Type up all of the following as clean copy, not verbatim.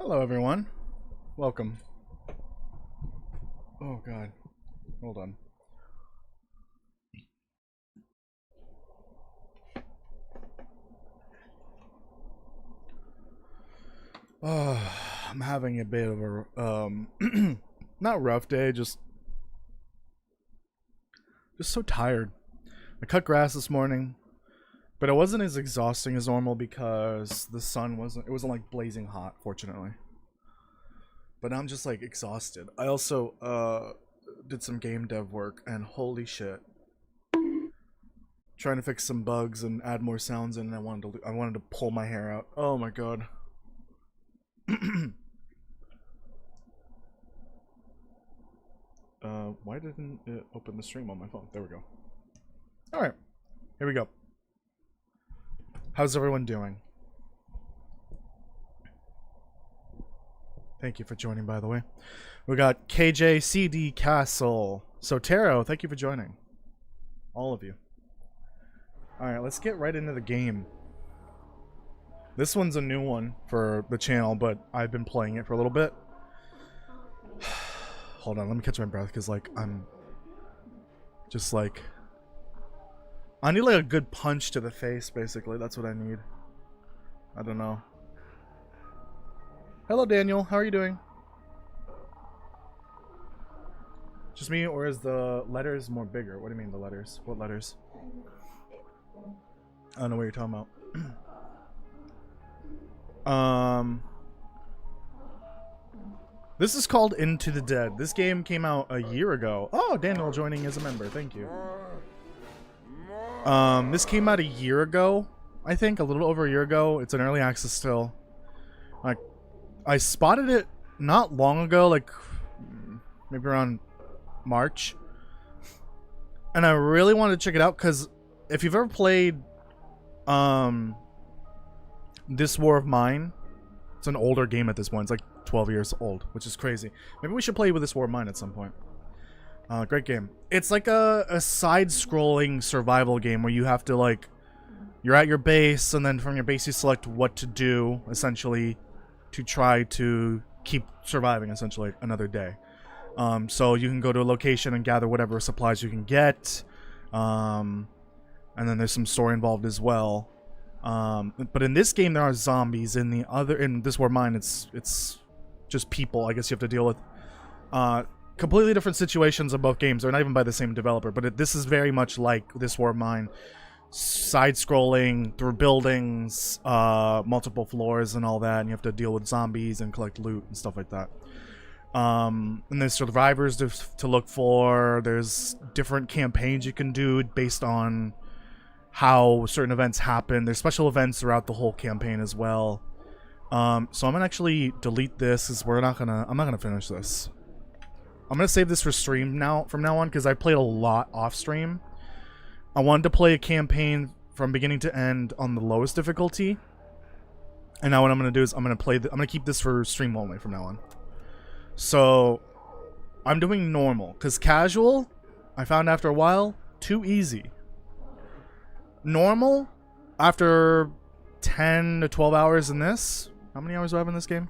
Hello, everyone. Welcome. Oh, God. Hold on. I'm having a bit of a, not rough day, just so tired. I cut grass this morning, but it wasn't as exhausting as normal because the sun wasn't like blazing hot, fortunately. But I'm just like exhausted. I also did some game dev work, and holy shit, trying to fix some bugs and add more sounds in. And I wanted to pull my hair out. Oh my god. Why didn't it open the stream on my phone? There we go. All right, here we go. How's everyone doing? Thank you for joining, by the way. We got KJCD Castle. Sotero, thank you for joining. All of you. Alright, let's get right into the game. This one's a new one for the channel, but I've been playing it for a little bit. Hold on, let me catch my breath, because, like, I'm just, like... I need, like, a good punch to the face, basically. That's what I need. I don't know. Hello, Daniel. How are you doing? Just me, or is the letters more bigger? What do you mean, the letters? What letters? I don't know what you're talking about. This is called Into the Dead. This game came out a year ago. Oh, Daniel joining as a member. Thank you. This came out a year ago, I think, a little over a year ago. It's an early access still. Like, I spotted it not long ago, like maybe around March, and I really wanted to check it out because if you've ever played This War of Mine, it's an older game at this point. It's like 12 years old, which is crazy. Maybe we should play with This War of Mine at some point. Great game. It's like a side-scrolling survival game where you have to, like, you're at your base, and then from your base you select what to do, essentially, to try to keep surviving, essentially, another day. So you can go to a location and gather whatever supplies you can get, and then there's some story involved as well. But in this game there are zombies. In This War of Mine, it's just people, I guess, you have to deal with. Completely different situations in both games. They're not even by the same developer, but this is very much like This War of Mine. Side-scrolling through buildings, multiple floors and all that, and you have to deal with zombies and collect loot and stuff like that. And there's survivors to look for. There's different campaigns you can do based on how certain events happen. There's special events throughout the whole campaign as well. So I'm gonna actually delete this, because I'm not gonna finish this. I'm gonna save this for stream from now on, because I played a lot off stream. I wanted to play a campaign from beginning to end on the lowest difficulty, and now what I'm gonna do is I'm gonna keep this for stream only from now on. So I'm doing normal, because casual, I found after a while, too easy. Normal, after 10 to 12 hours in this, how many hours do I have in this game?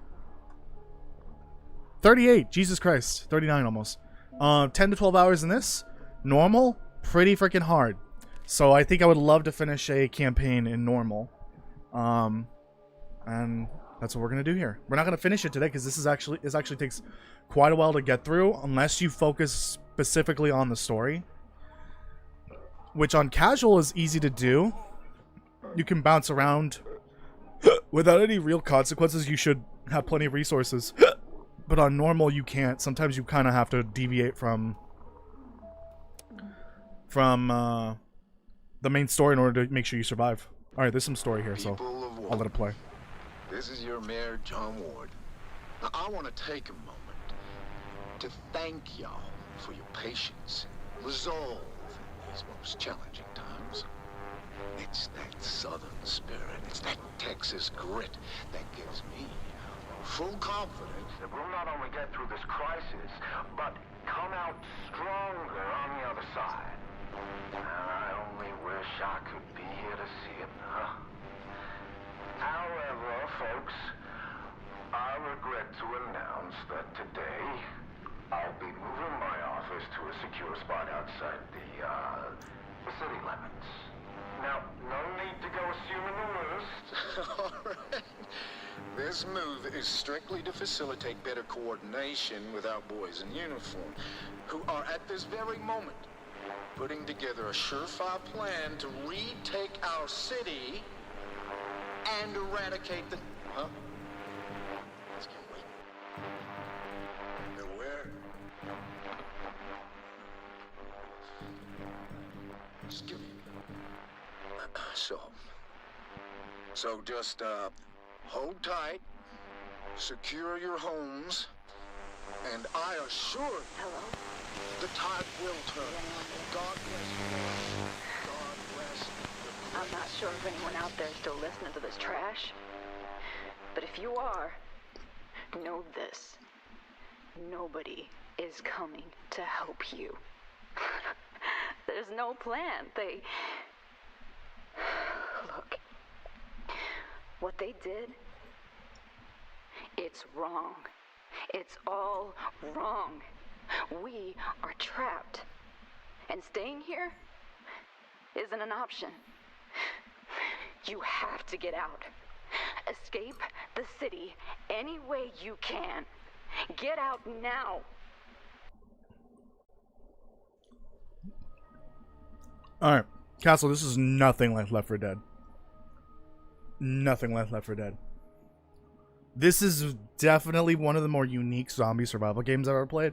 38, Jesus Christ, 39 almost. 10 to 12 hours in this, normal, pretty freaking hard. So I think I would love to finish a campaign in normal. And that's what we're gonna do here. We're not gonna finish it today because this actually takes quite a while to get through unless you focus specifically on the story. Which on casual is easy to do. You can bounce around without any real consequences. You should have plenty of resources. But on normal you can't. Sometimes you kind of have to deviate from the main story in order to make sure you survive. Alright, there's some story here, so I'll let it play. This is your mayor, John Ward. Now, I want to take a moment to thank y'all for your patience and resolve in these most challenging times. It's that Southern spirit, it's that Texas grit that gives me full confidence that we'll not only get through this crisis, but come out stronger on the other side. And I only wish I could be here to see it, huh? However, folks, I regret announce that today I'll be moving my office to a secure spot outside the city limits. Now, no need to go assuming the worst. All right. This move is strictly to facilitate better coordination with our boys in uniform, who are at this very moment putting together a surefire plan to retake our city and eradicate the... Huh? This can't wait. Now where? Just give me... So just, hold tight, secure your homes, and I assure you, Hello? the tide will turn. God bless you. God bless the I'm not sure if anyone out there is still listening to this trash, but if you are, know this. Nobody is coming to help you. There's no plan. Look, what they did, it's wrong. It's all wrong. We are trapped. And staying here isn't an option. You have to get out. Escape the city any way you can. Get out now. Alright, Castle, this is nothing like Left 4 Dead. Nothing like Left 4 Dead. This is definitely one of the more unique zombie survival games I've ever played.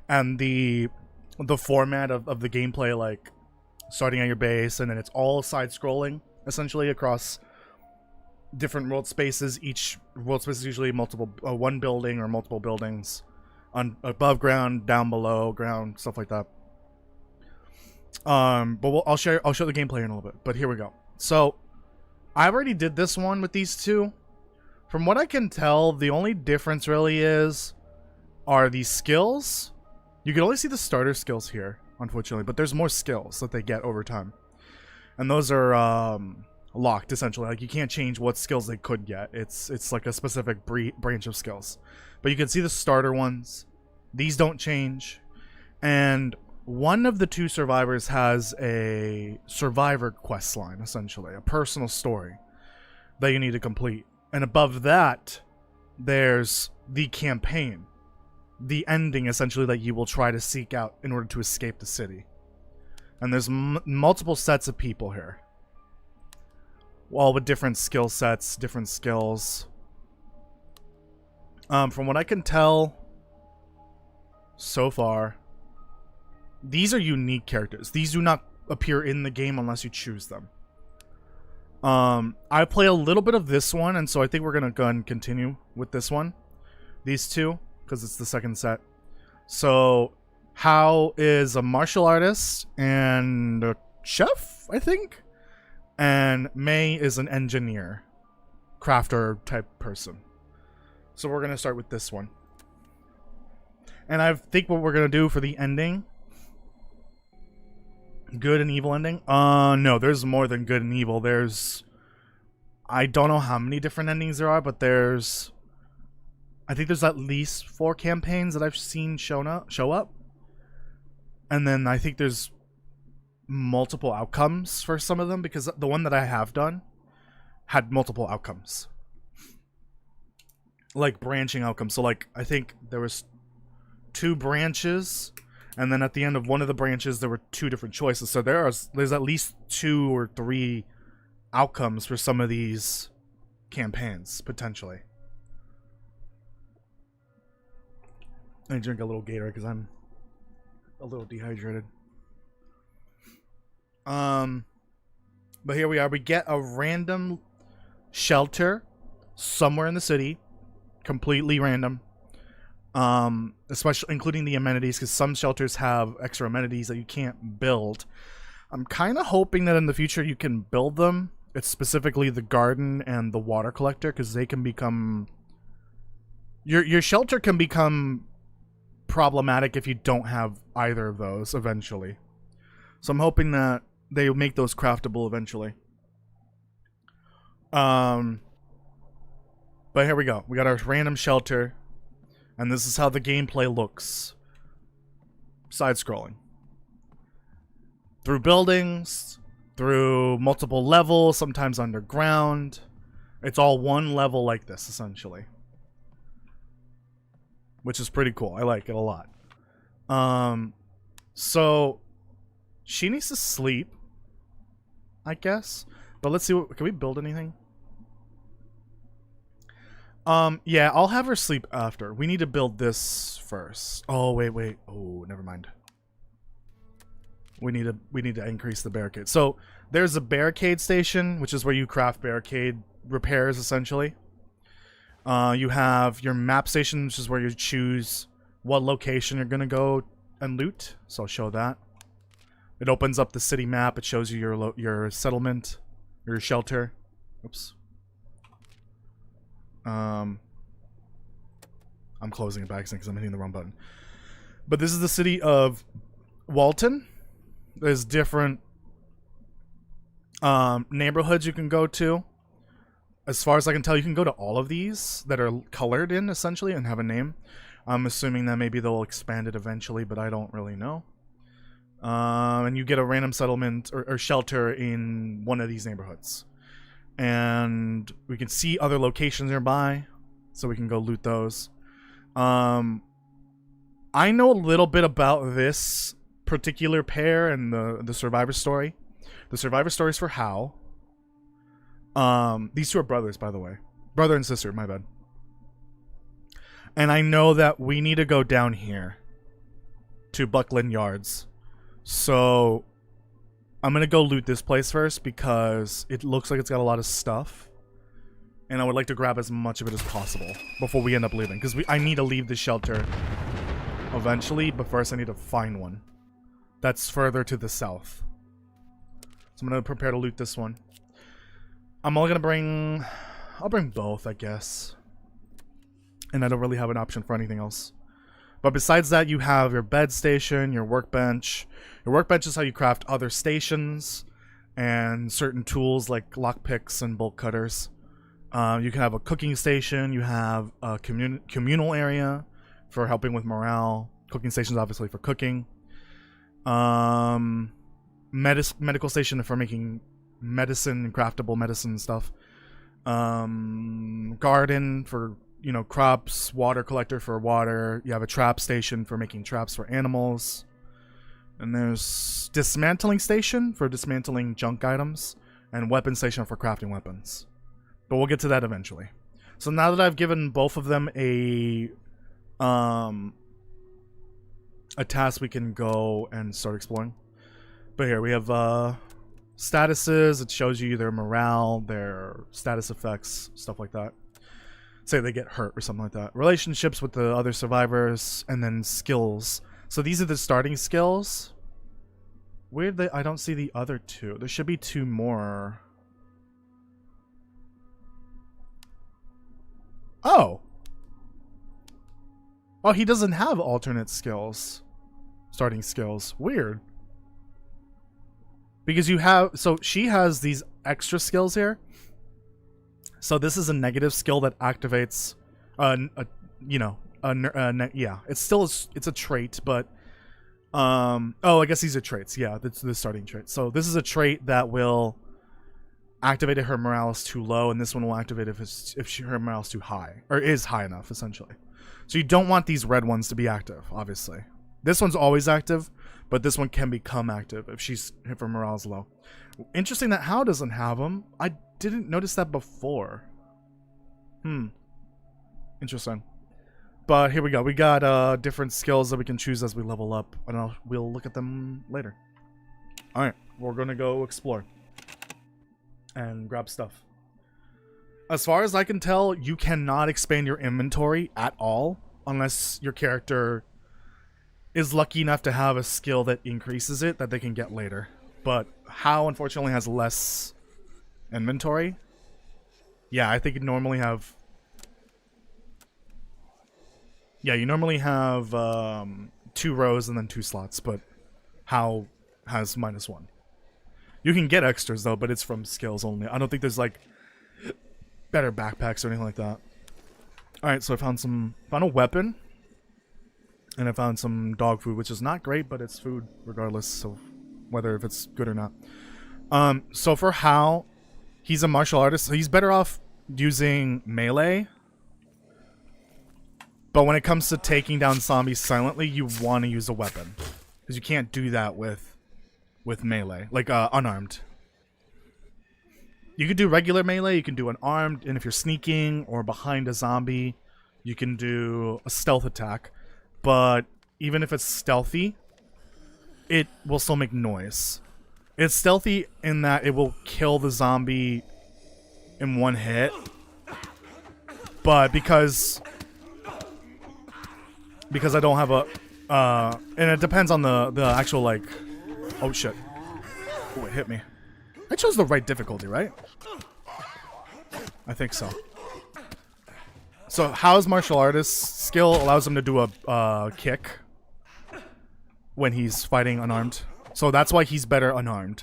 And the format of the gameplay, like starting at your base, and then it's all side-scrolling, essentially, across different world spaces. Each world space is usually one building or multiple buildings, on above ground, down below ground, stuff like that. But I'll show the gameplay in a little bit. But here we go. So I already did this one with these two. From what I can tell, the only difference really are these skills. You can only see the starter skills here, unfortunately, but there's more skills that they get over time, and those are locked essentially. Like, you can't change what skills they could get. It's like a specific branch of skills, but you can see the starter ones. These don't change, and one of the two survivors has a survivor quest line, essentially a personal story that you need to complete. And above that, there's the campaign, the ending, essentially, that you will try to seek out in order to escape the city. And there's multiple sets of people here, all with different skill sets, different skills. From what I can tell so far, these are unique characters. These do not appear in the game unless you choose them. I play a little bit of this one, and so I think we're gonna go and continue with this one. These two, because it's the second set. So, Hao is a martial artist and a chef, I think? And May is an engineer, crafter type person. So we're gonna start with this one. And I think what we're gonna do for the ending... Good and evil ending? No, there's more than good and evil. I don't know how many different endings there are, but I think there's at least 4 campaigns that I've seen show up. And then I think there's multiple outcomes for some of them, because the one that I have done had multiple outcomes. Like branching outcomes. So like, I think there was 2 branches, and then at the end of one of the branches there were 2 different choices. So there's at least 2 or 3 outcomes for some of these campaigns, potentially. I drink a little Gatorade because I'm a little dehydrated. But here we are. We get a random shelter somewhere in the city, completely random. Especially including the amenities, because some shelters have extra amenities that you can't build. I'm kind of hoping that in the future you can build them. It's specifically the garden and the water collector, because they can become... Your shelter can become problematic if you don't have either of those eventually. So I'm hoping that they make those craftable eventually. But here we go. We got our random shelter. And this is how the gameplay looks. Side-scrolling. Through buildings, through multiple levels, sometimes underground. It's all one level like this, essentially. Which is pretty cool. I like it a lot. So she needs to sleep, I guess. But let's see what, can we build anything? Yeah, I'll have her sleep after. We need to build this first. Oh, wait. Oh, never mind. We need to increase the barricade. So there's a barricade station, which is where you craft barricade repairs, essentially. You have your map station, which is where you choose what location you're gonna go and loot. So I'll show that. It opens up the city map. It shows you your settlement, your shelter. Oops. I'm closing it by accident because I'm hitting the wrong button. But this is the city of Walton. There's different neighborhoods you can go to. As far as I can tell, you can go to all of these that are colored in, essentially, and have a name. I'm assuming that maybe they'll expand it eventually, but I don't really know. And you get a random settlement or shelter in one of these neighborhoods. And we can see other locations nearby, so we can go loot those. I know a little bit about this particular pair and the Survivor story. The Survivor story is for Hal. These two are brothers, by the way. Brother and sister, my bad. And I know that we need to go down here to Buckland Yards. So I'm gonna go loot this place first because it looks like it's got a lot of stuff. And I would like to grab as much of it as possible before we end up leaving. Because I need to leave the shelter eventually, but first I need to find one that's further to the south. So I'm gonna prepare to loot this one. I'm only gonna bring... I'll bring both, I guess. And I don't really have an option for anything else. But besides that, you have your bed station, your workbench. Your workbench is how you craft other stations and certain tools like lockpicks and bolt cutters. You can have a cooking station. You have a communal area for helping with morale. Cooking stations, obviously, for cooking. Medical station for making medicine and craftable medicine and stuff. Garden for, you know, crops. Water collector for water. You have a trap station for making traps for animals. And there's dismantling station for dismantling junk items. And weapon station for crafting weapons. But we'll get to that eventually. So now that I've given both of them a task, we can go and start exploring. But here we have statuses. It shows you their morale, their status effects, stuff like that. Say they get hurt or something like that. Relationships with the other survivors, and then skills. So these are the starting skills. Where they? I don't see the other two. There should be two more. Oh. Oh, he doesn't have alternate skills. Starting skills. Weird. Because you have... So she has these extra skills here. So this is a negative skill that activates... yeah. It's still... It's a trait, but... oh, I guess these are traits. Yeah, that's the starting trait. So this is a trait that will... activate if her morale is too low, and this one will activate if her morale is too high, or is high enough, essentially. So you don't want these red ones to be active, obviously. This one's always active, but this one can become active if her morale is low. Interesting that Hal doesn't have them. I didn't notice that before. Interesting. But here we go. We got different skills that we can choose as we level up, and we'll look at them later. All right, we're gonna go explore and grab stuff. As far as I can tell, you cannot expand your inventory at all unless your character is lucky enough to have a skill that increases it that they can get later. But Hal unfortunately has less inventory. Yeah, I think you normally have... Yeah, you normally have 2 rows and then 2 slots, but Hal has -1. You can get extras though, but it's from skills only. I don't think there's like better backpacks or anything like that. Alright, so I found a weapon. And I found some dog food, which is not great, but it's food regardless of whether if it's good or not. So for Hal, he's a martial artist, so he's better off using melee. But when it comes to taking down zombies silently, you want to use a weapon. Because you can't do that with melee, like unarmed. You could do regular melee, you can do an armed, and if you're sneaking or behind a zombie, you can do a stealth attack. But even if it's stealthy, it will still make noise. It's stealthy in that it will kill the zombie in one hit. But because I don't have a and it depends on the actual, like, oh shit. Oh, it hit me. I chose the right difficulty, right? I think so. So Hal's martial artist skill allows him to do a kick when he's fighting unarmed. So that's why he's better unarmed.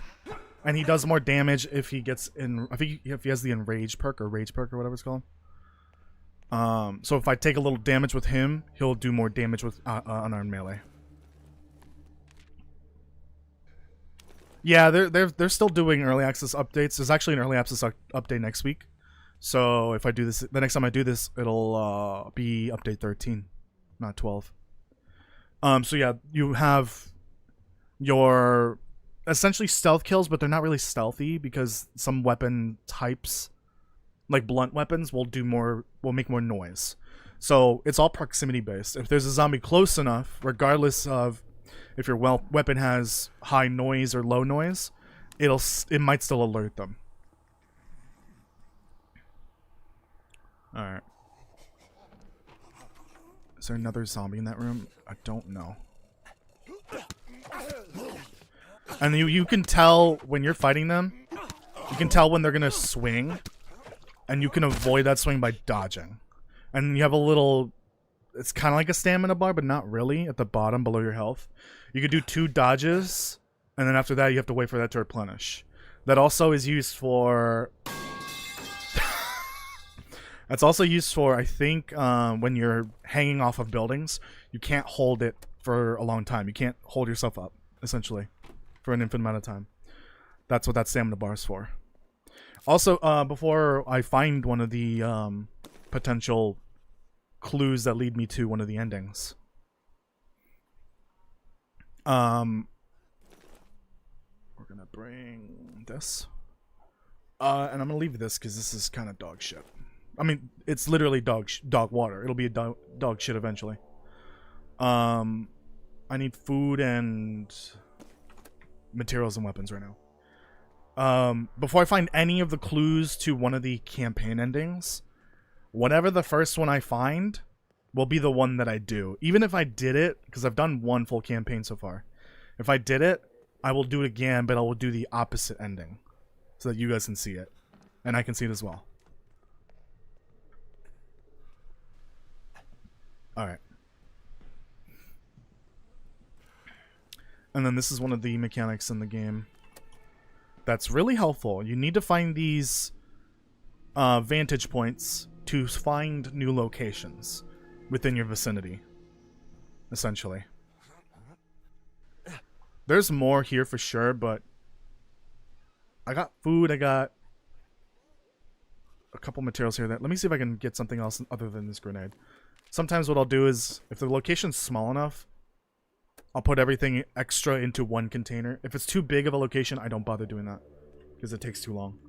And he does more damage if he gets in, I think if he has the enrage perk or rage perk or whatever it's called. So if I take a little damage with him, he'll do more damage with unarmed melee. Yeah, they're still doing early access updates. There's actually an early access update next week. So if I do this, the next time I do this, it'll be update 13, not 12. So yeah, you have your essentially stealth kills, but they're not really stealthy because some weapon types, like blunt weapons, will make more noise. So it's all proximity based. If there's a zombie close enough, regardless of if your weapon has high noise or low noise, it might still alert them. All right. Is there another zombie in that room? I don't know. And you can tell when you're fighting them, you can tell when they're gonna swing, and you can avoid that swing by dodging. And you have a little, it's kind of like a stamina bar, but not really, at the bottom below your health. You could do 2 dodges, and then after that you have to wait for that to replenish. That also is used for... That's also used for, I think, when you're hanging off of buildings, you can't hold it for a long time. You can't hold yourself up, essentially, for an infinite amount of time. That's what that stamina bar is for. Also, before I find one of the potential clues that lead me to one of the endings, we're gonna bring this, and I'm gonna leave this because this is kind of dog shit. I mean, it's literally dog water. It'll be a dog shit eventually. I need food and materials and weapons right now. Before I find any of the clues to one of the campaign endings, whatever the first one I find will be the one that I do. Even if I did it, because I've done 1 full campaign so far. If I did it, I will do it again, but I will do the opposite ending so that you guys can see it. And I can see it as well. Alright. And then this is one of the mechanics in the game that's really helpful. You need to find these vantage points to find new locations within your vicinity, essentially. There's more here for sure, but I got food, I got a couple materials here. Let me see if I can get something else other than this grenade. Sometimes what I'll do is, if the location's small enough, I'll put everything extra into one container. If it's too big of a location, I don't bother doing that, because it takes too long.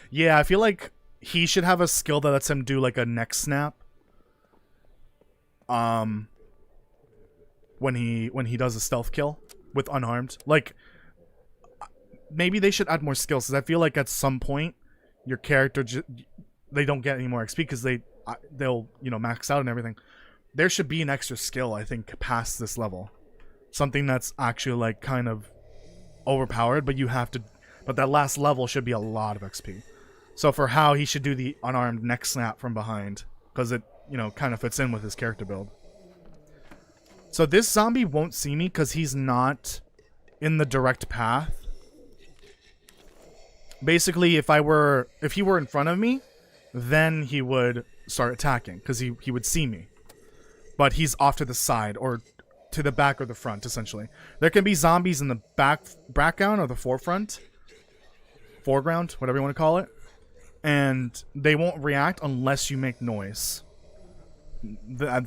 Yeah, I feel like he should have a skill that lets him do like a neck snap. When he does a stealth kill with unarmed. Like, maybe they should add more skills, because I feel like at some point your character they don't get any more XP because they'll max out and everything. There should be an extra skill, I think, past this level. Something that's actually like kind of overpowered, but that last level should be a lot of XP. So for Hal, he should do the unarmed neck snap from behind, because it, kind of fits in with his character build. So this zombie won't see me because he's not in the direct path. Basically, if he were in front of me, then he would start attacking because he would see me. But he's off to the side or to the back or the front, essentially. There can be zombies in the background or the foreground, whatever you want to call it, and they won't react unless you make noise.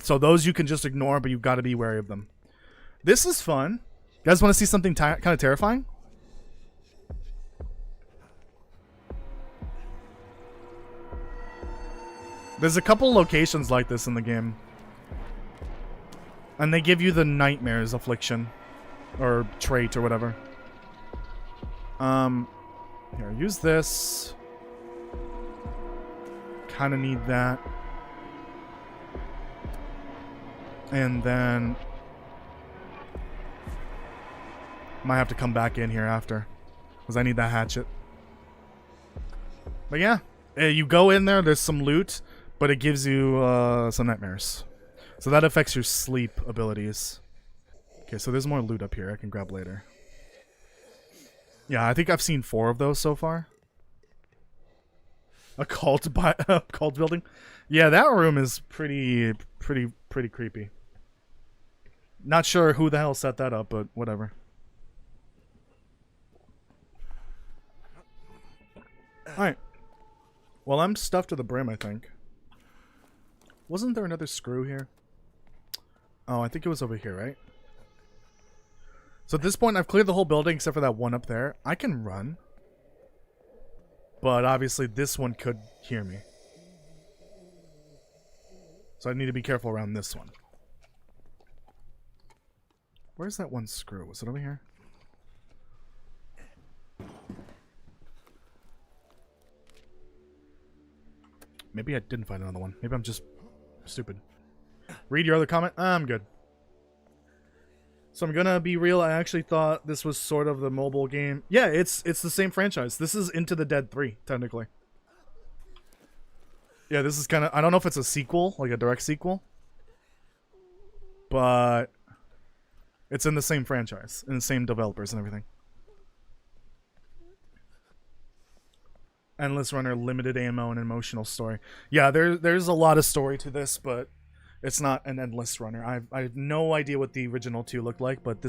So those you can just ignore, but you've got to be wary of them. This is fun. You guys want to see something kind of terrifying? There's a couple locations like this in the game. And they give you the nightmares affliction. Or trait or whatever. Here, use this. Kinda need that. And then might have to come back in here after. Because I need that hatchet. But yeah. You go in there, there's some loot. But it gives you some nightmares. So that affects your sleep abilities. Okay, so there's more loot up here I can grab later. Yeah, I think I've seen 4 of those so far. A cult building? Yeah, that room is pretty creepy. Not sure who the hell set that up, but whatever. Alright. Well, I'm stuffed to the brim, I think. Wasn't there another screw here? Oh, I think it was over here, right? So at this point, I've cleared the whole building except for that one up there. I can run. But obviously, this one could hear me. So I need to be careful around this one. Where's that one screw? Was it over here? Maybe I didn't find another one. Maybe I'm just stupid. Read your other comment. I'm good. So I'm gonna be real. I actually thought this was sort of the mobile game. Yeah, it's the same franchise. This is Into the Dead 3, technically. Yeah, this is kind of. I don't know if it's a sequel, like a direct sequel, but it's in the same franchise and the same developers and everything. Endless Runner, limited ammo, and emotional story. Yeah, there's a lot of story to this, but it's not an Endless Runner. I have no idea what the original 2 looked like, but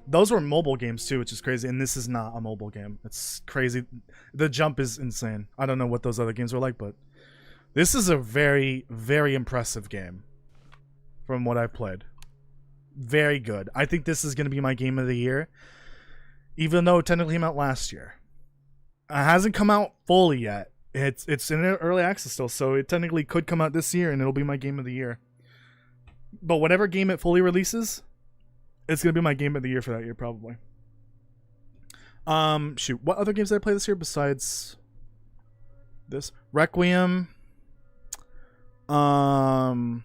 those were mobile games too, which is crazy, and this is not a mobile game. It's crazy. The jump is insane. I don't know what those other games were like, but this is a very, very impressive game from what I've played. Very good. I think this is going to be my game of the year, even though it technically came out last year. It hasn't come out fully yet. It's in early access still, so it technically could come out this year, and it'll be my game of the year. But whatever game it fully releases, it's gonna be my game of the year for that year, probably. Shoot, what other games did I play this year besides this? Requiem. Retro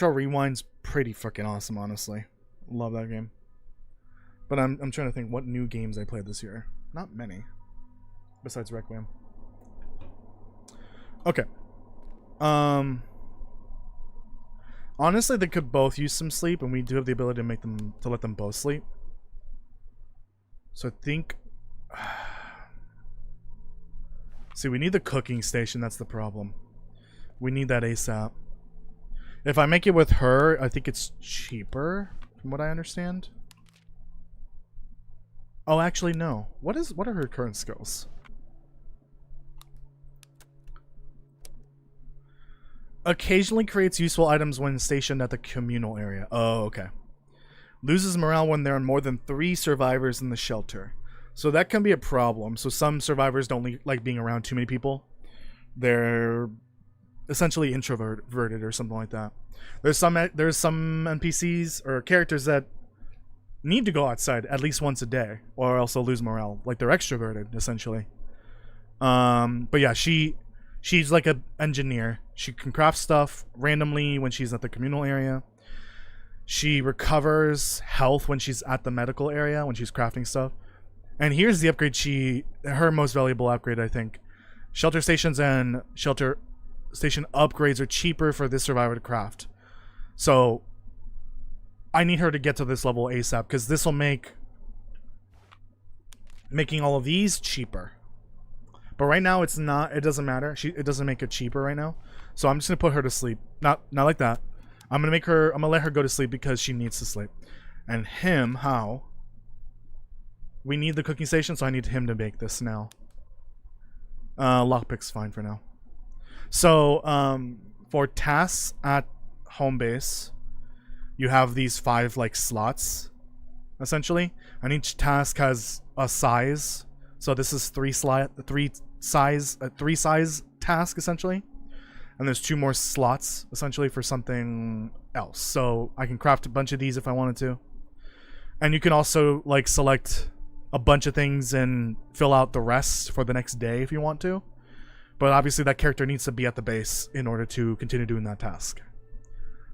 Rewind's pretty freaking awesome, honestly. Love that game. But I'm trying to think what new games I played this year. Not many. Besides Requiem. Okay. Honestly, they could both use some sleep, and we do have the ability to let them both sleep. So I think. See, we need the cooking station. That's the problem. We need that ASAP. If I make it with her, I think it's cheaper, from what I understand. Oh, actually, no. What are her current skills? Occasionally creates useful items when stationed at the communal area. Oh, okay. Loses morale when there are more than 3 survivors in the shelter. So that can be a problem. So some survivors don't like being around too many people. They're essentially introverted or something like that. There's some NPCs or characters that need to go outside at least once a day, or else they'll lose morale. Like, they're extroverted, essentially. But yeah, she's like an engineer. She can craft stuff randomly when she's at the communal area. She recovers health when she's at the medical area, when she's crafting stuff. And here's the upgrade her most valuable upgrade, I think. Shelter stations and shelter station upgrades are cheaper for this survivor to craft. So I need her to get to this level ASAP, because this will making all of these cheaper. But right now it's not. It doesn't matter. It doesn't make it cheaper right now. So I'm just gonna put her to sleep. Not like that. I'm gonna let her go to sleep because she needs to sleep. And him, how? We need the cooking station, so I need him to make this now. Lockpick's fine for now. So for tasks at home base, you have these 5 like slots, essentially, and each task has a size. So this is 3 size task essentially, and there's 2 more slots essentially for something else. So I can craft a bunch of these if I wanted to, and you can also like select a bunch of things and fill out the rest for the next day if you want to. But obviously that character needs to be at the base in order to continue doing that task.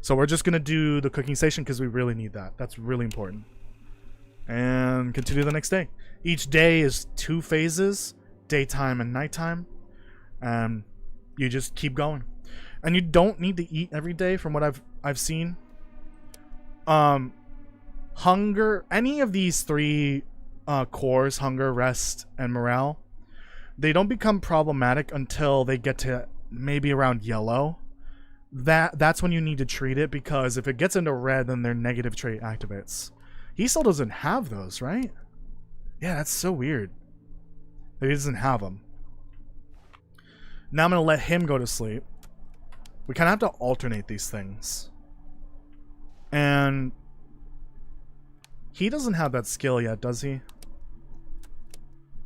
So we're just gonna do the cooking station because we really need that. That's really important. And continue the next day. Each day is 2 phases, daytime and nighttime. And you just keep going. And you don't need to eat every day from what I've seen. Hunger, any of these 3 cores, hunger, rest, and morale, they don't become problematic until they get to maybe around yellow. That's when you need to treat it, because if it gets into red, then their negative trait activates. He still doesn't have those, right? Yeah, that's so weird that he doesn't have them. Now I'm gonna let him go to sleep. We kind of have to alternate these things. And he doesn't have that skill yet, does he?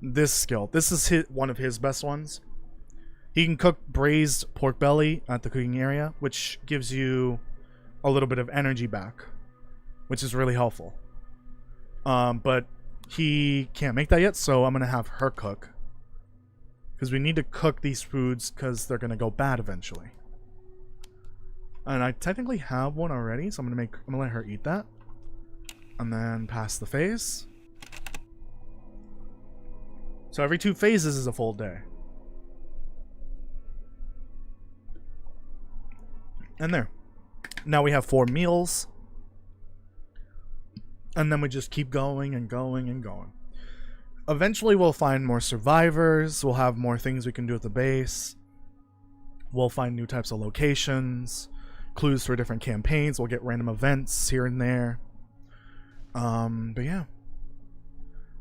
This skill. This is one of his best ones. He can cook braised pork belly at the cooking area, which gives you a little bit of energy back, which is really helpful. But he can't make that yet, so I'm going to have her cook. Because we need to cook these foods because they're going to go bad eventually. And I technically have one already, so I'm going to let her eat that. And then pass the phase. So every 2 phases is a full day. And there. Now we have 4 meals. And then we just keep going and going and going. Eventually we'll find more survivors. We'll have more things we can do at the base. We'll find new types of locations. Clues for different campaigns. We'll get random events here and there. But yeah.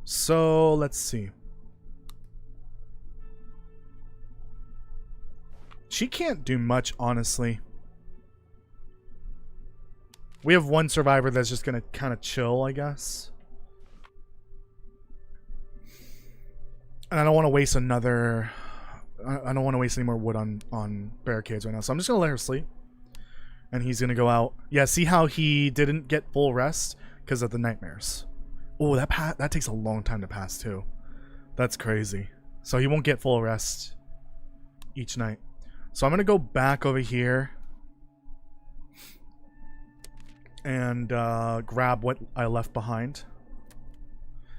So let's see. She can't do much, honestly. We have 1 survivor that's just gonna kind of chill, I guess. And I don't want to waste another... I don't want to waste any more wood on barricades right now. So I'm just gonna let her sleep. And he's gonna go out. Yeah, see how he didn't get full rest? Because of the nightmares. Oh, that takes a long time to pass, too. That's crazy. So he won't get full rest each night. So I'm going to go back over here and grab what I left behind.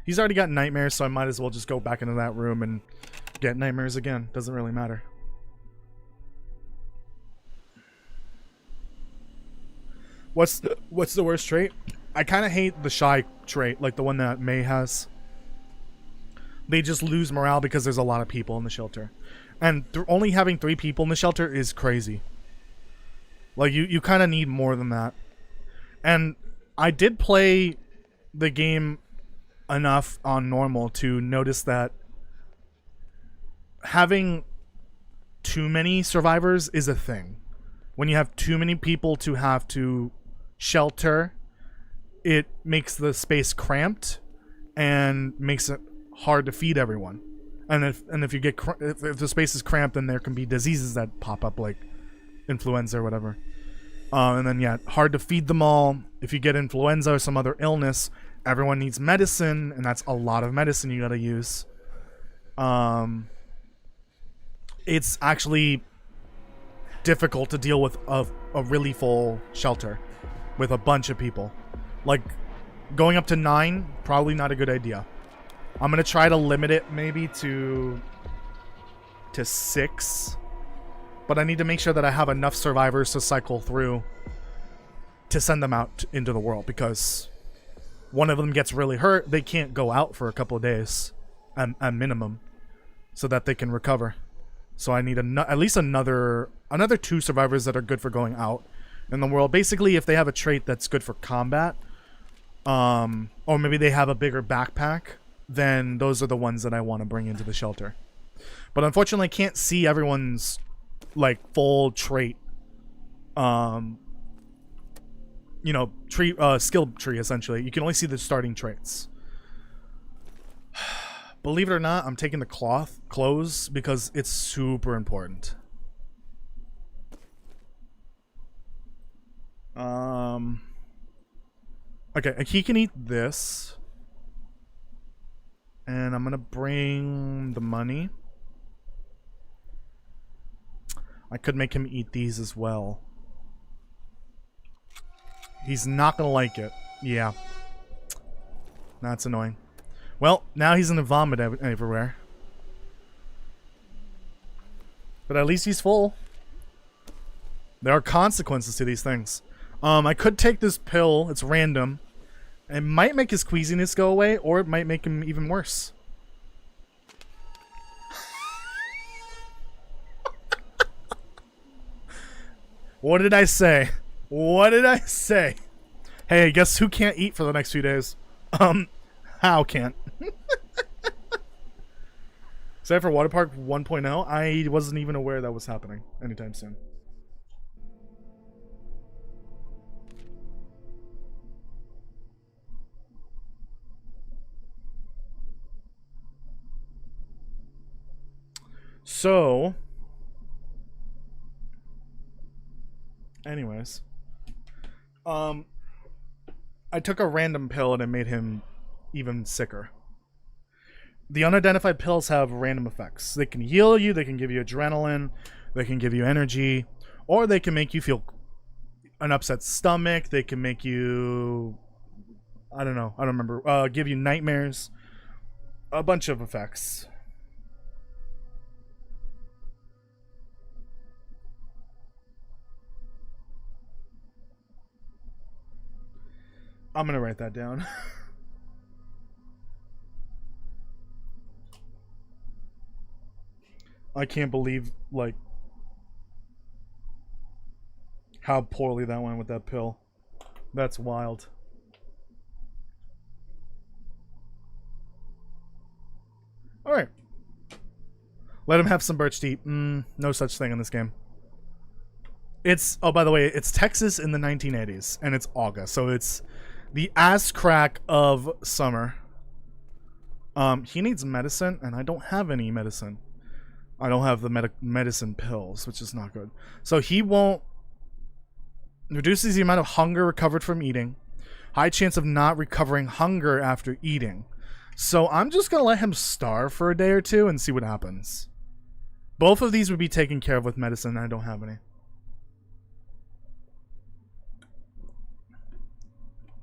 He's already got nightmares, so I might as well just go back into that room and get nightmares again. Doesn't really matter. What's the worst trait? I kind of hate the shy trait, like the one that May has. They just lose morale because there's a lot of people in the shelter. And only having 3 people in the shelter is crazy. Like, you kind of need more than that. And I did play the game enough on normal to notice that having too many survivors is a thing. When you have too many people to have to shelter, it makes the space cramped and makes it hard to feed everyone. And if the space is cramped, then there can be diseases that pop up, like influenza or whatever. And then yeah, hard to feed them all. If you get influenza or some other illness, everyone needs medicine, and that's a lot of medicine you gotta use. It's actually difficult to deal with a really full shelter with a bunch of people. Like, going up to 9, probably not a good idea. I'm gonna try to limit it maybe to 6, but I need to make sure that I have enough survivors to cycle through to send them out into the world, because one of them gets really hurt, they can't go out for a couple of days at minimum. so that they can recover. So I need at least another 2 survivors that are good for going out in the world. Basically, if they have a trait that's good for combat, or maybe they have a bigger backpack, then those are the ones that I want to bring into the shelter. But unfortunately, I can't see everyone's like full trait, skill tree. Essentially, you can only see the starting traits. Believe it or not, I'm taking the clothes because it's super important. Okay, and he can eat this. And I'm gonna bring the money. I could make him eat these as well. He's not gonna like it. Yeah. That's annoying. Well, now he's gonna vomit everywhere. But at least he's full. There are consequences to these things. I could take this pill. It's random. It might make his queasiness go away, or it might make him even worse. What did I say? What did I say? Hey, guess who can't eat for the next few days? How can't? Except for Water Park 1.0, I wasn't even aware that was happening anytime soon. So, anyways, I took a random pill and it made him even sicker. The unidentified pills have random effects. They can heal you, they can give you adrenaline, they can give you energy, or they can make you feel an upset stomach, they can make you, I don't know, I don't remember, give you nightmares, a bunch of effects. I'm gonna write that down. I can't believe, like, how poorly that went with that pill. That's wild. Alright. Let him have some birch tea. No such thing in this game. It's, oh, by the way, it's Texas in the 1980s, and it's August, so it's the ass crack of summer. He needs medicine, and I don't have any medicine. I don't have the medicine pills, which is not good. So he won't... Reduces the amount of hunger recovered from eating. High chance of not recovering hunger after eating. So I'm just going to let him starve for a day or two and see what happens. Both of these would be taken care of with medicine, and I don't have any.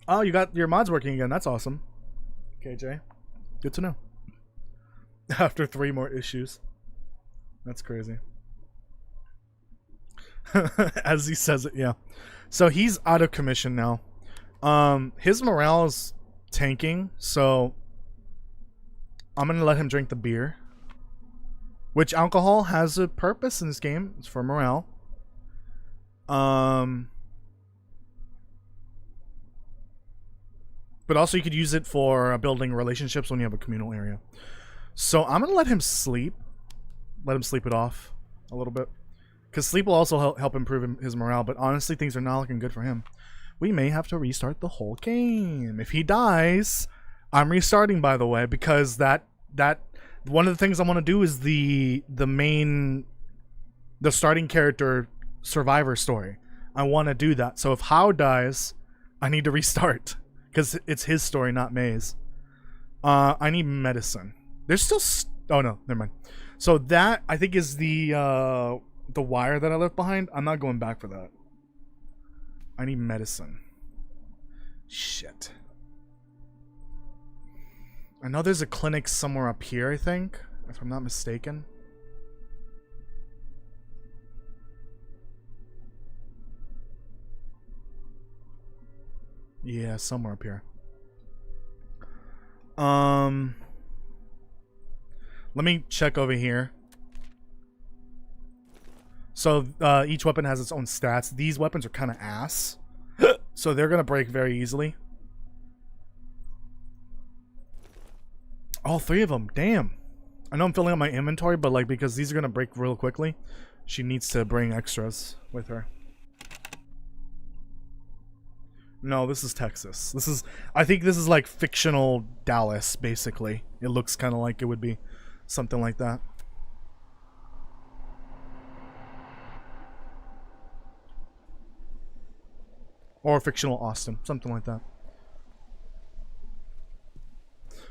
Oh, you got your mods working again. That's awesome. KJ. Good to know. After 3 more issues. That's crazy. As he says it, yeah. So he's out of commission now. His morale is tanking, so I'm gonna let him drink the beer. Which alcohol has a purpose in this game. It's for morale. But also you could use it for building relationships when you have a communal area. So I'm gonna let him sleep. Let him sleep it off a little bit. Because sleep will also help improve his morale, but honestly, things are not looking good for him. We may have to restart the whole game. If he dies, I'm restarting, by the way, because that one of the things I want to do is the starting character survivor story. I want to do that. So if How dies, I need to restart because it's his story, not May's. I need medicine. There's still oh no, never mind. So that I think is the wire that I left behind. I'm not going back for that. I need medicine. Shit. I know there's a clinic somewhere up here, I think, if I'm not mistaken. Yeah, somewhere up here. Let me check over here. So each weapon has its own stats. These weapons are kind of ass. So they're going to break very easily. All 3 of them. Damn. I know I'm filling up my inventory, but like because these are going to break real quickly, she needs to bring extras with her. No, this is Texas. I think this is like fictional Dallas, basically. It looks kind of like it would be something like that. Or fictional Austin, something like that.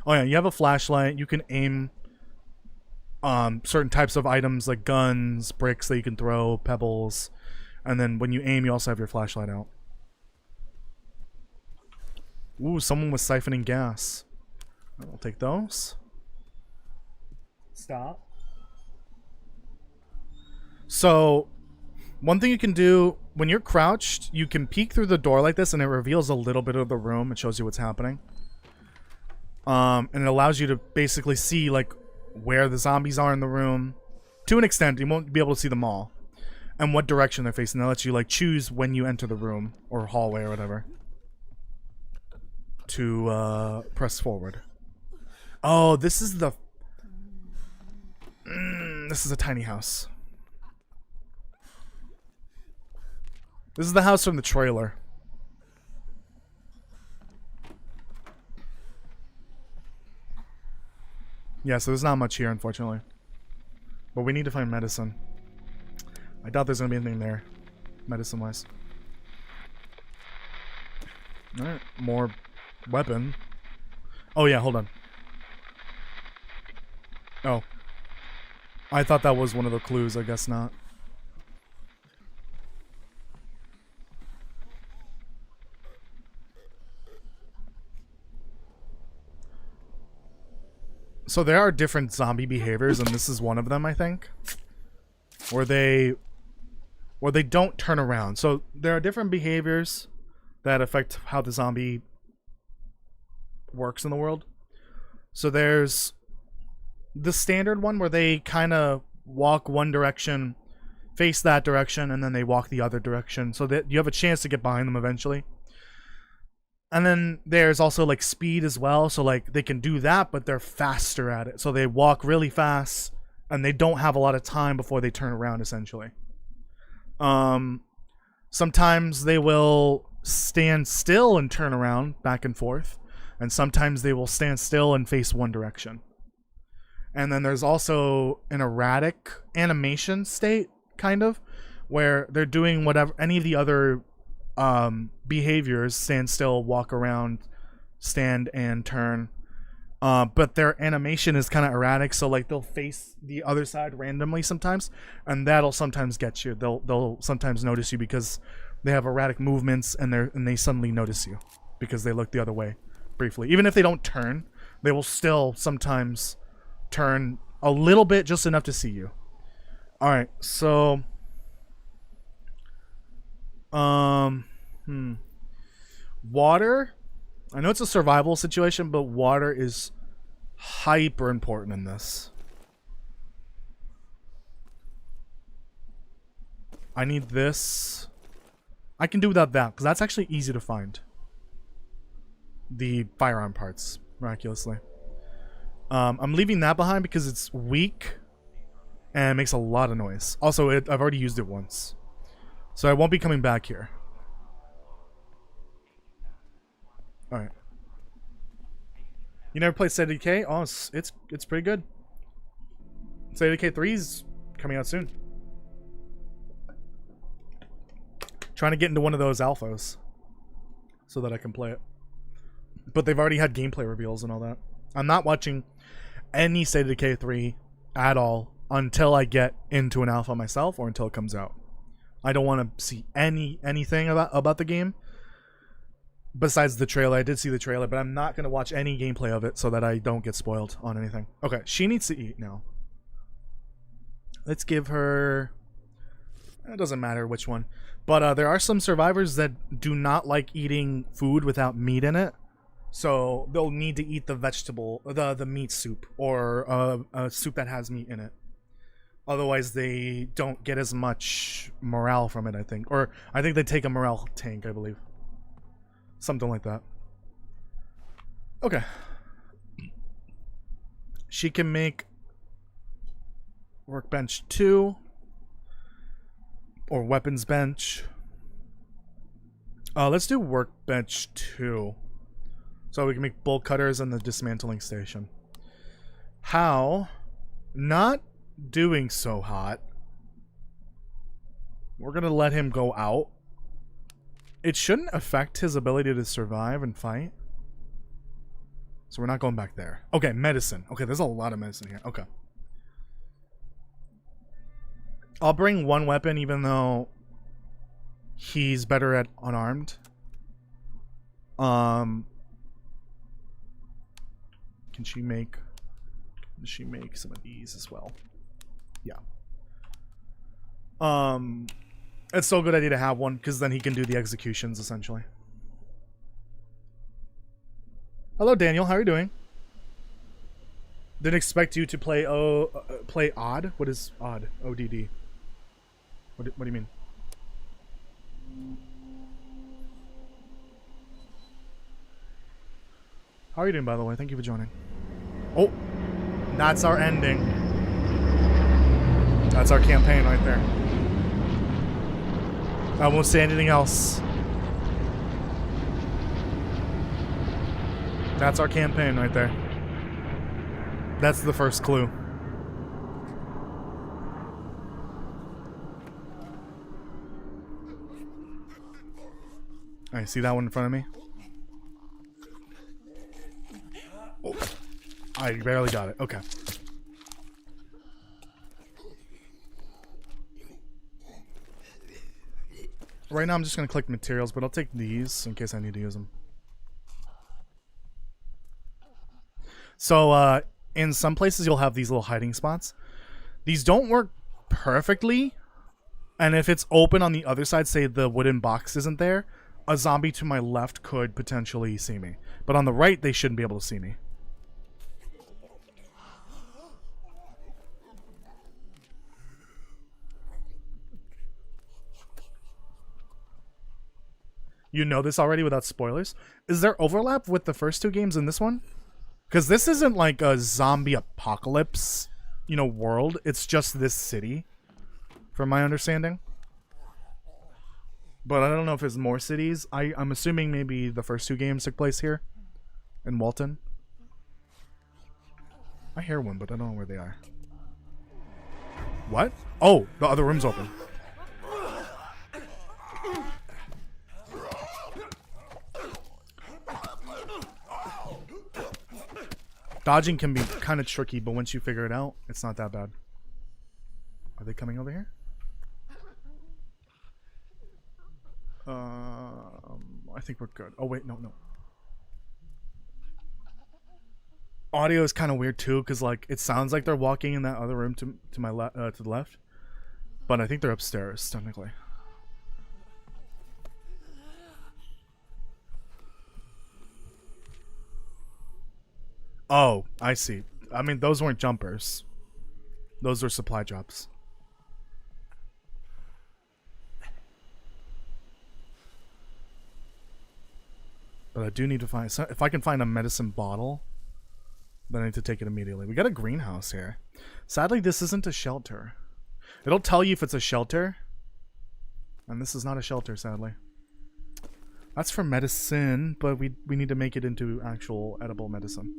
Oh yeah, you have a flashlight. You can aim certain types of items like guns, bricks that you can throw, pebbles. And then when you aim, you also have your flashlight out. Ooh, someone was siphoning gas. I'll take those. Stop. So, one thing you can do, when you're crouched, you can peek through the door like this and it reveals a little bit of the room. It shows you what's happening. And it allows you to basically see, like, where the zombies are in the room. To an extent, you won't be able to see them all. And what direction they're facing. That lets you, like, choose when you enter the room or hallway or whatever. To press forward. Oh, this is the... this is a tiny house. This is the house from the trailer. Yeah, so there's not much here, unfortunately. But we need to find medicine. I doubt there's going to be anything there, medicine-wise. Alright, more weapon. Oh yeah, hold on. Oh. I thought that was one of the clues, I guess not. So there are different zombie behaviors, and this is one of them, I think. Where they don't turn around. So there are different behaviors that affect how the zombie works in the world. So there's the standard one where they kind of walk one direction, face that direction, and then they walk the other direction so that you have a chance to get behind them eventually. And then there's also like speed as well, so like they can do that, but they're faster at it. So they walk really fast and they don't have a lot of time before they turn around, essentially. Sometimes they will stand still and turn around back and forth, and sometimes they will stand still and face one direction. And then there's also an erratic animation state, kind of, where they're doing whatever any of the other behaviors: stand still, walk around, stand and turn. But their animation is kind of erratic, so like they'll face the other side randomly sometimes, and that'll sometimes get you. They'll sometimes notice you because they have erratic movements, and they suddenly notice you because they look the other way briefly. Even if they don't turn, they will still sometimes turn a little bit, just enough to see you. All right, so water. I know it's a survival situation, but water is hyper important in this. I need this. I can do without that, because that's actually easy to find. The firearm parts, miraculously. I'm leaving that behind because it's weak and it makes a lot of noise. Also, I've already used it once, so I won't be coming back here. Alright. You never played State of Decay? Oh, it's pretty good. State of Decay 3 is coming out soon. Trying to get into one of those alphas so that I can play it. But they've already had gameplay reveals and all that. I'm not watching any State of Decay 3 at all until I get into an alpha myself or until it comes out. I don't want to see anything about the game. Besides the trailer. I did see the trailer, but I'm not going to watch any gameplay of it so that I don't get spoiled on anything. Okay, she needs to eat now. Let's give her... It doesn't matter which one. But there are some survivors that do not like eating food without meat in it. So they'll need to eat the vegetable, the meat soup, or a soup that has meat in it. Otherwise, they don't get as much morale from it, I think. Or I think they take a morale tank, I believe. Something like that. Okay. She can make workbench 2. Or weapons bench. Let's do workbench 2. So we can make bolt cutters and the dismantling station. How? Not doing so hot. We're gonna let him go out. It shouldn't affect his ability to survive and fight. So we're not going back there. Okay, medicine. Okay, there's a lot of medicine here. Okay. I'll bring one weapon even though he's better at unarmed. Can she make some of these as well? Yeah. It's so good idea to have one because then he can do the executions essentially. Hello Daniel, how are you doing? Didn't expect you to play play odd. What is odd? ODD. What do you mean? How are you doing, by the way? Thank you for joining. Oh, that's our ending. That's our campaign right there. I won't say anything else. That's our campaign right there. That's the first clue. Alright, see that one in front of me? Oh, I barely got it. Okay. Right now I'm just going to click materials, but I'll take these in case I need to use them. So, in some places you'll have these little hiding spots. These don't work perfectly, and if it's open on the other side, say the wooden box isn't there, a zombie to my left could potentially see me. But on the right, they shouldn't be able to see me. You know this already without spoilers. Is there overlap with the first two games in this one? Because this isn't like a zombie apocalypse, you know, world. It's just this city, from my understanding. But I don't know if there's more cities. I'm assuming maybe the first two games took place here in Walton. I hear one, but I don't know where they are. What? Oh, the other room's open. Dodging can be kind of tricky, but once you figure it out, it's not that bad. Are they coming over here? I think we're good. Oh wait, no. Audio is kind of weird too, because like it sounds like they're walking in that other room to my to the left, but I think they're upstairs technically. Oh, I see. I mean, those weren't jumpers. Those were supply drops. But I do need to find... if I can find a medicine bottle, then I need to take it immediately. We got a greenhouse here. Sadly, this isn't a shelter. It'll tell you if it's a shelter. And this is not a shelter, sadly. That's for medicine, but we need to make it into actual edible medicine.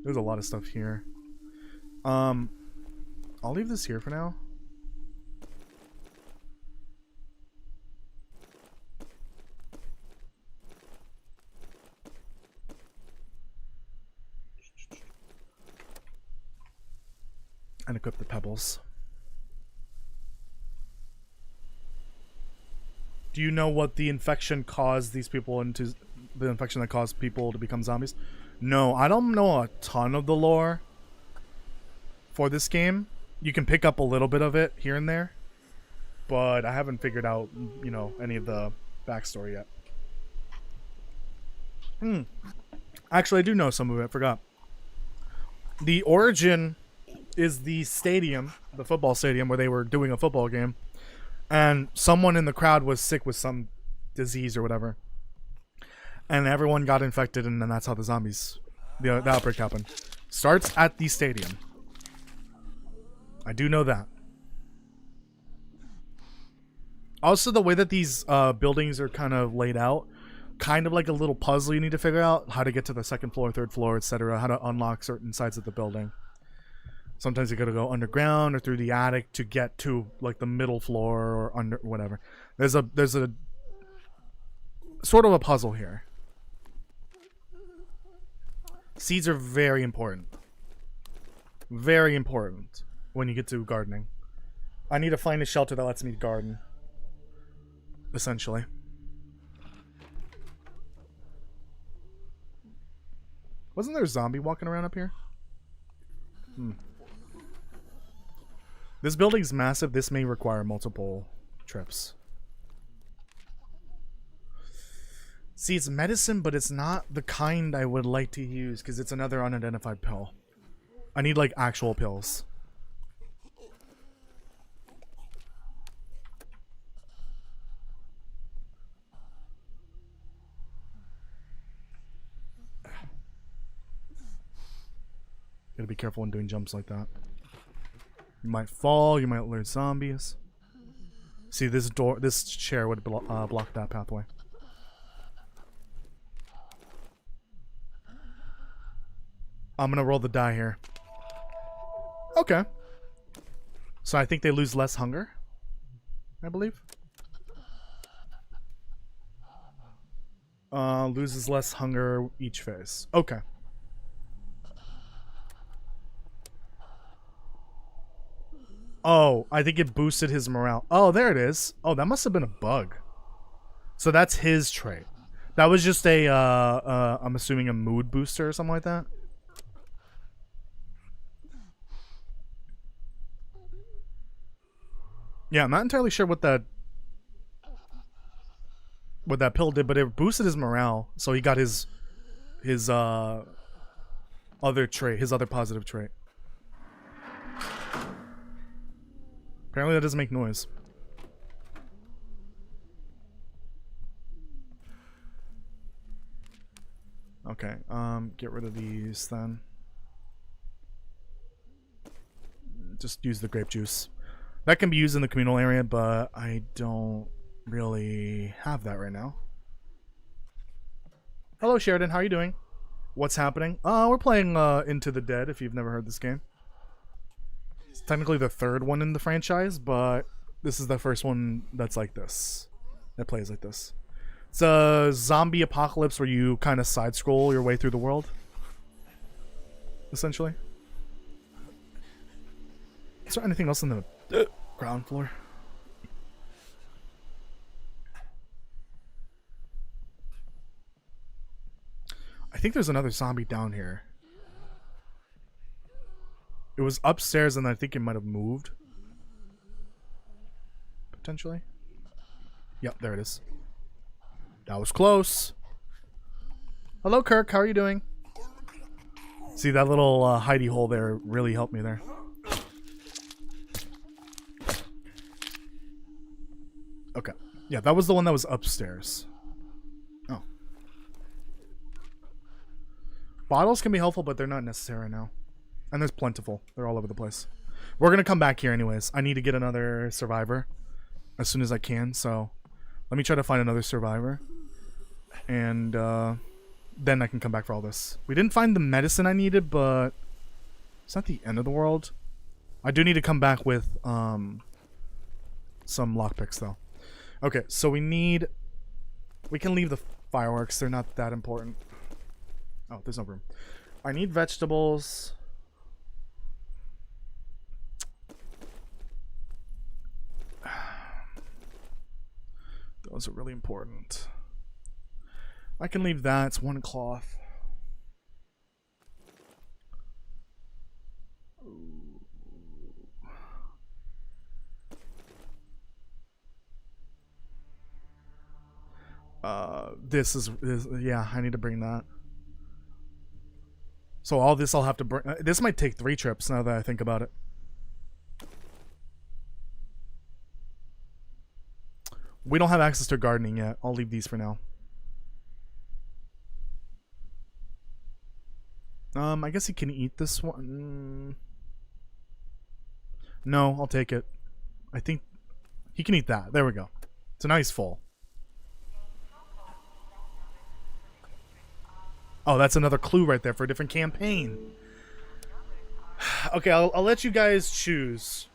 There's a lot of stuff here. I'll leave this here for now. And equip the pebbles. Do you know what the infection caused these people into... the infection that caused people to become zombies? No, I don't know a ton of the lore for this game. You can pick up a little bit of it here and there, but I haven't figured out, you know, any of the backstory yet. Actually, I do know some of it. I forgot. The origin is the stadium, the football stadium, where they were doing a football game, and someone in the crowd was sick with some disease or whatever, and everyone got infected, and then that's how the outbreak happened. Starts at the stadium. I do know that. Also, the way that these buildings are kind of laid out, kind of like a little puzzle you need to figure out how to get to the second floor, third floor, etc., how to unlock certain sides of the building. Sometimes you gotta go underground or through the attic to get to like the middle floor or under whatever. There's a sort of a puzzle here. Seeds are very important. Very important when you get to gardening. I need to find a shelter that lets me garden. Essentially. Wasn't there a zombie walking around up here? This building's massive. This may require multiple trips. See, it's medicine, but it's not the kind I would like to use because it's another unidentified pill. I need, like, actual pills. Gotta be careful when doing jumps like that. You might fall, you might lure zombies. See, this chair would block that pathway. I'm gonna roll the die here. Okay. So I think they lose less hunger, I believe. Loses less hunger each phase. Okay. Oh, I think it boosted his morale. Oh, there it is. Oh, that must have been a bug. So that's his trait. That was just a, I'm assuming a mood booster or something like that. Yeah, I'm not entirely sure what that pill did, but it boosted his morale, so he got his other trait, his other positive trait. Apparently that doesn't make noise. Okay, get rid of these then. Just use the grape juice. That can be used in the communal area, but I don't really have that right now. Hello Sheridan, how are you doing? What's happening? We're playing Into the Dead, if you've never heard this game. It's technically the third one in the franchise, but this is the first one that's like this. That plays like this. It's a zombie apocalypse where you kind of side-scroll your way through the world. Essentially. Is there anything else on the ground floor? I think there's another zombie down here. It was upstairs and I think it might have moved. Potentially. Yep, there it is. That was close. Hello, Kirk. How are you doing? See, that little hidey hole there really helped me there. Okay. Yeah, that was the one that was upstairs. Oh. Bottles can be helpful, but they're not necessary right now. And there's plentiful. They're all over the place. We're going to come back here anyways. I need to get another survivor as soon as I can, so let me try to find another survivor. And then I can come back for all this. We didn't find the medicine I needed, but it's not the end of the world. I do need to come back with some lockpicks, though. Okay, so we can leave the fireworks. They're not that important. Oh, there's no room. I need vegetables. Those are really important. I can leave that. It's one cloth. Yeah, I need to bring that. So all this I'll have to bring. This might take 3 trips now that I think about it. We don't have access to gardening yet. I'll leave these for now. I guess he can eat this one. No, I'll take it. I think he can eat that. There we go. So now he's full. Oh, that's another clue right there for a different campaign. Okay, I'll let you guys choose.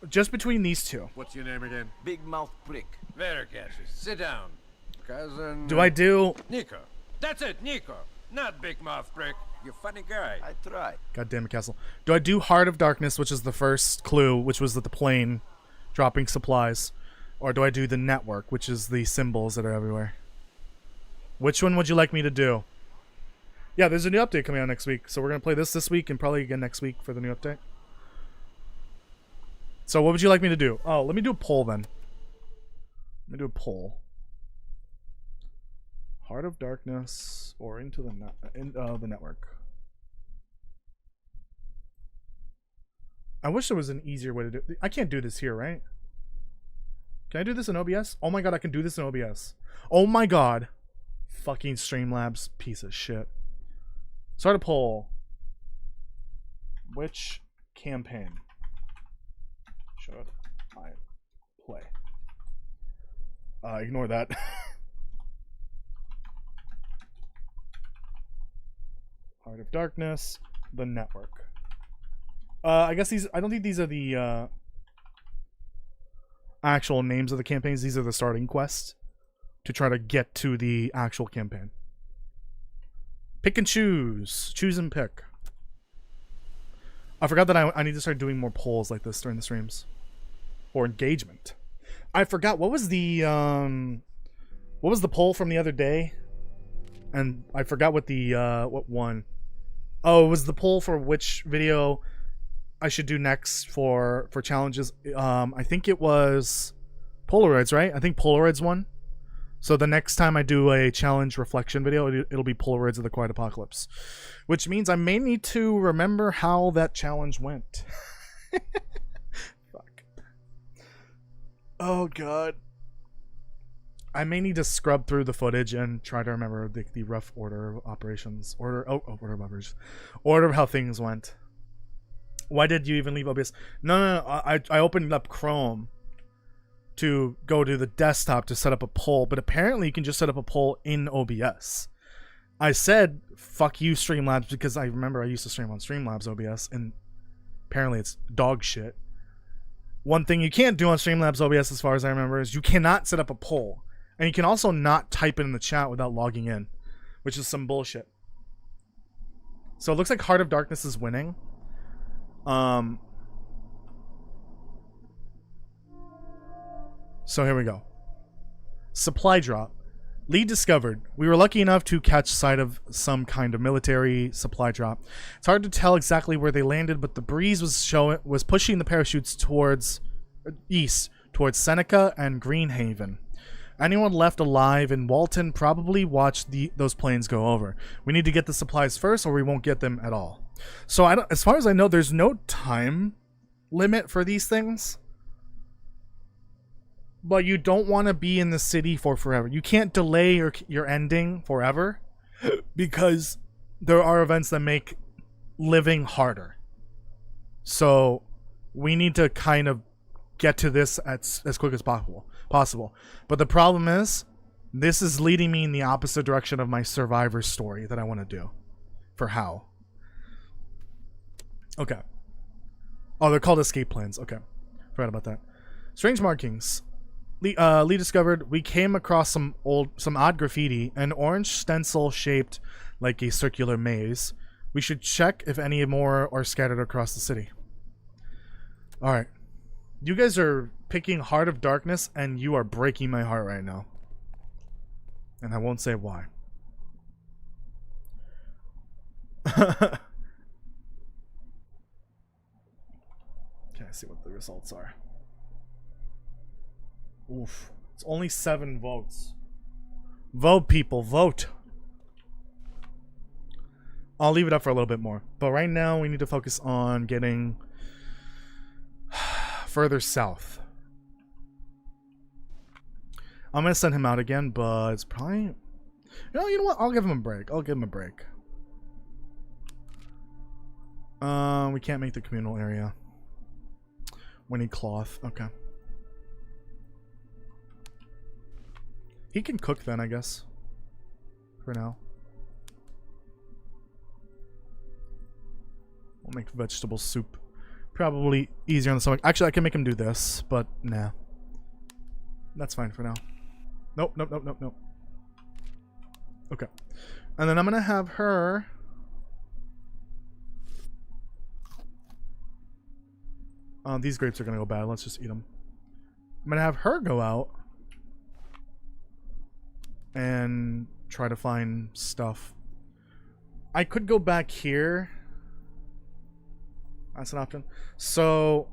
Just between these two. What's your name again? Big mouth prick. Very catchy. Sit down. Cousin... Do I do... Nico. That's it, Nico. Not Big Mouth Prick. You funny guy. I try. God damn it, Castle. Do I do Heart of Darkness, which is the first clue, which was the plane dropping supplies? Or do I do the network, which is the symbols that are everywhere? Which one would you like me to do? Yeah, there's a new update coming out next week. So we're going to play this week and probably again next week for the new update. So what would you like me to do? Oh, let me do a poll then. Let me do a poll. Heart of Darkness or into the network. I wish there was an easier way to do it. I can't do this here, right? Can I do this in OBS? Oh my god, I can do this in OBS. Oh my god. Fucking Streamlabs piece of shit. Start a poll. Which campaign should I play? Ignore that. Heart of Darkness, the network. I guess these, I don't think these are the actual names of the campaigns. These are the starting quests to try to get to the actual campaign. Pick and choose. Choose and pick. I forgot that I need to start doing more polls like this during the streams. Or engagement. I forgot, what was the poll from the other day? And I forgot what the, what one. Oh, it was the poll for which video I should do next for challenges. I think it was Polaroids, right? I think Polaroids won. So the next time I do a challenge reflection video, it'll be Polaroids of the Quiet Apocalypse. Which means I may need to remember how that challenge went. Fuck. Oh, God. I may need to scrub through the footage and try to remember the rough order of operations. Order of operations. Order of how things went. Why did you even leave OBS? No. I opened up Chrome to go to the desktop to set up a poll, but apparently you can just set up a poll in OBS. I said, fuck you, Streamlabs, because I remember I used to stream on Streamlabs OBS, and apparently it's dog shit. One thing you can't do on Streamlabs OBS, as far as I remember, is you cannot set up a poll. And you can also not type it in the chat without logging in, which is some bullshit. So it looks like Heart of Darkness is winning. So here we go. Supply drop. Lead discovered. We were lucky enough to catch sight of some kind of military supply drop. It's hard to tell exactly where they landed, but the breeze was pushing the parachutes towards east, towards Seneca and Greenhaven. Anyone left alive in Walton probably watched those planes go over. We need to get the supplies first, or we won't get them at all. So as far as I know, there's no time limit for these things. But you don't want to be in the city for forever. You can't delay your ending forever because there are events that make living harder. So we need to kind of get to this as quick as possible. But the problem is, this is leading me in the opposite direction of my survivor story that I want to do. For how? Okay. Oh, they're called escape plans. Okay. Forgot about that. Strange markings. Lee discovered we came across some odd graffiti, an orange stencil shaped like a circular maze. We should check if any more are scattered across the city. Alright. You guys are picking Heart of Darkness, and you are breaking my heart right now. And I won't say why. Okay, let's see what the results are. Oof. It's only 7 votes. Vote, people, vote. I'll leave it up for a little bit more. But right now, we need to focus on getting further south. I'm going to send him out again, but it's probably... You know what? I'll give him a break. We can't make the communal area. We need cloth. Okay. He can cook then, I guess. For now. We'll make vegetable soup. Probably easier on the stomach. Actually, I can make him do this, but nah. That's fine for now. Nope. Okay. And then I'm gonna have her... these grapes are gonna go bad. Let's just eat them. I'm gonna have her go out and try to find stuff. I could go back here. That's an option. So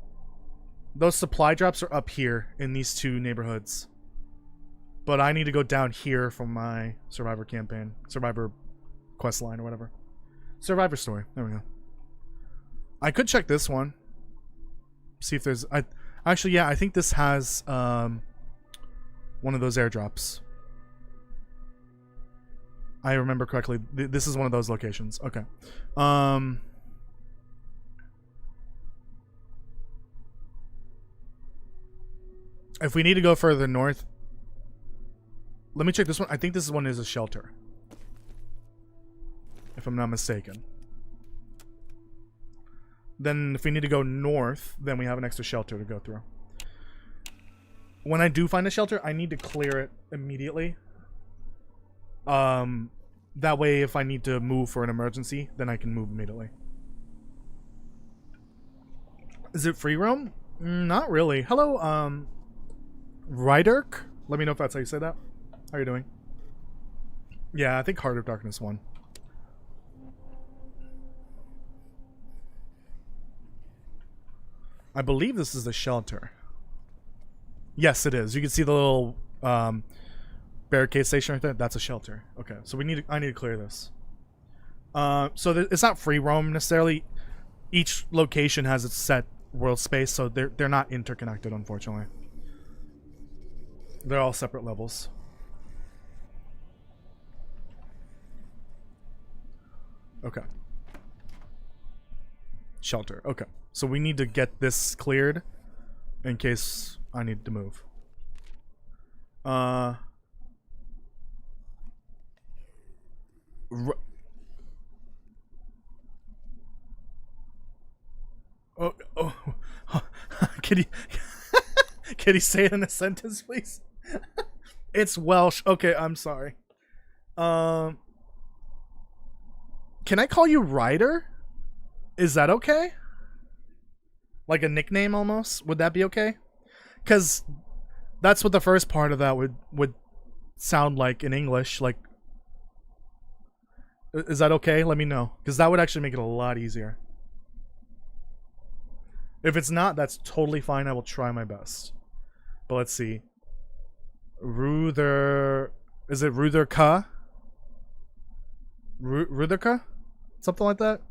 those supply drops are up here in these two neighborhoods. But I need to go down here for my Survivor campaign. Survivor quest line or whatever. Survivor story. There we go. I could check this one. See if there's... Actually, yeah, I think this has one of those airdrops. I remember correctly. This is one of those locations. Okay. If we need to go further north... Let me check this one. I think this one is a shelter. If I'm not mistaken. Then if we need to go north, then we have an extra shelter to go through. When I do find a shelter, I need to clear it immediately. That way if I need to move for an emergency, then I can move immediately. Is it free roam? Not really. Hello, Ryderk? Let me know if that's how you say that. How are you doing? Yeah, I think Heart of Darkness won. I believe this is the shelter. Yes, it is. You can see the little barricade station right there. That's a shelter. Okay, so I need to clear this. So it's not free roam necessarily. Each location has its set world space, so they're not interconnected, unfortunately. They're all separate levels. Okay. Shelter. Okay. So we need to get this cleared in case I need to move. Oh, can you say it in a sentence, please? It's Welsh. Okay, I'm sorry. Can I call you Ryder? Is that okay? Like a nickname almost? Would that be okay? Because that's what the first part of that would sound like in English. Like, is that okay? Let me know. Because that would actually make it a lot easier. If it's not, that's totally fine. I will try my best. But let's see. Ruther... Is it Rutherka? Rutherka? Something like that?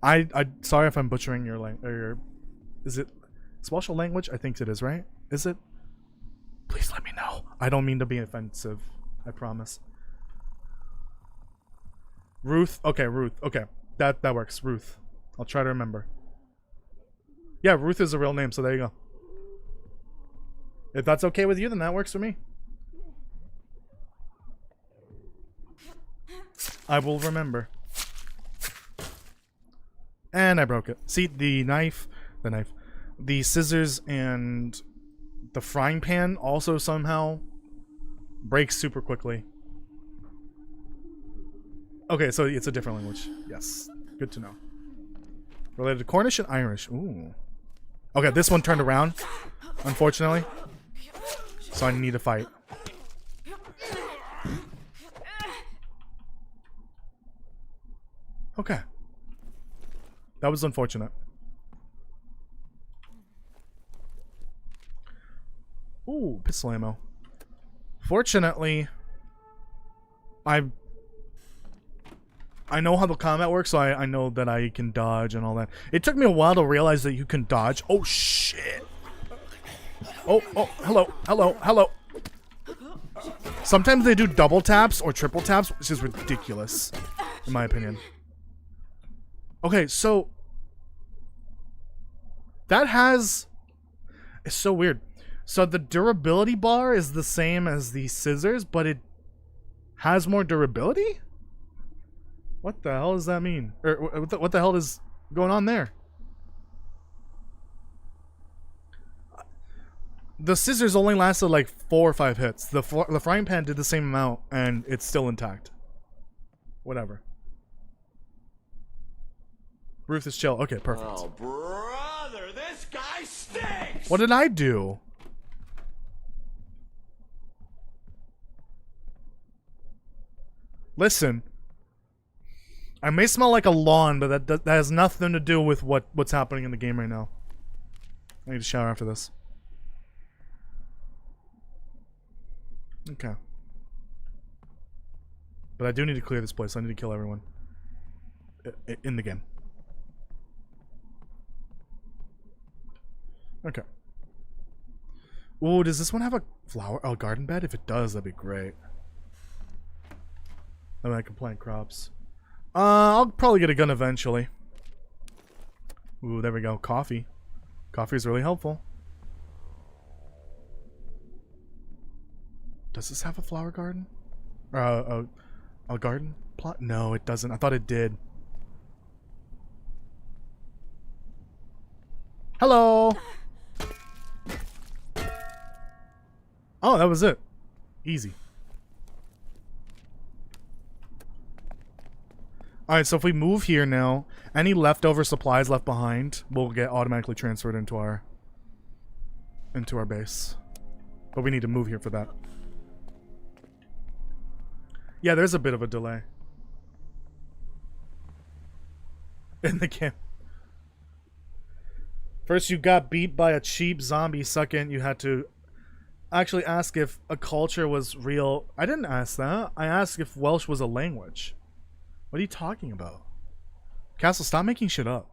I sorry if I'm butchering your language. Is it Welsh language? I think it is, right? Is it? Please let me know. I don't mean to be offensive. I promise. Ruth. Okay, Ruth. Okay, that works. Ruth. I'll try to remember. Yeah, Ruth is a real name, so there you go. If that's okay with you, then that works for me. I will remember. And I broke it. See, the scissors and the frying pan also somehow breaks super quickly. Okay, so it's a different language. Yes, good to know. Related to Cornish and Irish. Ooh. Okay, this one turned around, unfortunately. So I need to fight. Okay. That was unfortunate. Ooh, pistol ammo. Fortunately, I know how the combat works, so I know that I can dodge and all that. It took me a while to realize that you can dodge. Oh shit! Oh, hello. Sometimes they do double taps or triple taps, which is ridiculous, in my opinion. Okay, so that has... It's so weird. So the durability bar is the same as the scissors, but it has more durability? What the hell does that mean? Or what the hell is going on there? The scissors only lasted like 4 or 5 hits. The frying pan did the same amount, and it's still intact. Whatever. Ruth is chill. Okay, perfect. Oh, brother, this guy stinks! What did I do? Listen. I may smell like a lawn, but that has nothing to do with what's happening in the game right now. I need to shower after this. Okay. But I do need to clear this place. I need to kill everyone in the game. Okay. Ooh, does this one have a garden bed? If it does, that'd be great. Then I can plant crops. I'll probably get a gun eventually. Ooh, there we go. Coffee. Coffee is really helpful. Does this have a flower garden? A garden plot? No, it doesn't. I thought it did. Hello! Oh, that was it. Easy. Alright, so if we move here now, any leftover supplies left behind will get automatically transferred into our base. But we need to move here for that. Yeah, there's a bit of a delay. In the game. First you got beat by a cheap zombie, second you had to actually ask if a culture was real. I didn't ask that. I asked if Welsh was a language. What are you talking about? Castle, stop making shit up.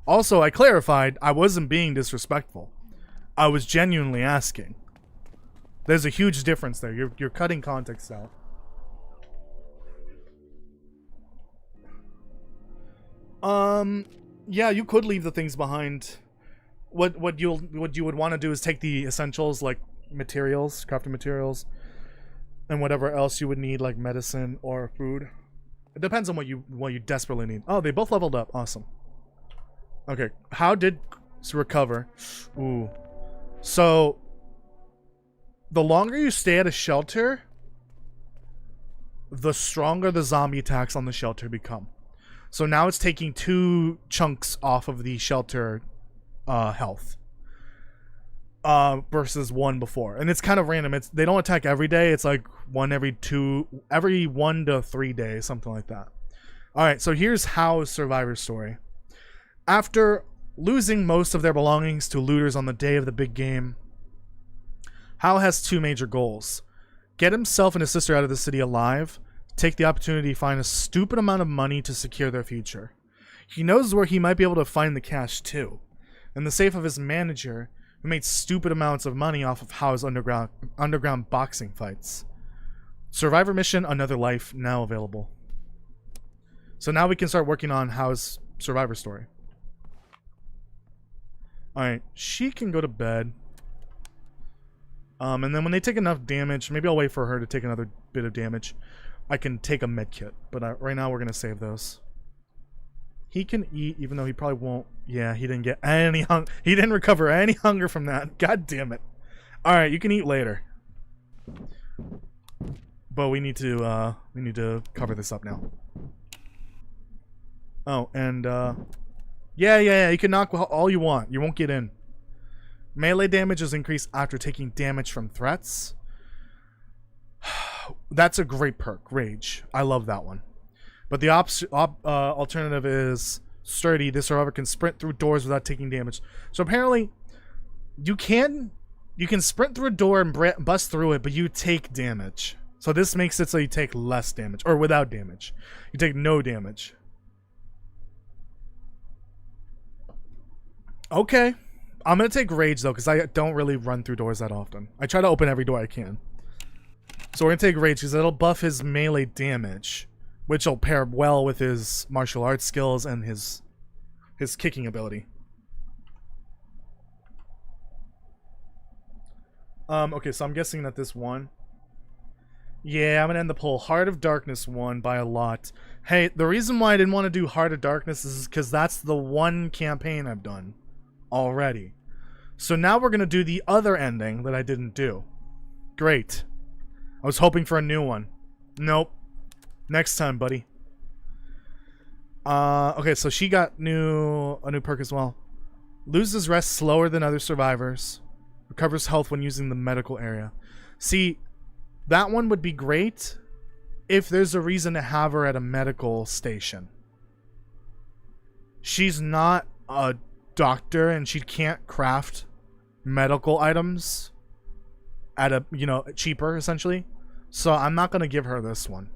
Also, I clarified I wasn't being disrespectful. I was genuinely asking. There's a huge difference there. You're cutting context out. Yeah, you could leave the things behind. What you would want to do is take the essentials like materials, crafting materials, and whatever else you would need like medicine or food. It depends on what you desperately need. Oh, they both leveled up. Awesome. Okay, how did recover? Ooh. So the longer you stay at a shelter, the stronger the zombie attacks on the shelter become. So now it's taking 2 chunks off of the shelter health versus 1 before, and it's kind of random. They don't attack every day. It's like every 1 to 3 days, something like that. All right, so here's Howe's survivor story. After losing most of their belongings to looters on the day of the big game, Howe has 2 major goals: get himself and his sister out of the city alive, take the opportunity to find a stupid amount of money to secure their future. He knows where he might be able to find the cash too, in the safe of his manager, who made stupid amounts of money off of Howe's underground boxing fights. Survivor mission, Another Life, now available. So now we can start working on Howe's survivor story. Alright, she can go to bed. And then when they take enough damage, maybe I'll wait for her to take another bit of damage. I can take a med kit, but right now we're going to save those. He can eat, even though he probably won't. Yeah, he didn't get any he didn't recover any hunger from that. God damn it. Alright, you can eat later. But we need to cover this up now. Oh, and yeah, you can knock all you want. You won't get in. Melee damage is increased after taking damage from threats. That's a great perk, Rage. I love that one. But the alternative is Sturdy. This survivor can sprint through doors without taking damage. So apparently, You can sprint through a door and bust through it, but you take damage. So this makes it so you take less damage, or without damage. You take no damage. Okay. I'm going to take Rage, though, because I don't really run through doors that often. I try to open every door I can. So we're going to take Rage, because it'll buff his melee damage, which will pair well with his martial arts skills and his kicking ability. Okay, so I'm guessing that this one... Yeah, I'm going to end the poll. Heart of Darkness won by a lot. Hey, the reason why I didn't want to do Heart of Darkness is because that's the one campaign I've done already. So now we're going to do the other ending that I didn't do. Great. I was hoping for a new one. Nope. Next time, buddy. Okay, so she got a new perk as well. Loses rest slower than other survivors. Recovers health when using the medical area. See, that one would be great if there's a reason to have her at a medical station. She's not a doctor and she can't craft medical items at a, cheaper, essentially. So I'm not going to give her this one.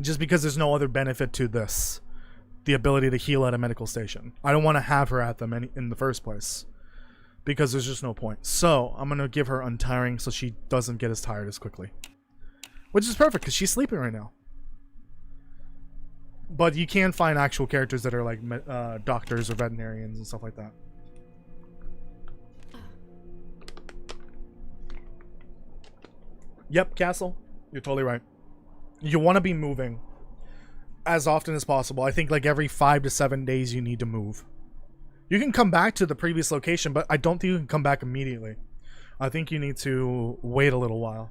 Just because there's no other benefit to this. The ability to heal at a medical station. I don't want to have her at them in the first place. Because there's just no point. So, I'm going to give her Untiring so she doesn't get as tired as quickly. Which is perfect, because she's sleeping right now. But you can find actual characters that are like doctors or veterinarians and stuff like that. Yep, Castle. You're totally right. You want to be moving as often as possible. I think like every 5 to 7 days you need to move. You can come back to the previous location, but I don't think you can come back immediately. I think you need to wait a little while.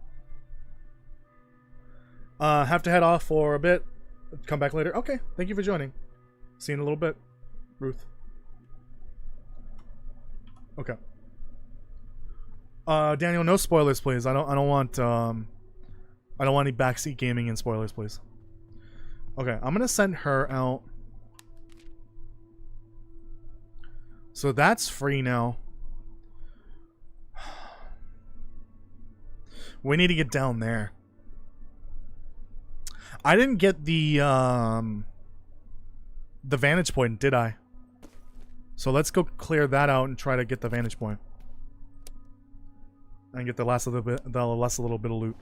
Have to head off for a bit. Come back later. Okay, thank you for joining. See you in a little bit, Ruth. Okay. Daniel, no spoilers, please. I don't want any backseat gaming and spoilers, please. Okay, I'm gonna send her out. So that's free now. We need to get down there. I didn't get the vantage point, did I? So let's go clear that out and try to get the vantage point. And get the last little bit of loot.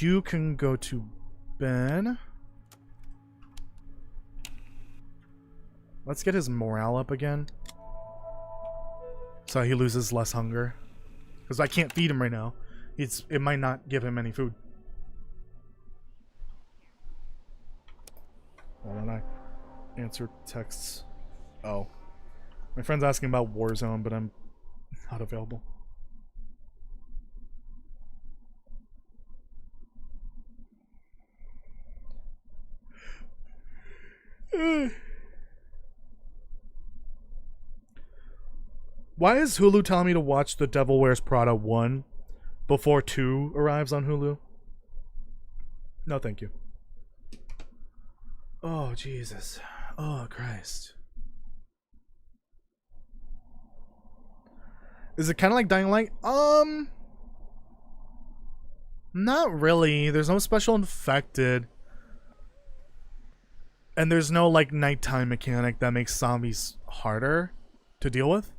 You can go to Ben. Let's get his morale up again. So he loses less hunger. Because I can't feed him right now. It might not give him any food. Why don't I answer texts? Oh. My friend's asking about Warzone, but I'm not available. Why is Hulu telling me to watch The Devil Wears Prada 1 before 2 arrives on Hulu? No, thank you. Oh, Jesus. Oh, Christ. Is it kind of like Dying Light? Not really. There's no special infected. And there's no, like, nighttime mechanic that makes zombies harder to deal with.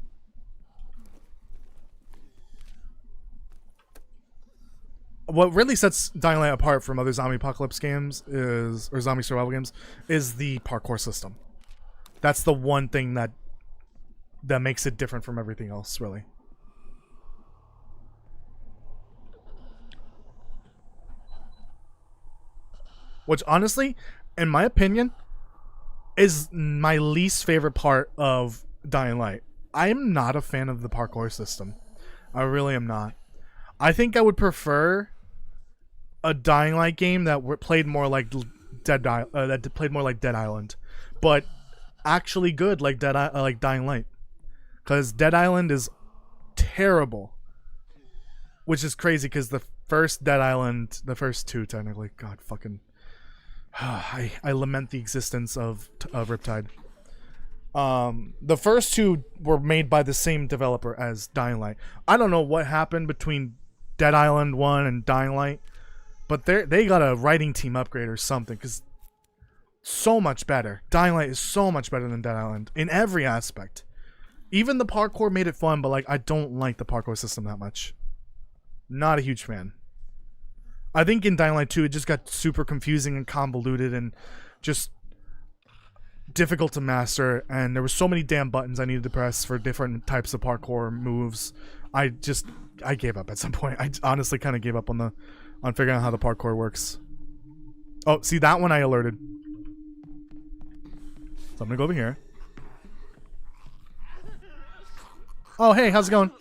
What really sets Dying Light apart from other zombie apocalypse games or zombie survival games is the parkour system. That's the one thing that makes it different from everything else, really. Which, honestly, in my opinion, is my least favorite part of Dying Light. I am not a fan of the parkour system. I really am not. I think I would prefer a Dying Light game that played more like Dead Island, but actually good like Dying Light, because Dead Island is terrible, which is crazy because the first Dead Island, the first two technically, God fucking, I lament the existence of Riptide. The first two were made by the same developer as Dying Light. I don't know what happened between Dead Island 1 and Dying Light, but they got a writing team upgrade or something, because so much better. Dying Light is so much better than Dead Island in every aspect. Even the parkour made it fun, but like I don't like the parkour system that much. Not a huge fan. I think in Dying Light 2 it just got super confusing and convoluted and just difficult to master, and there were so many damn buttons I needed to press for different types of parkour moves. I gave up at some point. I honestly kind of gave up on figuring out how the parkour works. Oh, see, that one I alerted. So I'm gonna go over here. Oh, hey, how's it going?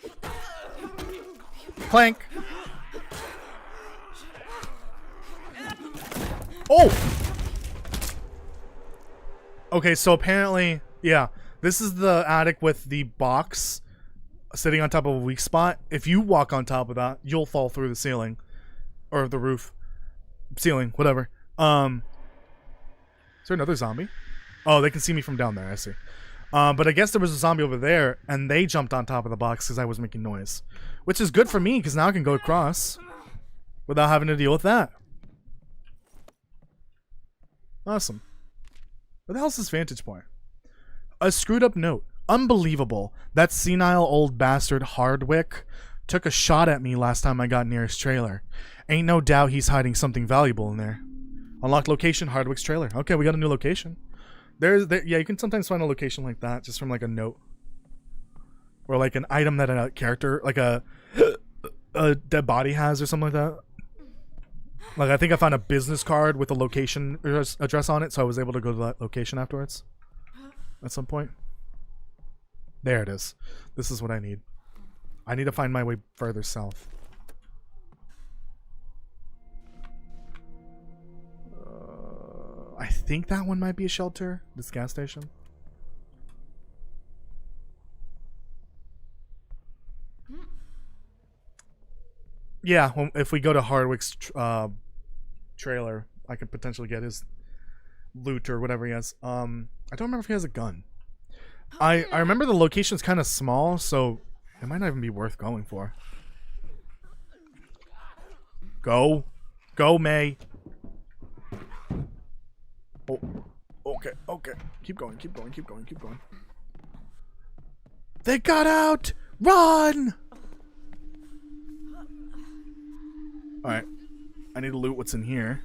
Clank. Oh! Okay, so apparently, yeah, this is the attic with the box sitting on top of a weak spot. If you walk on top of that, you'll fall through the ceiling. Or the roof. Ceiling, whatever. Is there another zombie? Oh, they can see me from down there, I see. But I guess there was a zombie over there, and they jumped on top of the box because I was making noise. Which is good for me, because now I can go across without having to deal with that. Awesome. What the hell's this vantage point? A screwed up note. Unbelievable. That senile old bastard Hardwick took a shot at me last time I got near his trailer. Ain't no doubt he's hiding something valuable in there. Unlocked location, Hardwick's trailer. Okay, we got a new location. Yeah, you can sometimes find a location like that just from like a note. Or like an item that a character, like a dead body has or something like that. Like I think I found a business card with a location address on it, so I was able to go to that location afterwards. At some point. There it is. This is what I need. I need to find my way further south. I think that one might be a shelter. This gas station. Yeah, well, if we go to Hardwick's trailer, I could potentially get his loot or whatever he has. I don't remember if he has a gun. I remember the location's kind of small, so it might not even be worth going for. Go. Go, May. Oh, okay, okay. Keep going, keep going, keep going, keep going. They got out! Run! Alright. I need to loot what's in here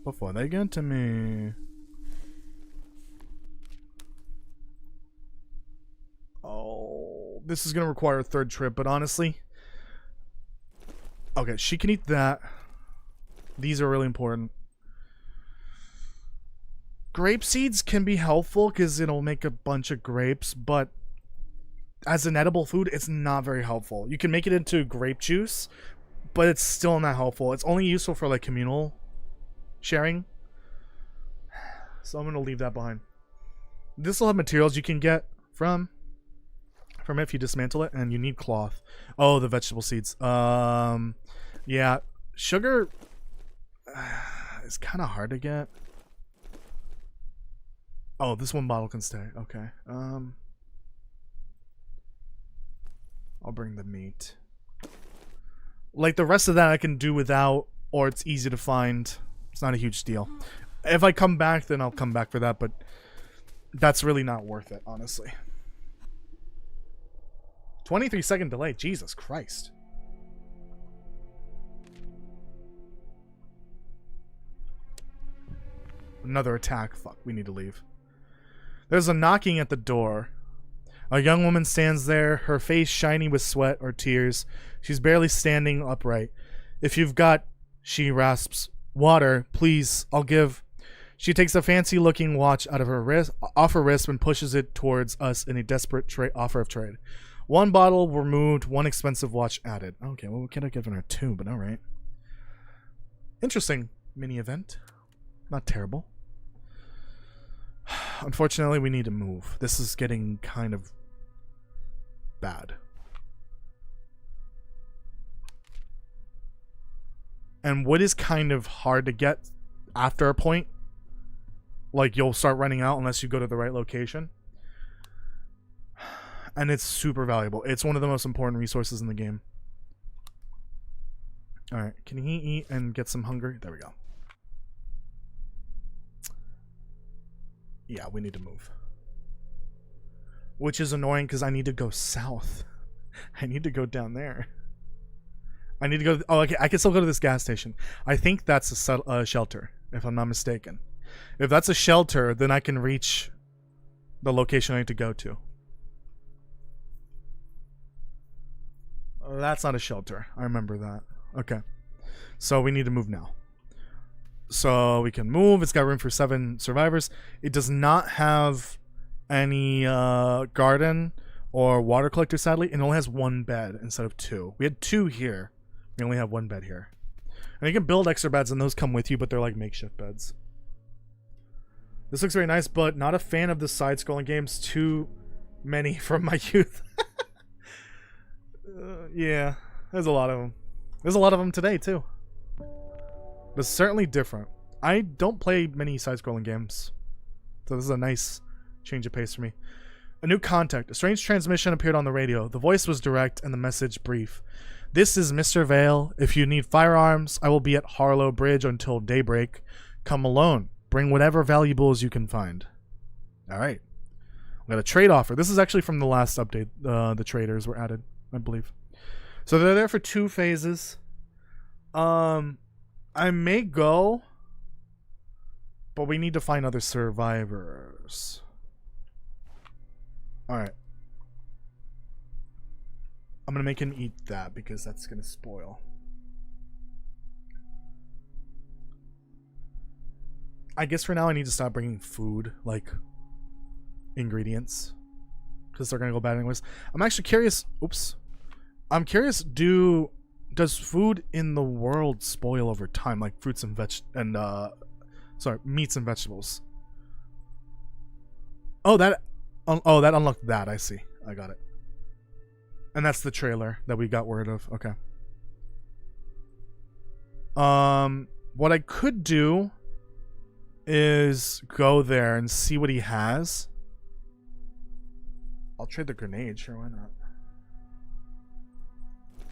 before they get to me. Oh, this is gonna require a third trip, but honestly... Okay, she can eat that. These are really important. Grape seeds can be helpful because it'll make a bunch of grapes, but as an edible food, it's not very helpful. You can make it into grape juice, but it's still not helpful. It's only useful for like communal sharing. So I'm going to leave that behind. This will have materials you can get from it if you dismantle it, and you need cloth. Oh, the vegetable seeds. Yeah, sugar is kind of hard to get. Oh, this one bottle can stay. Okay. I'll bring the meat. Like the rest of that I can do without, or it's easy to find. It's not a huge deal. If I come back, then I'll come back for that, but that's really not worth it, honestly. 23-second delay. Jesus Christ. Another attack. Fuck, we need to leave. There's a knocking at the door. A young woman stands there, her face shiny with sweat or tears. She's barely standing upright. If you've got, she rasps, water, please, I'll give. She takes a fancy-looking watch out of her wrist, off her wrist, and pushes it towards us in a desperate offer of trade. One bottle removed, one expensive watch added. Okay, well, we could have given her two, but alright. Interesting mini event. Not terrible. Unfortunately, we need to move. This is getting kind of bad. And wood is kind of hard to get after a point. Like, you'll start running out unless you go to the right location. And it's super valuable. It's one of the most important resources in the game. Alright, can he eat and get some hunger? There we go. Yeah, we need to move. Which is annoying because I need to go south. I need to go down there. I need to go... Oh, okay, I can still go to this gas station. I think that's a shelter, if I'm not mistaken. If that's a shelter, then I can reach the location I need to go to. That's not a shelter. I remember that. Okay. So we need to move now. So we can move. It's got room for 7 survivors. It does not have any garden or water collector, sadly. It only has 1 bed instead of 2. We had 2 here. We only have 1 bed here. And you can build extra beds and those come with you, but they're like makeshift beds. This looks very nice, but not a fan of the side-scrolling games. Too many from my youth. Yeah, there's a lot of them. There's a lot of them today, too. But it's certainly different. I don't play many side-scrolling games. So this is a nice change of pace for me. A new contact. A strange transmission appeared on the radio. The voice was direct and the message brief. This is Mr. Vale. If you need firearms, I will be at Harlow Bridge until daybreak. Come alone. Bring whatever valuables you can find. Alright. We got a trade offer. This is actually from the last update. The traders were added, I believe. So they're there for 2 phases. I may go, but we need to find other survivors. Alright. I'm gonna make him eat that because that's gonna spoil. I guess for now I need to stop bringing food, like ingredients, because they're gonna go bad anyways. I'm actually curious. Oops. I'm curious. Does food in the world spoil over time, like fruits and meats and vegetables? Oh, that unlocked that. I see. I got it. And that's the trailer that we got word of. Okay. What I could do is go there and see what he has. I'll trade the grenade, sure, why not?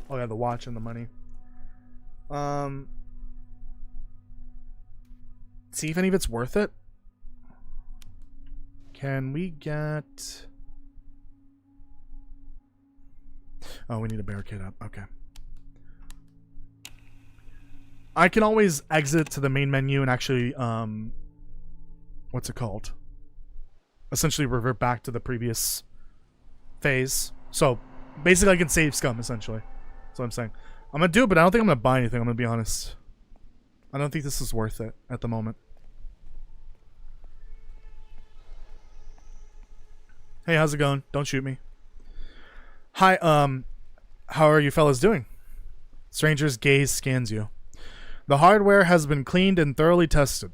Oh yeah, the watch and the money. See if any of it's worth it. Can we get... Oh, we need to barricade up. Okay. I can always exit to the main menu and actually, what's it called? Essentially revert back to the previous phase. So, basically I can save scum, essentially. That's what I'm saying. I'm gonna do it, but I don't think I'm gonna buy anything, I'm gonna be honest. I don't think this is worth it at the moment. Hey, how's it going? Don't shoot me. Hi, how are you fellas doing? Stranger's gaze scans you. The hardware has been cleaned and thoroughly tested.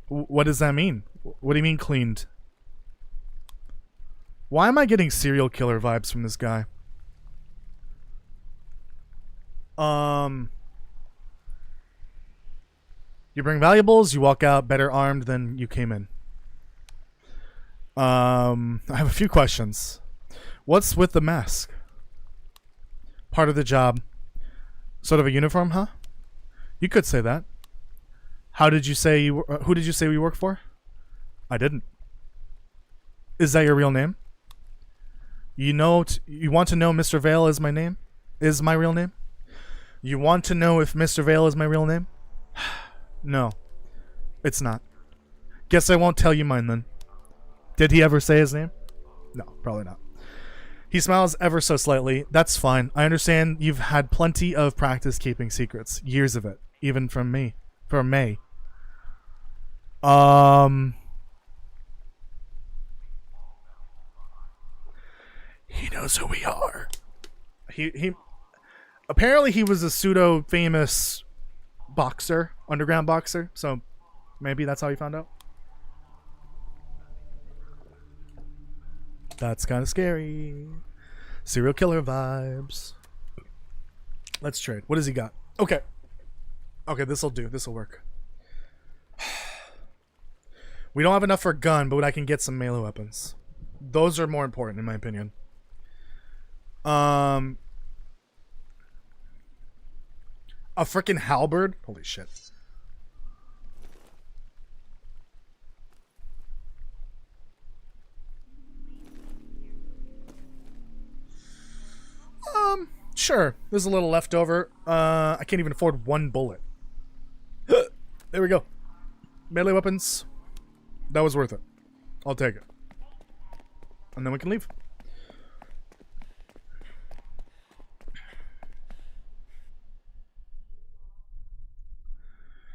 What does that mean? What do you mean cleaned? Why am I getting serial killer vibes from this guy? You bring valuables, you walk out better armed than you came in. I have a few questions. What's with the mask? Part of the job. Sort of a uniform, huh? You could say that. How did you say you who did you say we work for? I didn't. Is that your real name? You know, you want to know Mr. Vale is my name? Is my real name? You want to know if Mr. Vale is my real name? No, it's not. Guess I won't tell you mine then. Did he ever say his name? No, probably not. He smiles ever so slightly. That's fine. I understand you've had plenty of practice keeping secrets. Years of it. Even from me. From May. He knows who we are. He apparently he was a pseudo famous boxer, underground boxer, so maybe that's how he found out. That's kind of scary. Serial killer vibes. Let's trade. What does he got? Okay. Okay, this'll do. This'll work. We don't have enough for a gun, but I can get some melee weapons. Those are more important, in my opinion. A freaking halberd? Holy shit. Sure. There's a little left over. I can't even afford one bullet. There we go. Melee weapons. That was worth it. I'll take it. And then we can leave.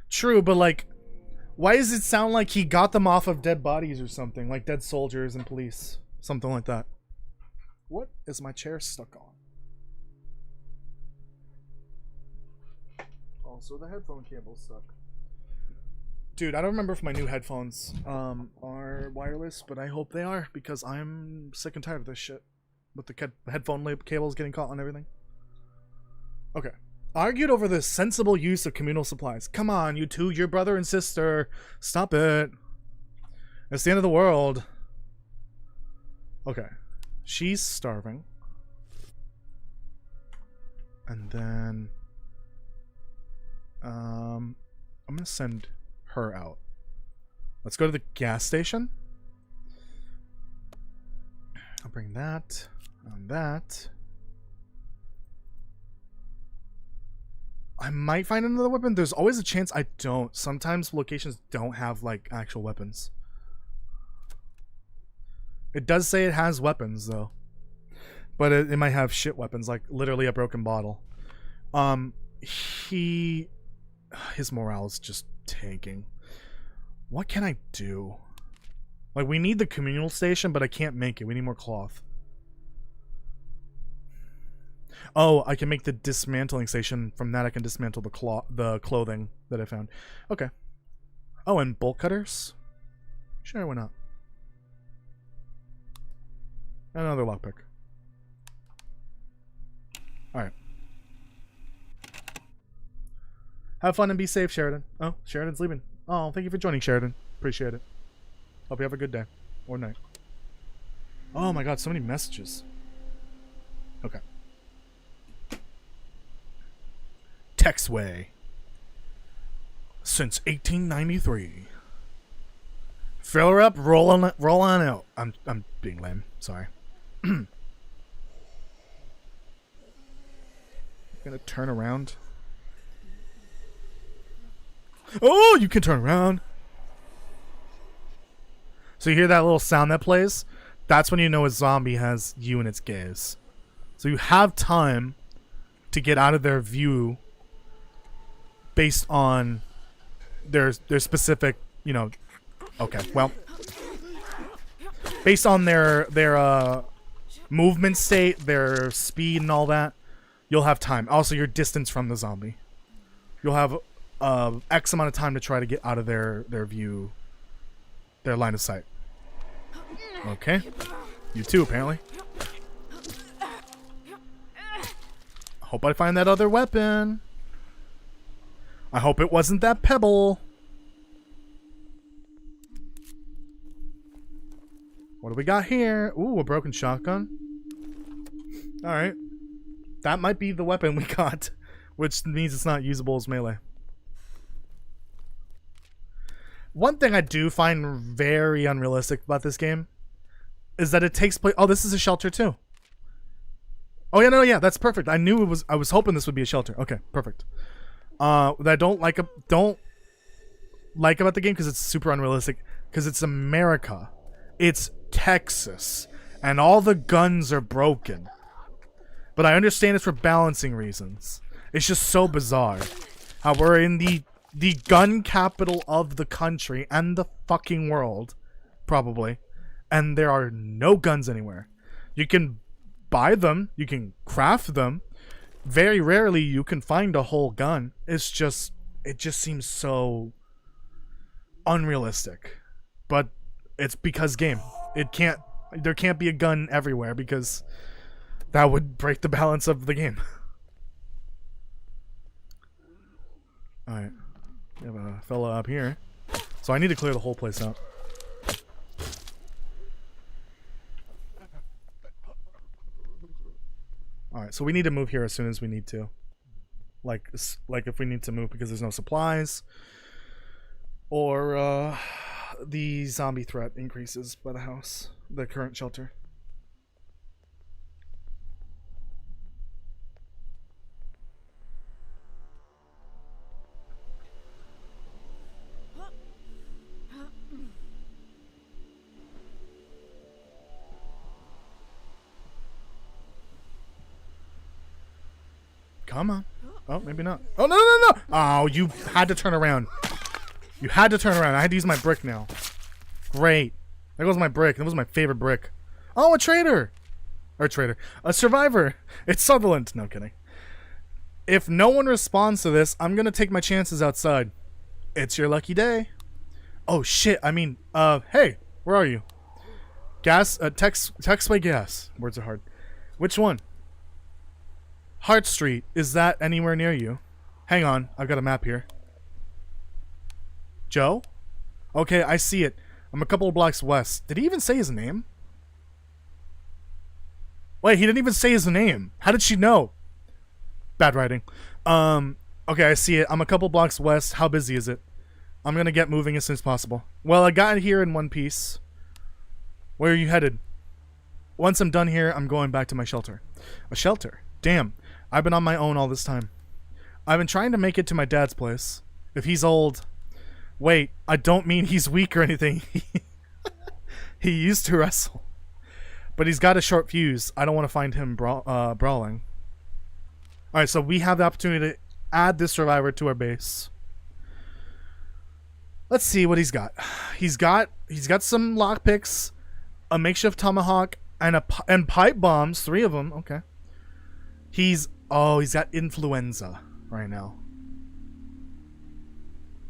True, but like, why does it sound like he got them off of dead bodies or something? Like dead soldiers and police. Something like that. What is my chair stuck on? Also, the headphone cable's stuck. Dude, I don't remember if my new headphones are wireless, but I hope they are, because I'm sick and tired of this shit. With the headphone cables getting caught on everything. Okay. Argued over the sensible use of communal supplies. Come on, you two, your brother and sister. Stop it. It's the end of the world. Okay. She's starving. And then... I'm gonna send her out. Let's go to the gas station. I'll bring that on that. I might find another weapon. There's always a chance I don't. Sometimes locations don't have like actual weapons. It does say it has weapons though, but it might have shit weapons, like literally a broken bottle. His morale is just tanking. What can I do? Like, we need the communal station, but I can't make it. We need more cloth. Oh, I can make the dismantling station. From that, I can dismantle the clothing that I found. Okay. Oh, and bolt cutters? Sure, why not? Another lockpick. Alright. Have fun and be safe, Sheridan. Oh, Sheridan's leaving. Oh, thank you for joining, Sheridan. Appreciate it. Hope you have a good day. Or night. Oh my god, so many messages. Okay. Textway. Since 1893. Fill her up, roll on out. I'm being lame. Sorry. Gonna turn around. Oh, you can turn around. So you hear that little sound that plays? That's when you know a zombie has you in its gaze. So you have time to get out of their view based on their specific, you know. Okay, well, based on their movement state, their speed, and all that, you'll have time. Also, your distance from the zombie. You'll have X amount of time to try to get out of their view, their line of sight. Okay. You too, apparently. Hope I find that other weapon. I hope it wasn't that pebble. What do we got here? Ooh, a broken shotgun. Alright. That might be the weapon we got, which means it's not usable as melee. One thing I do find very unrealistic about this game is that it takes place... Oh, this is a shelter too. Oh yeah, no, yeah, that's perfect. I knew it was... I was hoping this would be a shelter. Okay, perfect. That I don't like about the game because it's super unrealistic. Because it's America. It's Texas. And all the guns are broken. But I understand it's for balancing reasons. It's just so bizarre. How we're in the gun capital of the country and the fucking world, probably, and there are no guns anywhere. You can buy them, you can craft them. Very rarely you can find a whole gun. It just seems so unrealistic. But it's because game. There can't be a gun everywhere because that would break the balance of the game. Alright. We have a fella up here. So I need to clear the whole place out. All right, so we need to move here as soon as we need to. Like if we need to move because there's no supplies, or the zombie threat increases by the house, the current shelter. Come on. Oh, maybe not. Oh, no, no, no! Oh, you had to turn around. You had to turn around. I had to use my brick now. Great. There goes my brick. That was my favorite brick. Oh, a traitor! Or traitor. A survivor. It's Sutherland. No, kidding. If no one responds to this, I'm gonna take my chances outside. It's your lucky day. Oh, shit. I mean, hey. Where are you? Gas? Text by gas. Words are hard. Which one? Hart Street. Is that anywhere near you? Hang on. I've got a map here. Joe? Okay, I see it. I'm a couple of blocks west. Did he even say his name? Wait, he didn't even say his name. How did she know? Bad writing. Okay, I see it. I'm a couple blocks west. How busy is it? I'm gonna get moving as soon as possible. Well, I got here in one piece. Where are you headed? Once I'm done here, I'm going back to my shelter. A shelter? Damn. I've been on my own all this time. I've been trying to make it to my dad's place. If he's old... Wait, I don't mean he's weak or anything. He used to wrestle. But he's got a short fuse. I don't want to find him brawling. Alright, so we have the opportunity to add this survivor to our base. Let's see what he's got. He's got some lockpicks, a makeshift tomahawk, and pipe bombs. 3 of them. Okay. He's got influenza right now.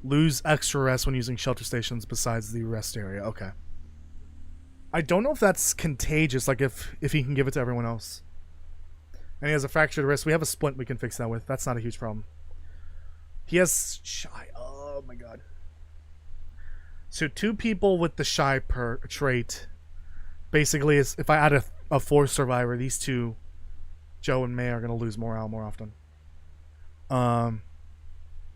Lose extra rest when using shelter stations besides the rest area. Okay. I don't know if that's contagious, like if he can give it to everyone else. And he has a fractured wrist. We have a splint we can fix that with. That's not a huge problem. He has shy. Oh my god. So 2 people with the shy trait. Basically, is if I add a 4th survivor, these 2, Joe and May, are going to lose morale more often.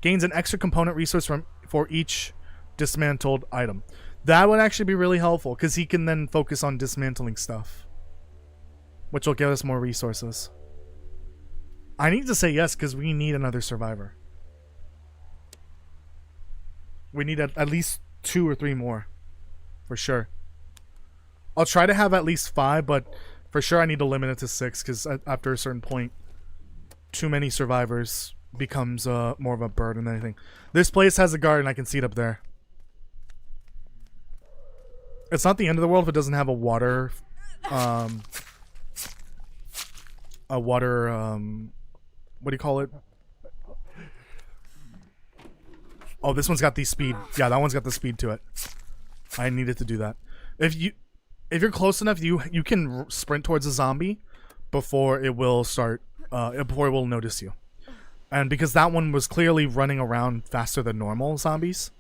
Gains an extra component resource for each dismantled item. That would actually be really helpful, because he can then focus on dismantling stuff. Which will give us more resources. I need to say yes, because we need another survivor. We need at least 2 or 3 more. For sure. I'll try to have at least 5, but for sure I need to limit it to 6, because after a certain point, too many survivors becomes more of a burden than anything. This place has a garden. I can see it up there. It's not the end of the world if it doesn't have a water what do you call it? Oh, this one's got the speed. Yeah, that one's got the speed to it. I needed to do that. If you're close enough, you can sprint towards a zombie before it will start before it will notice you. And because that one was clearly running around faster than normal zombies,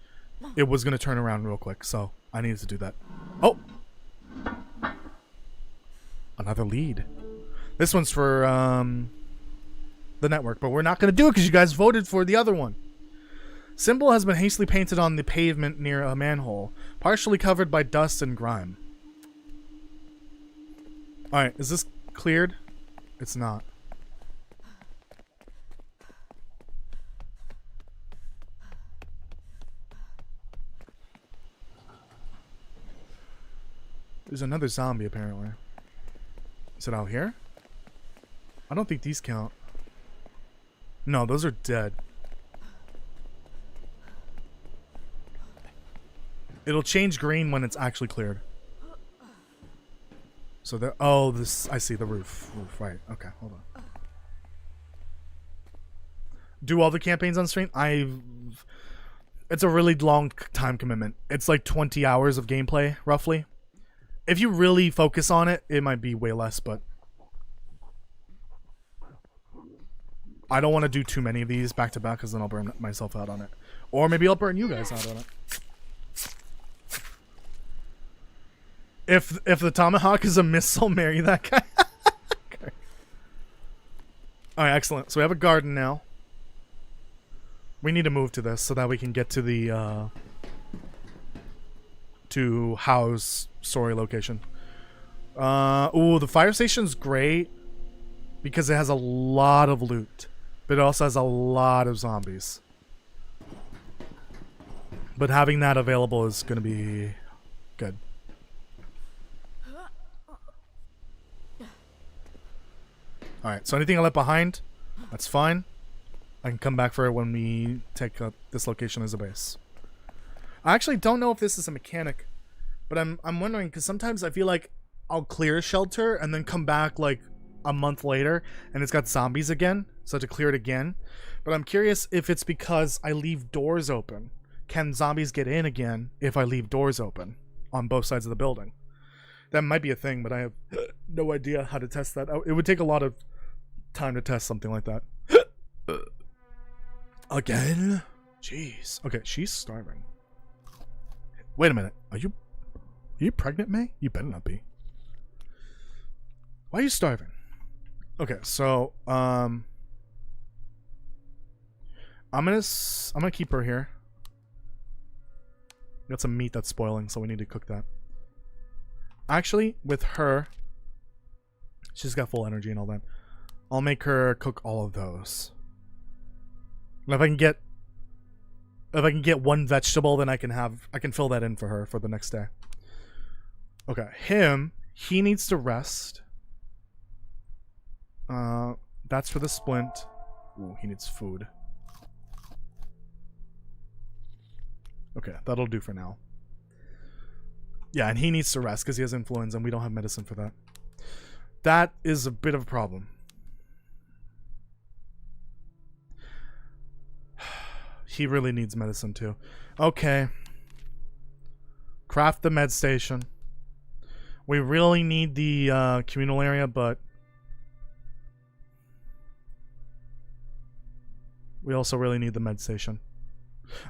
it was going to turn around real quick. So I needed to do that. Oh! Another lead. This one's for the network, but we're not going to do it because you guys voted for the other one. Symbol has been hastily painted on the pavement near a manhole, partially covered by dust and grime. Alright, is this cleared? It's not. There's another zombie, apparently. Is it out here? I don't think these count. No, those are dead. It'll change green when it's actually cleared. So there. Oh, this. I see the roof. Right. Okay. Hold on. Do all the campaigns on stream? It's a really long time commitment. It's like 20 hours of gameplay, roughly. If you really focus on it, it might be way less, but I don't want to do too many of these back to back because then I'll burn myself out on it. Or maybe I'll burn you guys out on it. If the tomahawk is a missile, marry that guy. Okay. Alright, excellent. So we have a garden now. We need to move to this so that we can get to the, to Howe's story location. Ooh, the fire station's great because it has a lot of loot, but it also has a lot of zombies. But having that available is going to be good. Alright, so anything I left behind, that's fine. I can come back for it when we take up this location as a base. I actually don't know if this is a mechanic, but I'm wondering, because sometimes I feel like I'll clear a shelter and then come back like a month later and it's got zombies again, so I have to clear it again. But I'm curious if it's because I leave doors open. Can zombies get in again if I leave doors open on both sides of the building? That might be a thing, but I have no idea how to test that. It would take a lot of time to test something like that. Again? Jeez. Okay, she's starving. Wait a minute. Are you pregnant, May? You better not be. Why are you starving? Okay, so I'm gonna keep her here. Got some meat that's spoiling, so we need to cook that. Actually, with her, she's got full energy and all that. I'll make her cook all of those. And if I can get one vegetable, then I can fill that in for her for the next day. Okay, he needs to rest. That's for the splint. Ooh, he needs food. Okay, that'll do for now. Yeah, and he needs to rest because he has influenza and we don't have medicine for that. That is a bit of a problem. He really needs medicine too. Okay. Craft the med station. We really need the communal area, but we also really need the med station.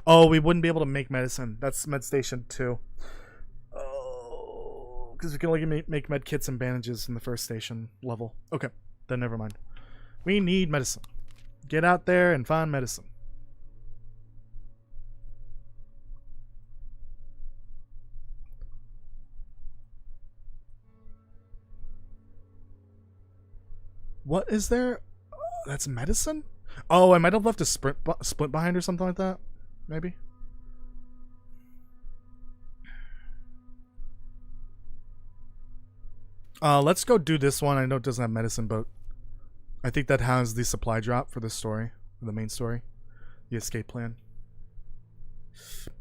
Oh, we wouldn't be able to make medicine. That's med station 2. Oh, because we can only make med kits and bandages in the first station level. Okay, then never mind. We need medicine. Get out there and find medicine. What is there? That's medicine? Oh, I might have left a split behind or something like that. Maybe. Let's go do this one. I know it doesn't have medicine, but I think that has the supply drop for this story, the main story, the escape plan.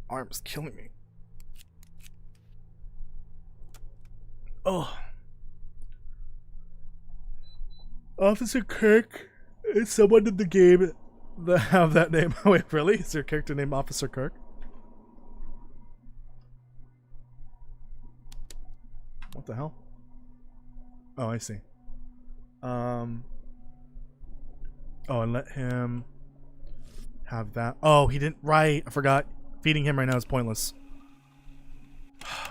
Arm's killing me. Oh. Officer Kirk is someone in the game that have that name. Wait, really? Is there a character named Officer Kirk? What the hell? Oh, I see. Oh, and let him have that. Oh, he didn't. Right, I forgot. Feeding him right now is pointless.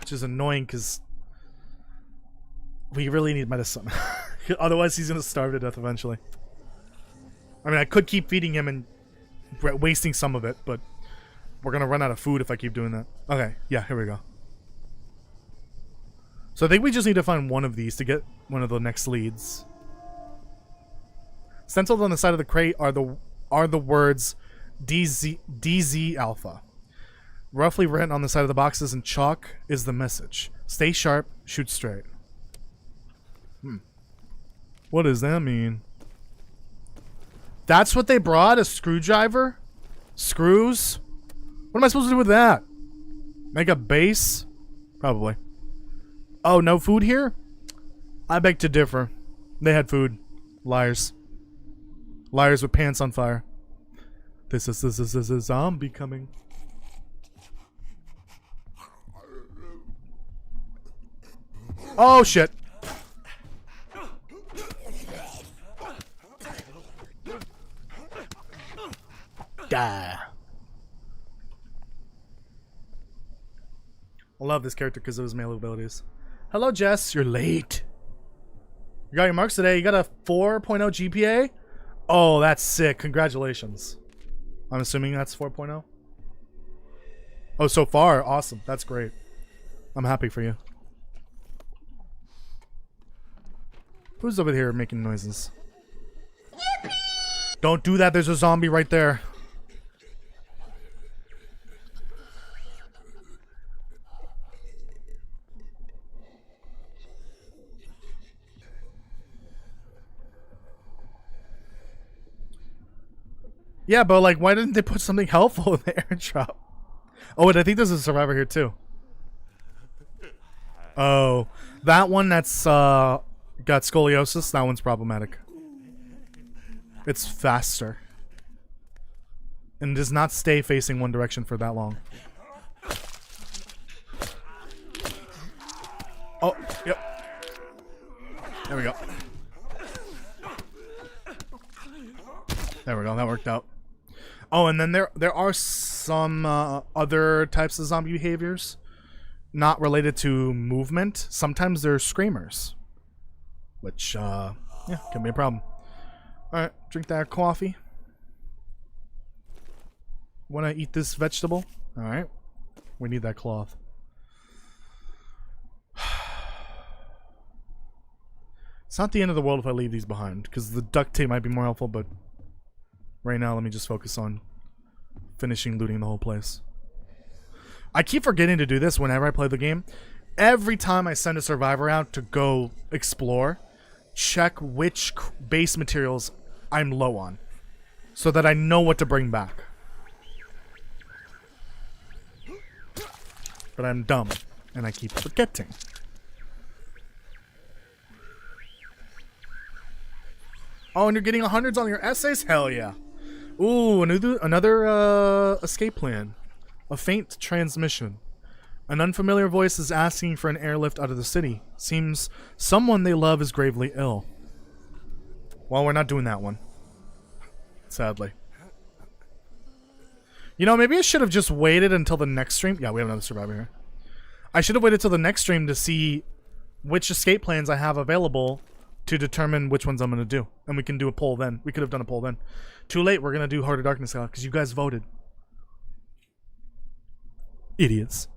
Which is annoying because we really need medicine. Otherwise, he's gonna starve to death eventually. I mean, I could keep feeding him and wasting some of it, but we're gonna run out of food if I keep doing that. Okay, yeah, here we go. So I think we just need to find one of these to get one of the next leads. Stenciled on the side of the crate are the words DZ Alpha. Roughly written on the side of the boxes in chalk is the message. Stay sharp, shoot straight. What does that mean? That's what they brought? A screwdriver? Screws? What am I supposed to do with that? Make a base? Probably. Oh, no food here? I beg to differ. They had food. Liars. Liars with pants on fire. This is a zombie coming. Oh, shit. Die. I love this character because of his melee abilities. Hello, Jess. You're late. You got your marks today. You got a 4.0 GPA? Oh, that's sick. Congratulations. I'm assuming that's 4.0. Oh, so far. Awesome. That's great. I'm happy for you. Who's over here making noises? Yippee! Don't do that. There's a zombie right there. Yeah, but like, why didn't they put something helpful in the airdrop? Oh, and I think there's a survivor here too. Oh, that one that's got scoliosis. That one's problematic. It's faster and does not stay facing one direction for that long. Oh, yep. There we go. There we go. That worked out. Oh, and then there are some other types of zombie behaviors not related to movement. Sometimes they're screamers, which yeah, can be a problem. All right, drink that coffee. Want to eat this vegetable? All right, we need that cloth. It's not the end of the world if I leave these behind, because the duct tape might be more helpful, but right now, let me just focus on finishing looting the whole place. I keep forgetting to do this whenever I play the game. Every time I send a survivor out to go explore, check which base materials I'm low on, so that I know what to bring back. But I'm dumb, and I keep forgetting. Oh, and you're getting 100s on your essays? Hell yeah. Ooh, another escape plan. A faint transmission. An unfamiliar voice is asking for an airlift out of the city. Seems someone they love is gravely ill. Well, we're not doing that one. Sadly. You know, maybe I should have just waited until the next stream. Yeah, we have another survivor here. I should have waited till the next stream to see which escape plans I have available to determine which ones I'm going to do. And we can do a poll then. We could have done a poll then. Too late, we're going to do Heart of Darkness now because you guys voted. Idiots.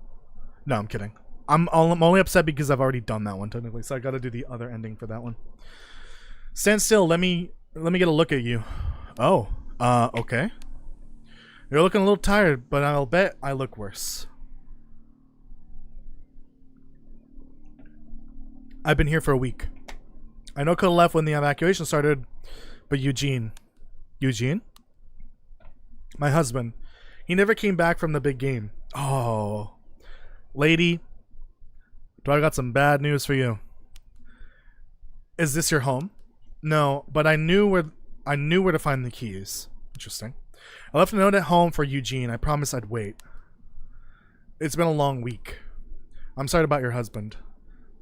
No, I'm kidding. I'm only upset because I've already done that one technically, so I got to do the other ending for that one. Stand still. Let me get a look at you. Oh, okay. You're looking a little tired, but I'll bet I look worse. I've been here for a week. I know could have left when the evacuation started, but Eugene, my husband, he never came back from the big game. Oh, lady, do I got some bad news for you? Is this your home? No, but I knew where to find the keys. Interesting. I left a note at home for Eugene. I promised I'd wait. It's been a long week. I'm sorry about your husband.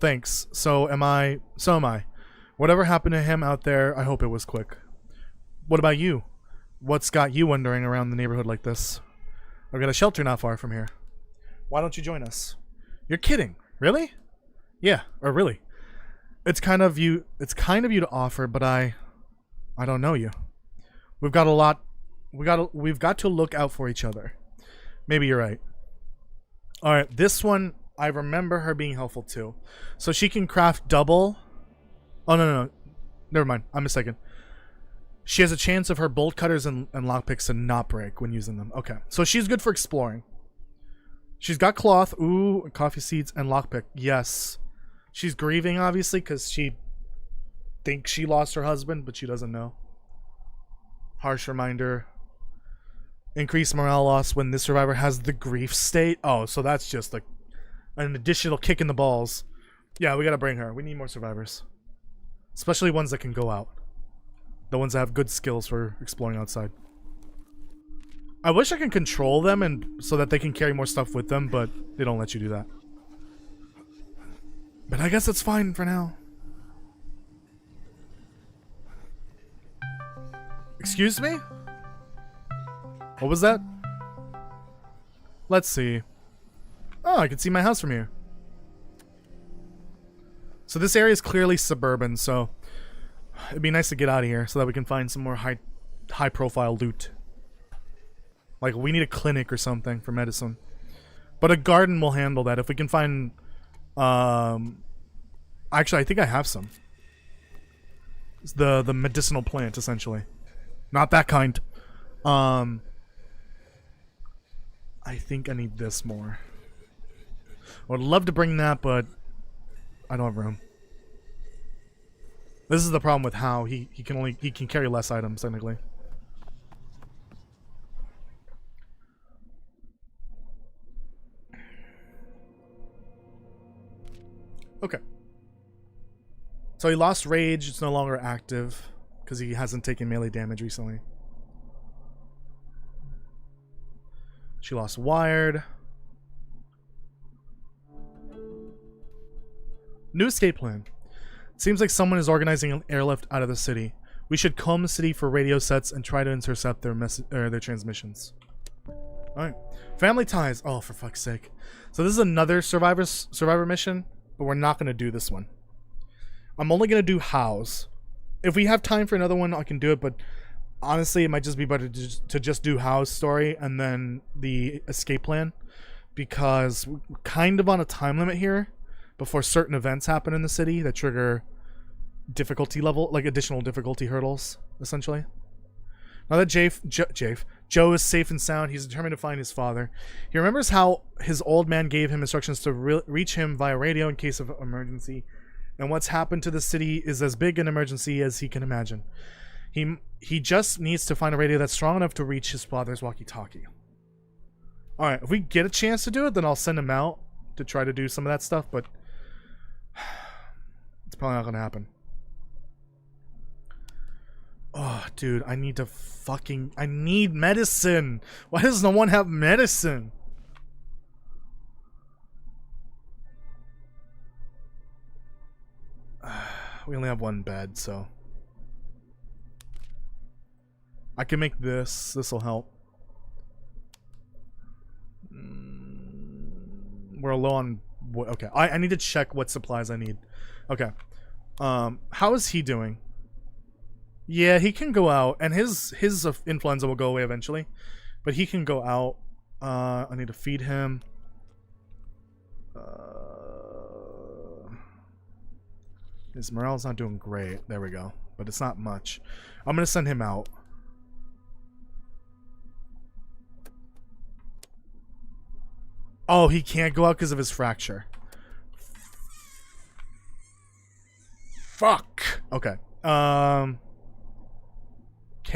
Thanks. So am I. Whatever happened to him out there, I hope it was quick. What about you? What's got you wandering around the neighborhood like this? I've got a shelter not far from here. Why don't you join us? You're kidding. Really? Yeah, or really. It's kind of you to offer, but I don't know you. We've got to look out for each other. Maybe you're right. All right, this one I remember her being helpful too. So she can craft double. Oh no. Never mind. I'm mistaken. She has a chance of her bolt cutters and lockpicks to not break when using them. Okay. So she's good for exploring. She's got cloth, ooh, coffee seeds, and lockpick. Yes. She's grieving, obviously, because she thinks she lost her husband, but she doesn't know. Harsh reminder. Increased morale loss when this survivor has the grief state. Oh, so that's just like an additional kick in the balls. Yeah, we gotta bring her. We need more survivors. Especially ones that can go out. The ones that have good skills for exploring outside. I wish I could control them and so that they can carry more stuff with them, but they don't let you do that. But I guess it's fine for now. Excuse me? What was that? Let's see. Oh, I can see my house from here. So this area is clearly suburban, so It'd be nice to get out of here so that we can find some more high profile loot. Like, we need a clinic or something for medicine. But a garden will handle that. If we can find... Actually, I think I have some. It's the medicinal plant, essentially. Not that kind. I think I need this more. I would love to bring that, but I don't have room. This is the problem with how he can carry less items, technically. Okay. So he lost rage, it's no longer active because he hasn't taken melee damage recently. She lost wired. New escape plan. Seems like someone is organizing an airlift out of the city. We should comb the city for radio sets and try to intercept their transmissions. Alright. Family ties. Oh, for fuck's sake. So this is another survivor mission, but we're not going to do this one. I'm only going to do House. If we have time for another one, I can do it, but honestly, it might just be better to just do House story and then the escape plan, because we're kind of on a time limit here before certain events happen in the city that trigger difficulty level, like additional difficulty hurdles, essentially. Now that Joe is safe and sound, he's determined to find his father. He remembers how his old man gave him instructions to reach him via radio in case of emergency, and what's happened to the city is as big an emergency as he can imagine. He just needs to find a radio that's strong enough to reach his father's walkie-talkie. Alright, if we get a chance to do it, then I'll send him out to try to do some of that stuff, but it's probably not going to happen. Oh, dude, I need medicine! Why does no one have medicine? We only have one bed, so... I can make this. This will help. We're low on... Okay, I need to check what supplies I need. Okay. How is he doing? Yeah, he can go out, and his influenza will go away eventually. But he can go out. I need to feed him. His morale's not doing great. There we go. But it's not much. I'm going to send him out. Oh, he can't go out because of his fracture. Fuck. Okay. Can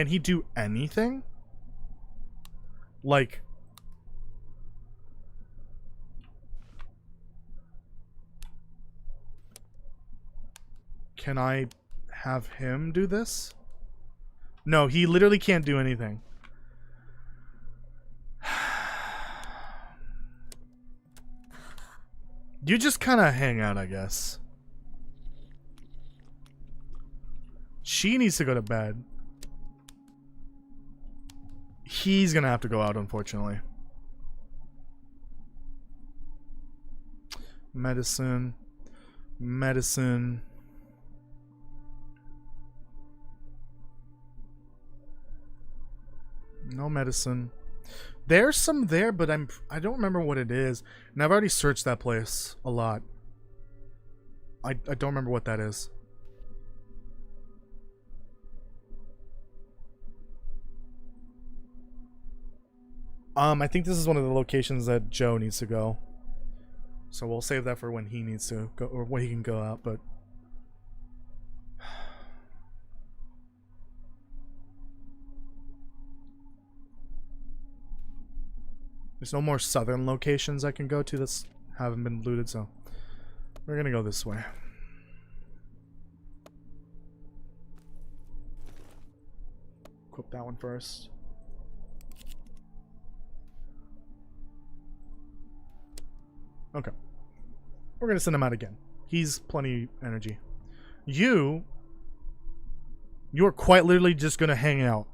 he do anything? Like... Can I have him do this? No, he literally can't do anything. You just kind of hang out, I guess. She needs to go to bed. He's gonna have to go out, unfortunately. Medicine. Medicine. No medicine. There's some there, but I don't remember what it is. And I've already searched that place a lot. I don't remember what that is. I think this is one of the locations that Joe needs to go. So we'll save that for when he needs to go, or when he can go out, but... There's no more southern locations I can go to that haven't been looted, so we're gonna go this way. Equip that one first. Okay. We're gonna send him out again. He's plenty energy. You are quite literally just gonna hang out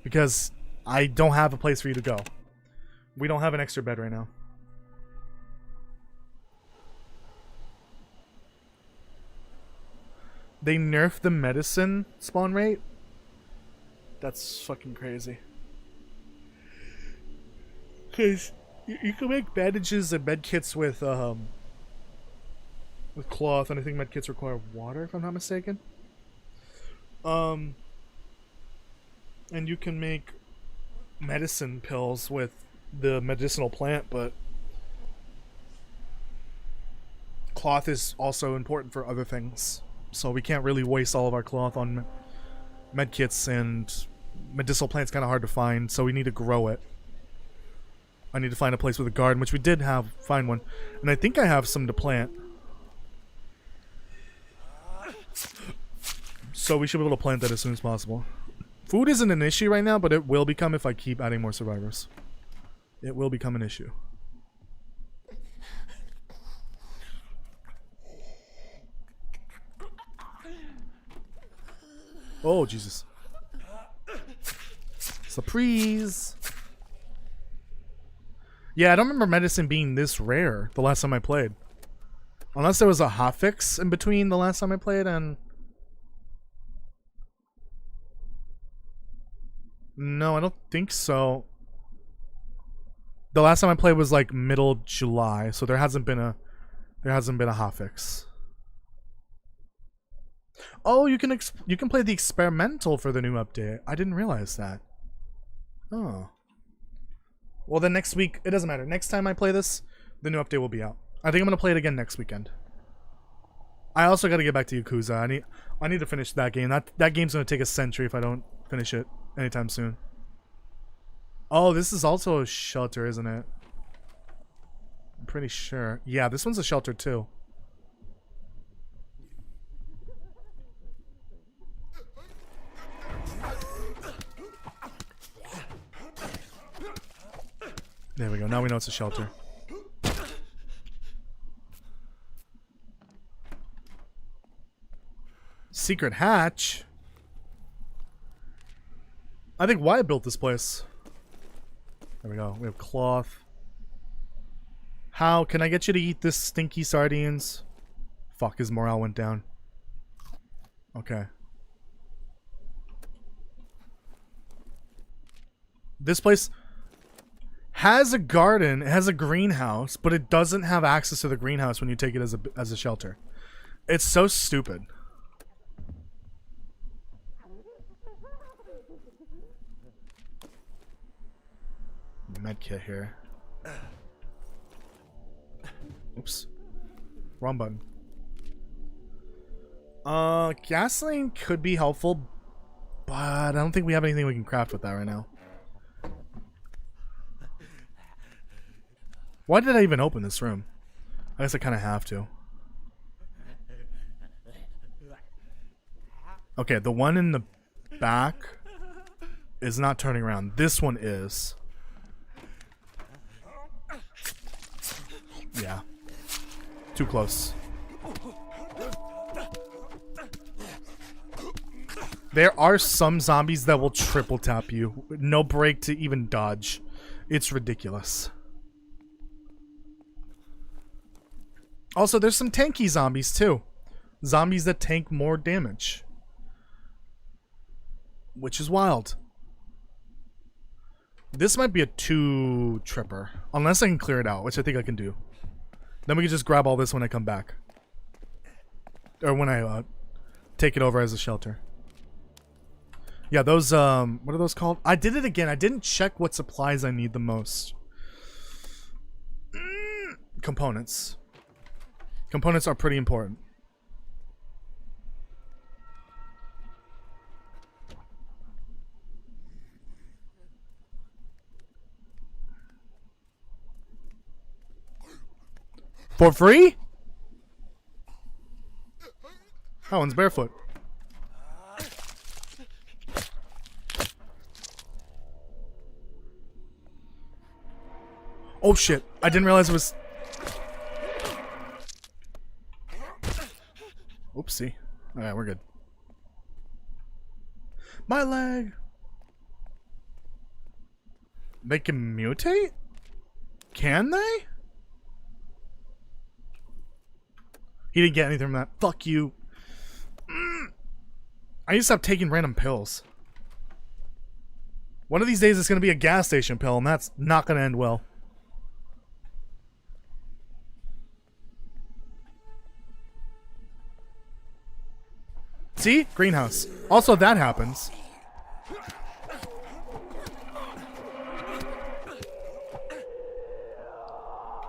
because I don't have a place for you to go. We don't have an extra bed right now. they nerfed the medicine spawn rate. That's fucking crazy. Cause you can make bandages and medkits with cloth, and I think medkits require water, if I'm not mistaken. And you can make medicine pills with the medicinal plant, but cloth is also important for other things. So we can't really waste all of our cloth on medkits, and medicinal plant's kind of hard to find, so we need to grow it. I need to find a place with a garden, which we did find one. And I think I have some to plant. So we should be able to plant that as soon as possible. Food isn't an issue right now, but it will become if I keep adding more survivors. It will become an issue. Oh, Jesus. Surprise! Yeah, I don't remember medicine being this rare the last time I played. Unless there was a hotfix in between the last time I played and... No, I don't think so. The last time I played was like middle July, so there hasn't been a hotfix. Oh, you can play the experimental for the new update. I didn't realize that. Oh. Well, then next week, it doesn't matter. Next time I play this, the new update will be out. I think I'm gonna play it again next weekend. I also got to get back to Yakuza. I need to finish that game. That game's gonna take a century if I don't finish it anytime soon. Oh, this is also a shelter, isn't it? I'm pretty sure. Yeah, this one's a shelter too. There we go. Now we know it's a shelter. Secret hatch? I think Wyatt built this place. There we go. We have cloth. How can I get you to eat this stinky sardines? Fuck, his morale went down. Okay. This place has a garden, it has a greenhouse, but it doesn't have access to the greenhouse when you take it as a shelter. It's so stupid. Medkit here. Oops. Wrong button. Gasoline could be helpful, but I don't think we have anything we can craft with that right now. Why did I even open this room? I guess I kind of have to. Okay, the one in the back is not turning around. This one is. Yeah. Too close. There are some zombies that will triple tap you. No break to even dodge. It's ridiculous. Also, there's some tanky zombies too. Zombies that tank more damage. Which is wild. This might be a 2-tripper. Unless I can clear it out, which I think I can do. Then we can just grab all this when I come back. Or when I take it over as a shelter. Yeah, those, what are those called? I did it again. I didn't check what supplies I need the most. Components. Components are pretty important. For free? That one's barefoot. Oh shit, I didn't realize it was... Oopsie. Alright, we're good. My leg! They can mutate? Can they? He didn't get anything from that. Fuck you. I need to stop taking random pills. One of these days it's going to be a gas station pill, and that's not going to end well. See? Greenhouse. Also, that happens.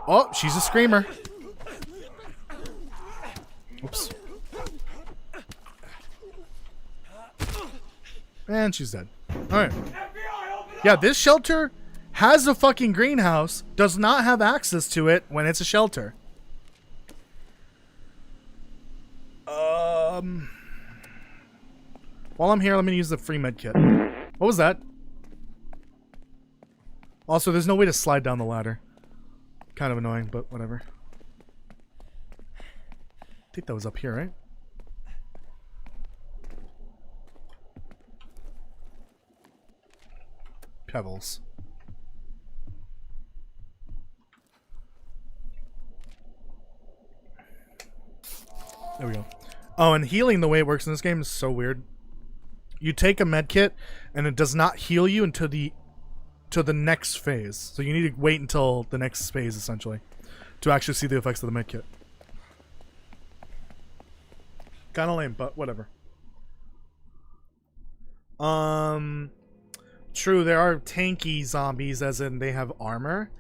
Oh, she's a screamer. Oops. And she's dead. Alright. Yeah, this shelter has a fucking greenhouse, does not have access to it when it's a shelter. While I'm here, let me use the free med kit. What was that? Also, there's no way to slide down the ladder. Kind of annoying, but whatever. I think that was up here, right? Pebbles. There we go. Oh, and healing, the way it works in this game is so weird. You take a med kit, and it does not heal you until the next phase. So you need to wait until the next phase, essentially, to actually see the effects of the med kit. Kind of lame, but whatever. True, there are tanky zombies, as in they have armor.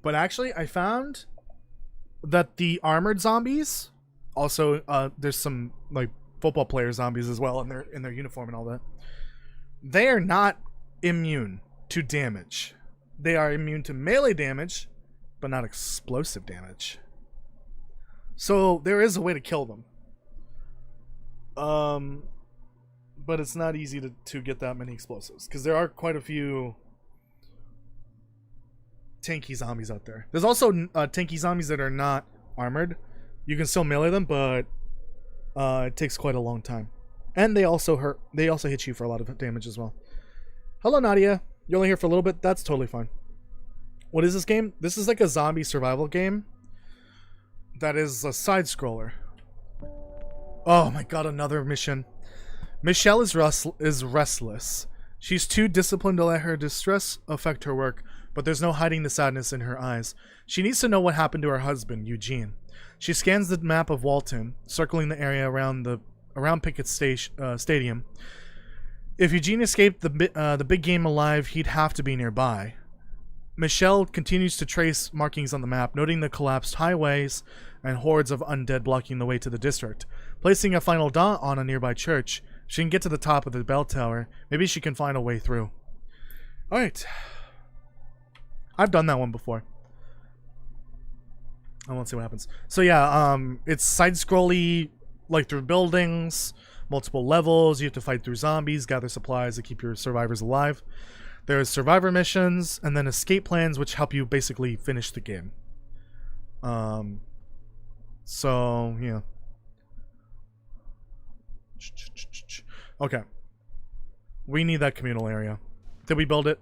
But actually, I found that the armored zombies, also, there's some like football player zombies as well in their uniform and all that. They are not immune to damage. They are immune to melee damage, but not explosive damage. So there is a way to kill them. But it's not easy to get that many explosives, because there are quite a few tanky zombies out there. There's also tanky zombies that are not armored. You can still melee them, but it takes quite a long time. And they also hurt. They also hit you for a lot of damage as well. Hello, Nadia. You're only here for a little bit. That's totally fine. What is this game? This is like a zombie survival game that is a side scroller. Oh my god, another mission. Michelle is restless. She's too disciplined to let her distress affect her work, but there's no hiding the sadness in her eyes. She needs to know what happened to her husband, Eugene. She scans the map of Walton, circling the area around Pickett Stadium. If Eugene escaped the big game alive, he'd have to be nearby. Michelle continues to trace markings on the map, noting the collapsed highways and hordes of undead blocking the way to the district. Placing a final dot on a nearby church, she can get to the top of the bell tower. Maybe she can find a way through. Alright. I've done that one before. I won't see what happens. So yeah, it's side-scrolly, like through buildings, multiple levels. You have to fight through zombies, gather supplies to keep your survivors alive. There's survivor missions, and then escape plans, which help you basically finish the game. So, yeah. Okay. We need that communal area. Did we build it?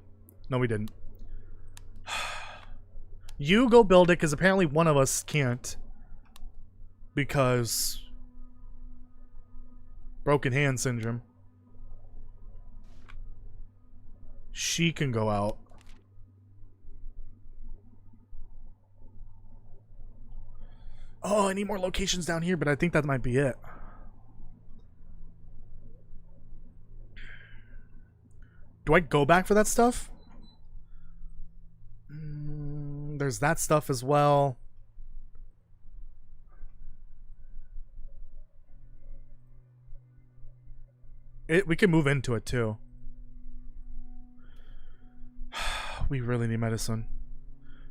No, we didn't. You go build it, because apparently one of us can't. Because... broken hand syndrome. She can go out. Oh, I need more locations down here, but I think that might be it. Do I go back for that stuff? There's that stuff as well. We can move into it too. We really need medicine.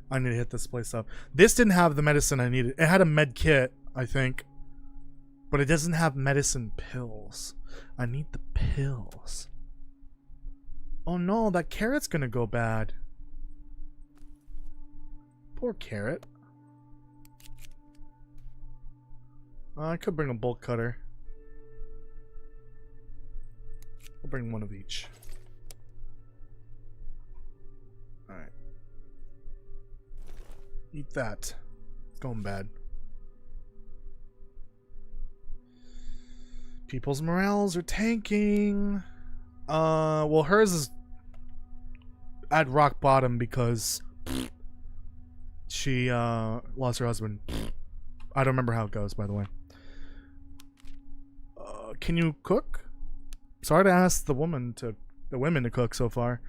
I need to hit this place up. This didn't have the medicine I needed. It had a med kit, I think. But it doesn't have medicine pills. I need the pills. Oh no, that carrot's gonna go bad. Poor carrot. I could bring a bolt cutter. I'll bring one of each. Alright. Eat that. It's going bad. People's morales are tanking. Well, hers is at rock bottom because she lost her husband. I don't remember how it goes, by the way. Can you cook? Sorry to ask the women to cook so far.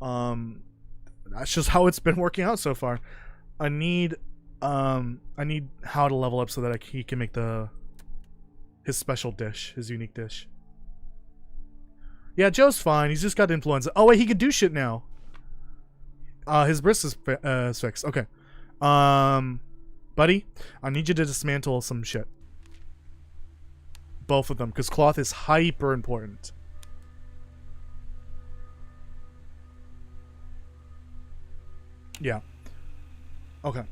That's just how it's been working out so far. I need how to level up so that he can make his special dish, his unique dish. Yeah, Joe's fine. He's just got influenza. Oh wait, he can do shit now. His wrist is fixed. Okay. Buddy, I need you to dismantle some shit. Both of them, because cloth is hyper important. Yeah. Okay.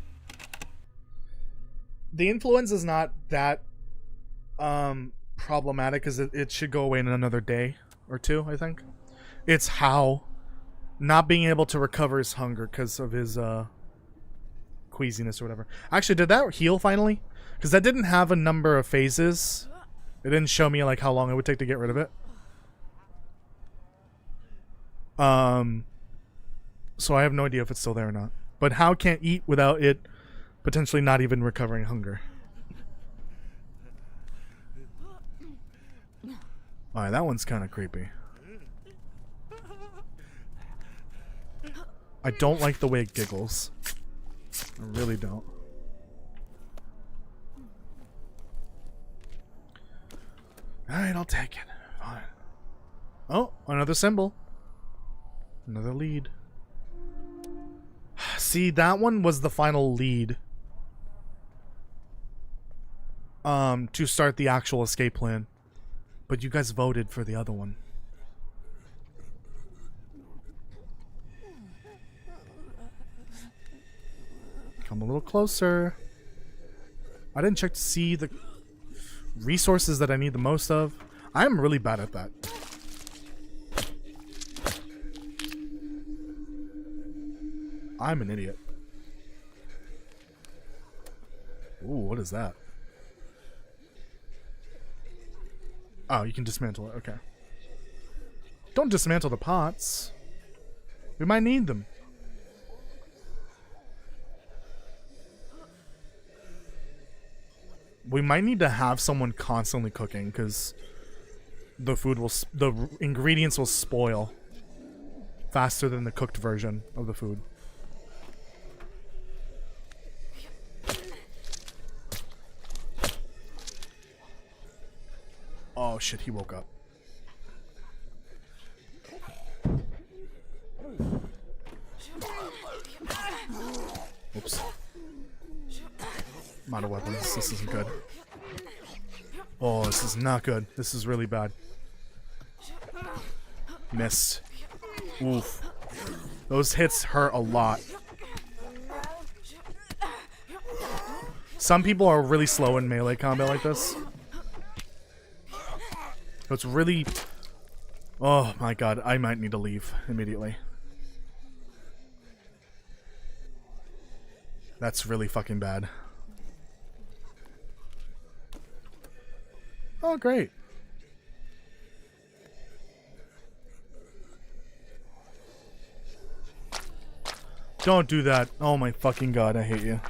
The influenza is not that problematic, because it should go away in another day or two, I think. It's how not being able to recover his hunger because of his queasiness or whatever. Actually, did that heal finally? Because that didn't have a number of phases. It didn't show me like how long it would take to get rid of it. So I have no idea if it's still there or not. But how can't eat without it potentially not even recovering hunger? Alright, that one's kind of creepy. I don't like the way it giggles. I really don't. Alright, I'll take it. Fine. Oh, another symbol. Another lead. See, that one was the final lead. To start the actual escape plan. But you guys voted for the other one. Come a little closer. I didn't check to see the resources that I need the most of. I'm really bad at that. I'm an idiot. Ooh, what is that? Oh, you can dismantle it. Okay. Don't dismantle the pots. We might need them. We might need to have someone constantly cooking because the ingredients will spoil faster than the cooked version of the food. Oh shit, he woke up. Oops. I'm out of weapons. This isn't good. Oh, this is not good. This is really bad. Missed. Oof. Those hits hurt a lot. Some people are really slow in melee combat like this. It's really... Oh my god, I might need to leave immediately. That's really fucking bad. Oh, great. Don't do that. Oh my fucking god, I hate you.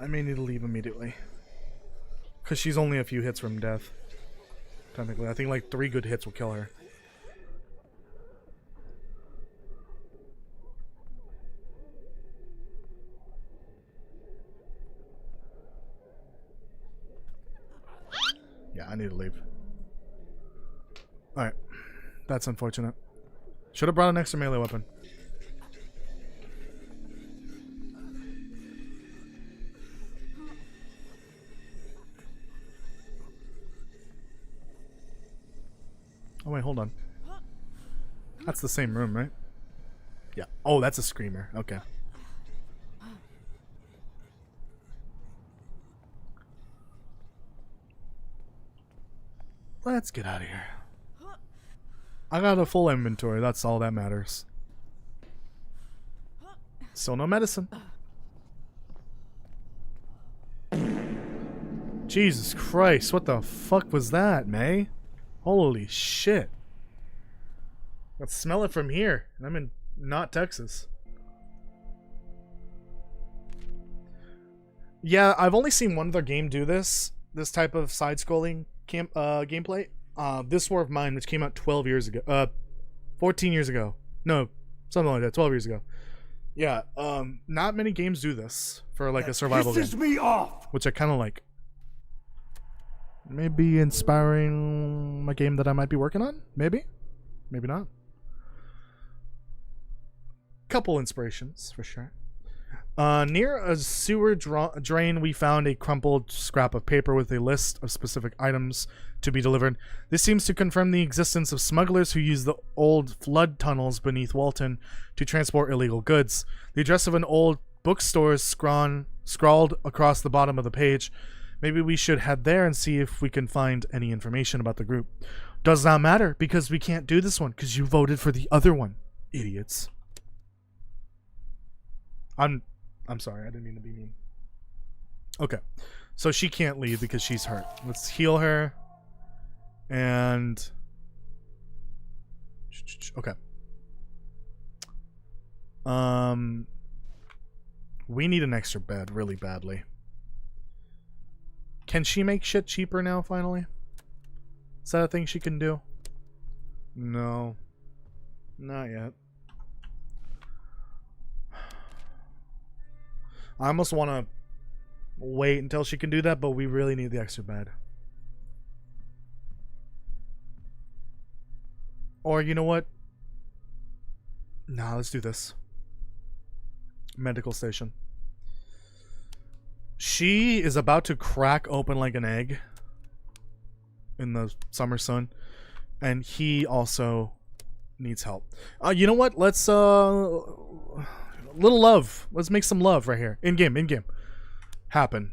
I may need to leave immediately. Because she's only a few hits from death. Technically, I think like 3 good hits will kill her. Yeah, I need to leave. Alright. That's unfortunate. Should have brought an extra melee weapon. Oh wait, hold on. That's the same room, right? Yeah. Oh, that's a screamer. Okay. Let's get out of here. I got a full inventory. That's all that matters. Still no medicine. Jesus Christ, what the fuck was that, May? Holy shit. I smell it from here. I'm in not Texas. Yeah, I've only seen one other game do this type of side-scrolling gameplay. This War of Mine, which came out 12 years ago. 14 years ago. No, something like that, 12 years ago. Yeah, not many games do this for like a survival game. Pisses me off. Which I kind of like. Maybe inspiring a game that I might be working on? Maybe? Maybe not. Couple inspirations, for sure. Near a sewer drain, we found a crumpled scrap of paper with a list of specific items to be delivered. This seems to confirm the existence of smugglers who use the old flood tunnels beneath Walton to transport illegal goods. The address of an old bookstore is scrawled across the bottom of the page. Maybe we should head there and see if we can find any information about the group. Does not matter, because we can't do this one, because you voted for the other one, idiots. I'm sorry, I didn't mean to be mean. Okay, so she can't leave because she's hurt. Let's heal her. And... okay. We need an extra bed really badly. Can she make shit cheaper now, finally? Is that a thing she can do? No. Not yet. I almost want to wait until she can do that, but we really need the extra bed. Or, you know what? Nah, let's do this. Medical station. She is about to crack open like an egg in the summer sun, and he also needs help. You know what? Let's little love. Let's make some love right here. In game happen.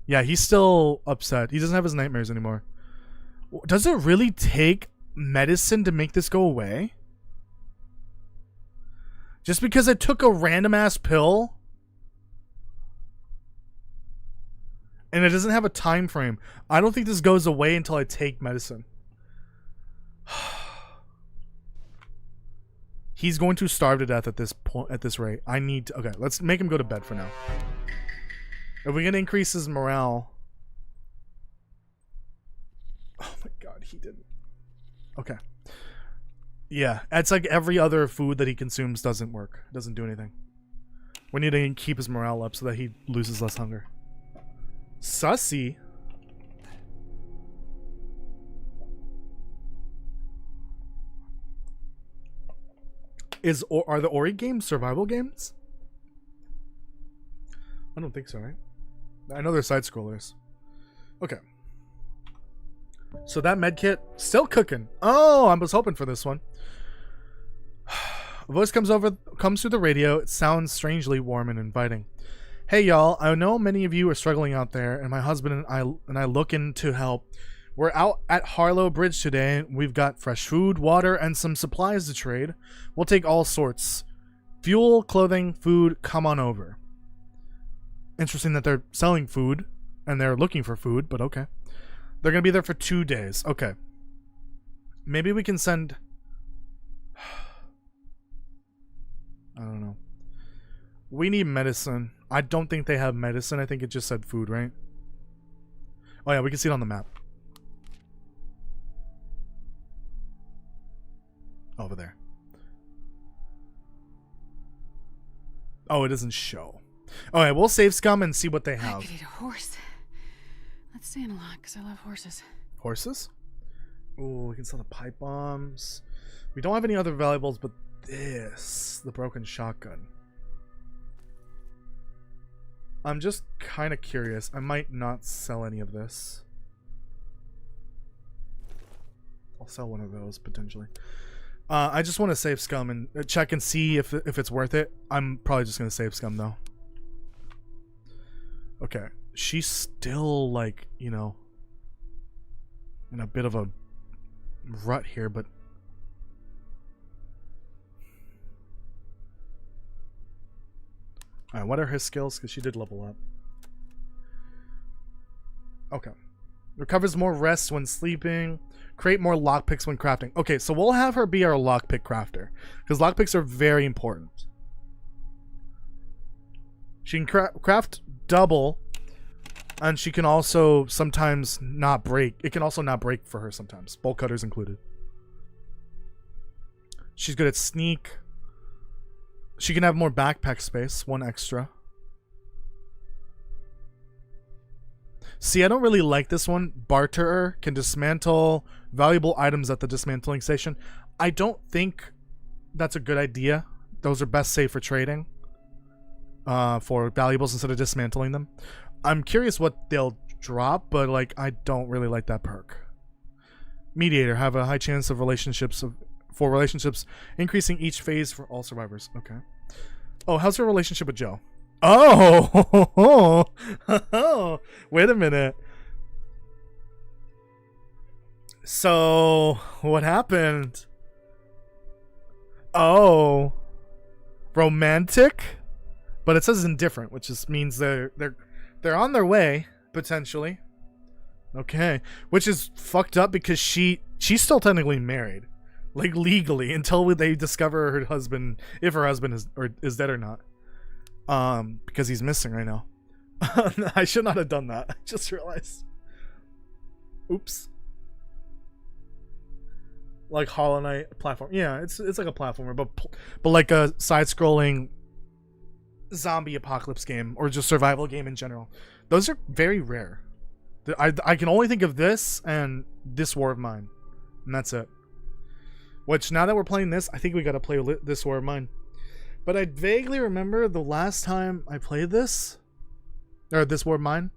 Yeah, he's still upset. He doesn't have his nightmares anymore. Does it really take medicine to make this go away? Just because I took a random ass pill? And it doesn't have a time frame. I don't think this goes away until I take medicine. He's going to starve to death at this point, at this rate. I need to... okay, let's make him go to bed for now. If we can increase his morale... oh my god, he didn't. Okay. Yeah, it's like every other food that he consumes doesn't work. Doesn't do anything. We need to keep his morale up so that he loses less hunger. Sussy? Are the Ori games survival games? I don't think so, right? I know they're side scrollers. Okay. So that medkit still cooking. Oh, I was hoping for this one. A voice comes through the radio. It sounds strangely warm and inviting. Hey y'all, I know many of you are struggling out there, and my husband and I looking to help. We're out at Harlow Bridge today. We've got fresh food, water, and some supplies to trade. We'll take all sorts. Fuel, clothing, food, come on over. Interesting that they're selling food, and they're looking for food, but okay. They're going to be there for 2 days. Okay. Maybe we can send... I don't know. We need medicine. I don't think they have medicine. I think it just said food, right? Oh yeah, we can see it on the map. Over there. Oh, it doesn't show. Alright, we'll save scum and see what they have. I could eat a horse. Let's stay in a lot, because I love horses. Horses? Ooh, we can sell the pipe bombs. We don't have any other valuables, but this. The broken shotgun. I'm just kind of curious. I might not sell any of this. I'll sell one of those, potentially. I just want to save scum and check and see if it's worth it. I'm probably just going to save scum, though. Okay. She's still, like, you know, in a bit of a rut here, but... Alright, what are her skills? Because she did level up. Okay. Recovers more rest when sleeping. Create more lockpicks when crafting. Okay, so we'll have her be our lockpick crafter. Because lockpicks are very important. She can craft double. And she can also sometimes not break. It can also not break for her sometimes. Bolt cutters included. She's good at sneak. She can have more backpack space. 1 extra. See, I don't really like this one. Barterer can dismantle valuable items at the dismantling station. I don't think that's a good idea. Those are best saved for trading. For valuables instead of dismantling them. I'm curious what they'll drop, but like I don't really like that perk. Mediator, have a high chance of relationships increasing each phase for all survivors. Okay. Oh, how's her relationship with Joe? Oh, wait a minute. So what happened? Oh, romantic, but it says indifferent, which just means they're on their way potentially. Okay, which is fucked up because she's still technically married, like legally, until they discover her husband, if her husband is dead or not. Because he's missing right now. I should not have done that. I just realized. Oops. Like Hollow Knight platform. Yeah, it's like a platformer, but like a side-scrolling zombie apocalypse game or just survival game in general. Those are very rare. I can only think of this and This War of Mine, and that's it. Which now that we're playing this, I think we gotta play This War of Mine. But I vaguely remember the last time I played this, or This War of Mine,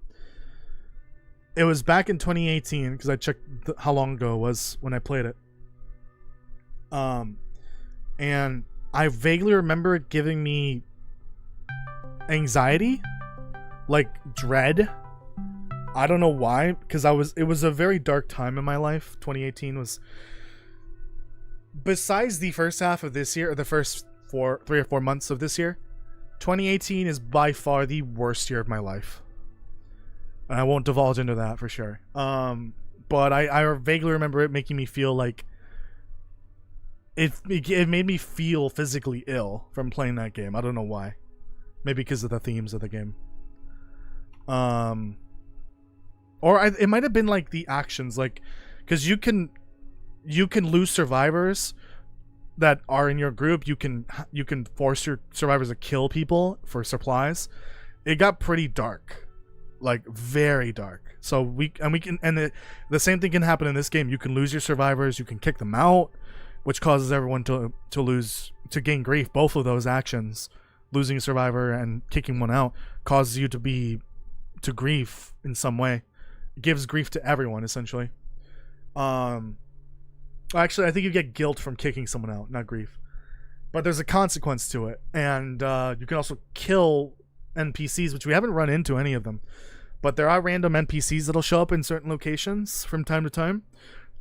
it was back in 2018 because I checked how long ago it was when I played it. And I vaguely remember it giving me anxiety, like dread. I don't know why, because it was a very dark time in my life. 2018 was, besides the first half of this year, or the first 3 or 4 months of this year, 2018 is by far the worst year of my life. And I won't divulge into that for sure. But I vaguely remember it making me feel like it made me feel physically ill from playing that game. I don't know why. Maybe because of the themes of the game. It might have been like the actions, like, because you can lose survivors that are in your group. You can force your survivors to kill people for supplies. It got pretty dark, like very dark. So the same thing can happen in this game. You can lose your survivors. You can kick them out, which causes everyone to gain grief. Both of those actions, losing a survivor and kicking one out, causes you to grief in some way. It gives grief to everyone essentially. Actually, I think you get guilt from kicking someone out, not grief. But there's a consequence to it. And you can also kill NPCs, which we haven't run into any of them. But there are random NPCs that'll show up in certain locations from time to time.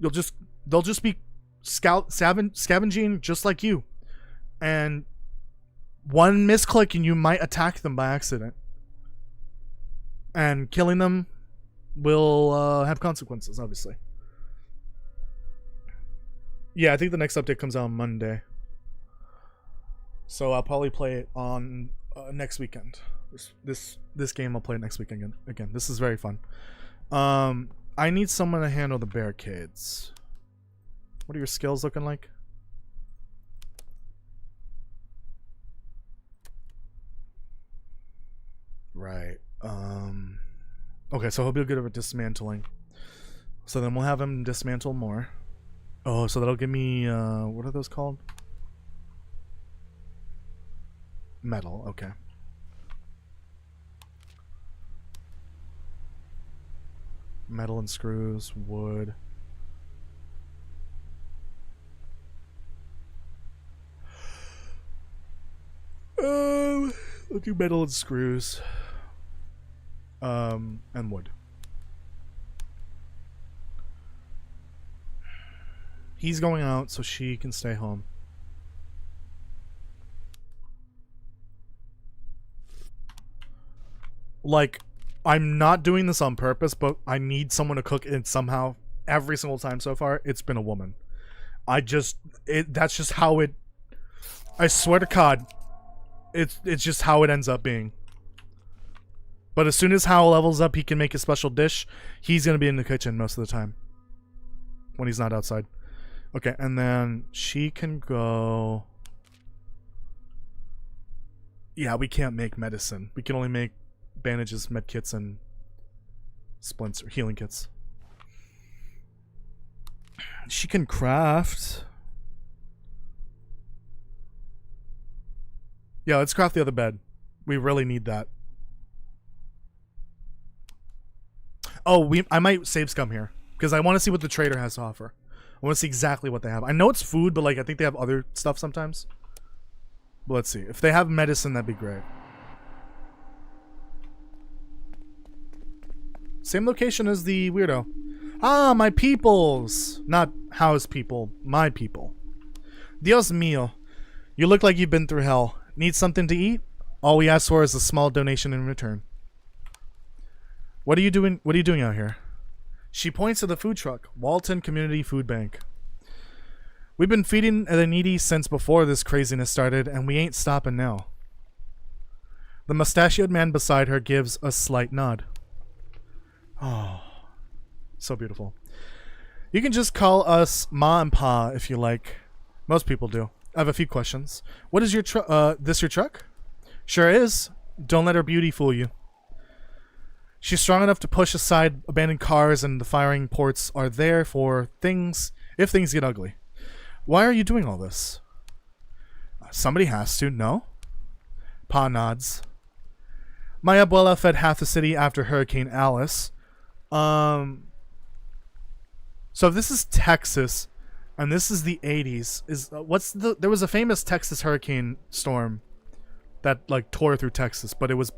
They'll just be scavenging just like you. And one misclick and you might attack them by accident. And killing them will have consequences, obviously. Yeah, I think the next update comes out on Monday. So I'll probably play it on next weekend. This game I'll play next weekend again. This is very fun. I need someone to handle the barricades. What are your skills looking like? Right. Okay, so he'll be good at dismantling. So then we'll have him dismantle more. Oh, so that'll give me, what are those called? Metal, okay. Metal and screws, wood. We'll do metal and screws. And wood. He's going out, so she can stay home. Like, I'm not doing this on purpose, but I need someone to cook it somehow. Every single time so far, it's been a woman. That's just how it. I swear to God, it's just how it ends up being. But as soon as Hal levels up, he can make a special dish. He's gonna be in the kitchen most of the time when he's not outside. Okay, and then she can go. Yeah, we can't make medicine. We can only make bandages, med kits, and splints or healing kits. She can craft. Yeah, let's craft the other bed. We really need that. Oh, I might save scum here because I want to see what the trader has to offer. I want to see exactly what they have. I know it's food, but like I think they have other stuff sometimes. But let's see. If they have medicine, that'd be great. Same location as the weirdo. Ah, my peoples. Not house people, my people. Dios mío. You look like you've been through hell. Need something to eat? All we ask for is a small donation in return. What are you doing? What are you doing out here? She points to the food truck, Walton Community Food Bank. We've been feeding the needy since before this craziness started, and we ain't stopping now. The mustachioed man beside her gives a slight nod. Oh, so beautiful. You can just call us Ma and Pa if you like. Most people do. I have a few questions. What is your this your truck? Sure is. Don't let her beauty fool you. She's strong enough to push aside abandoned cars, and the firing ports are there for things if things get ugly. Why are you doing all this? Somebody has to, no? Pa nods. My abuela fed half the city after Hurricane Alice. So if this is Texas, and this is the 80s, there was a famous Texas hurricane storm that like tore through Texas, but it was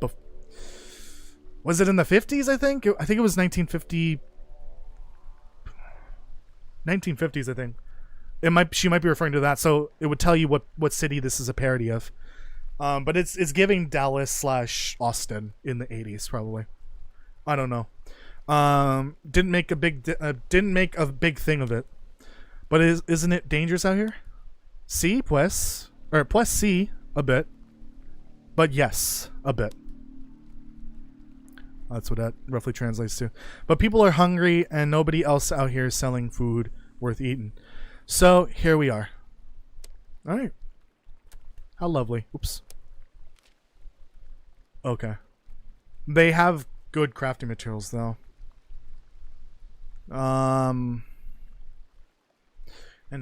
was it in the 50s, I think? I think it was 1950. 1950s, I think. She might be referring to that, so it would tell you what city this is a parody of. But it's giving Dallas / Austin in the 80s, probably. I don't know. Didn't make a big thing of it. But isn't it dangerous out here? Sí, pues. Or pues sí, a bit. But yes, a bit. That's what that roughly translates to. But people are hungry and nobody else out here is selling food worth eating. So here we are. Alright. How lovely. Oops. Okay. They have good crafting materials though. And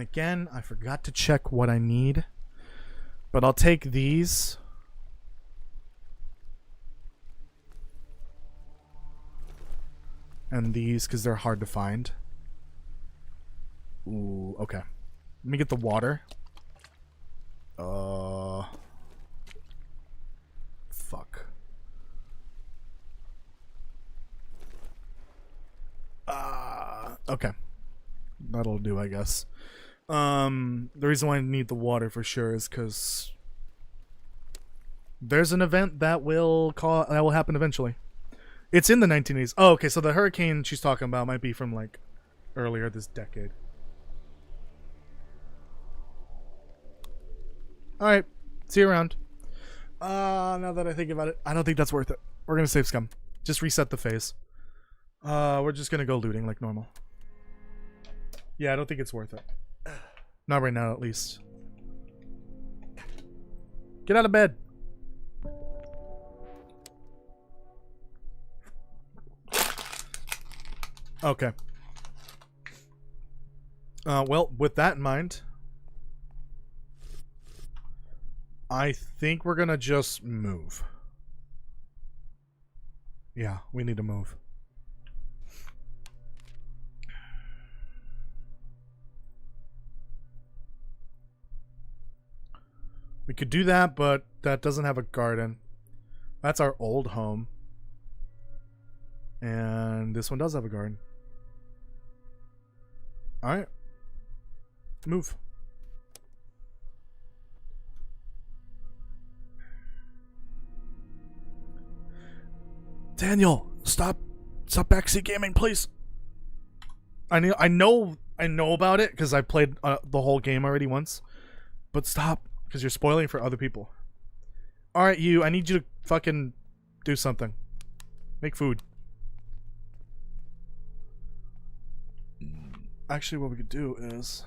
again, I forgot to check what I need. But I'll take these. And these, because they're hard to find. Ooh, okay. Let me get the water. Fuck. Okay. That'll do, I guess. The reason why I need the water for sure is because there's an event that will happen eventually. It's in the 1980s. Oh, okay, so the hurricane she's talking about might be from, like, earlier this decade. Alright, see you around. Now that I think about it, I don't think that's worth it. We're gonna save scum. Just reset the phase. We're just gonna go looting like normal. Yeah, I don't think it's worth it. Not right now, at least. Get out of bed. Okay. Well, with that in mind, I think we're gonna just move. Yeah, we need to move. We could do that, but that doesn't have a garden. That's our old home. And this one does have a garden. Alright. Move. Daniel, Stop backseat gaming, please. I know about it because I played the whole game already once. But stop, because you're spoiling for other people. All right, I need you to fucking do something. Make food. Actually, what we could do is...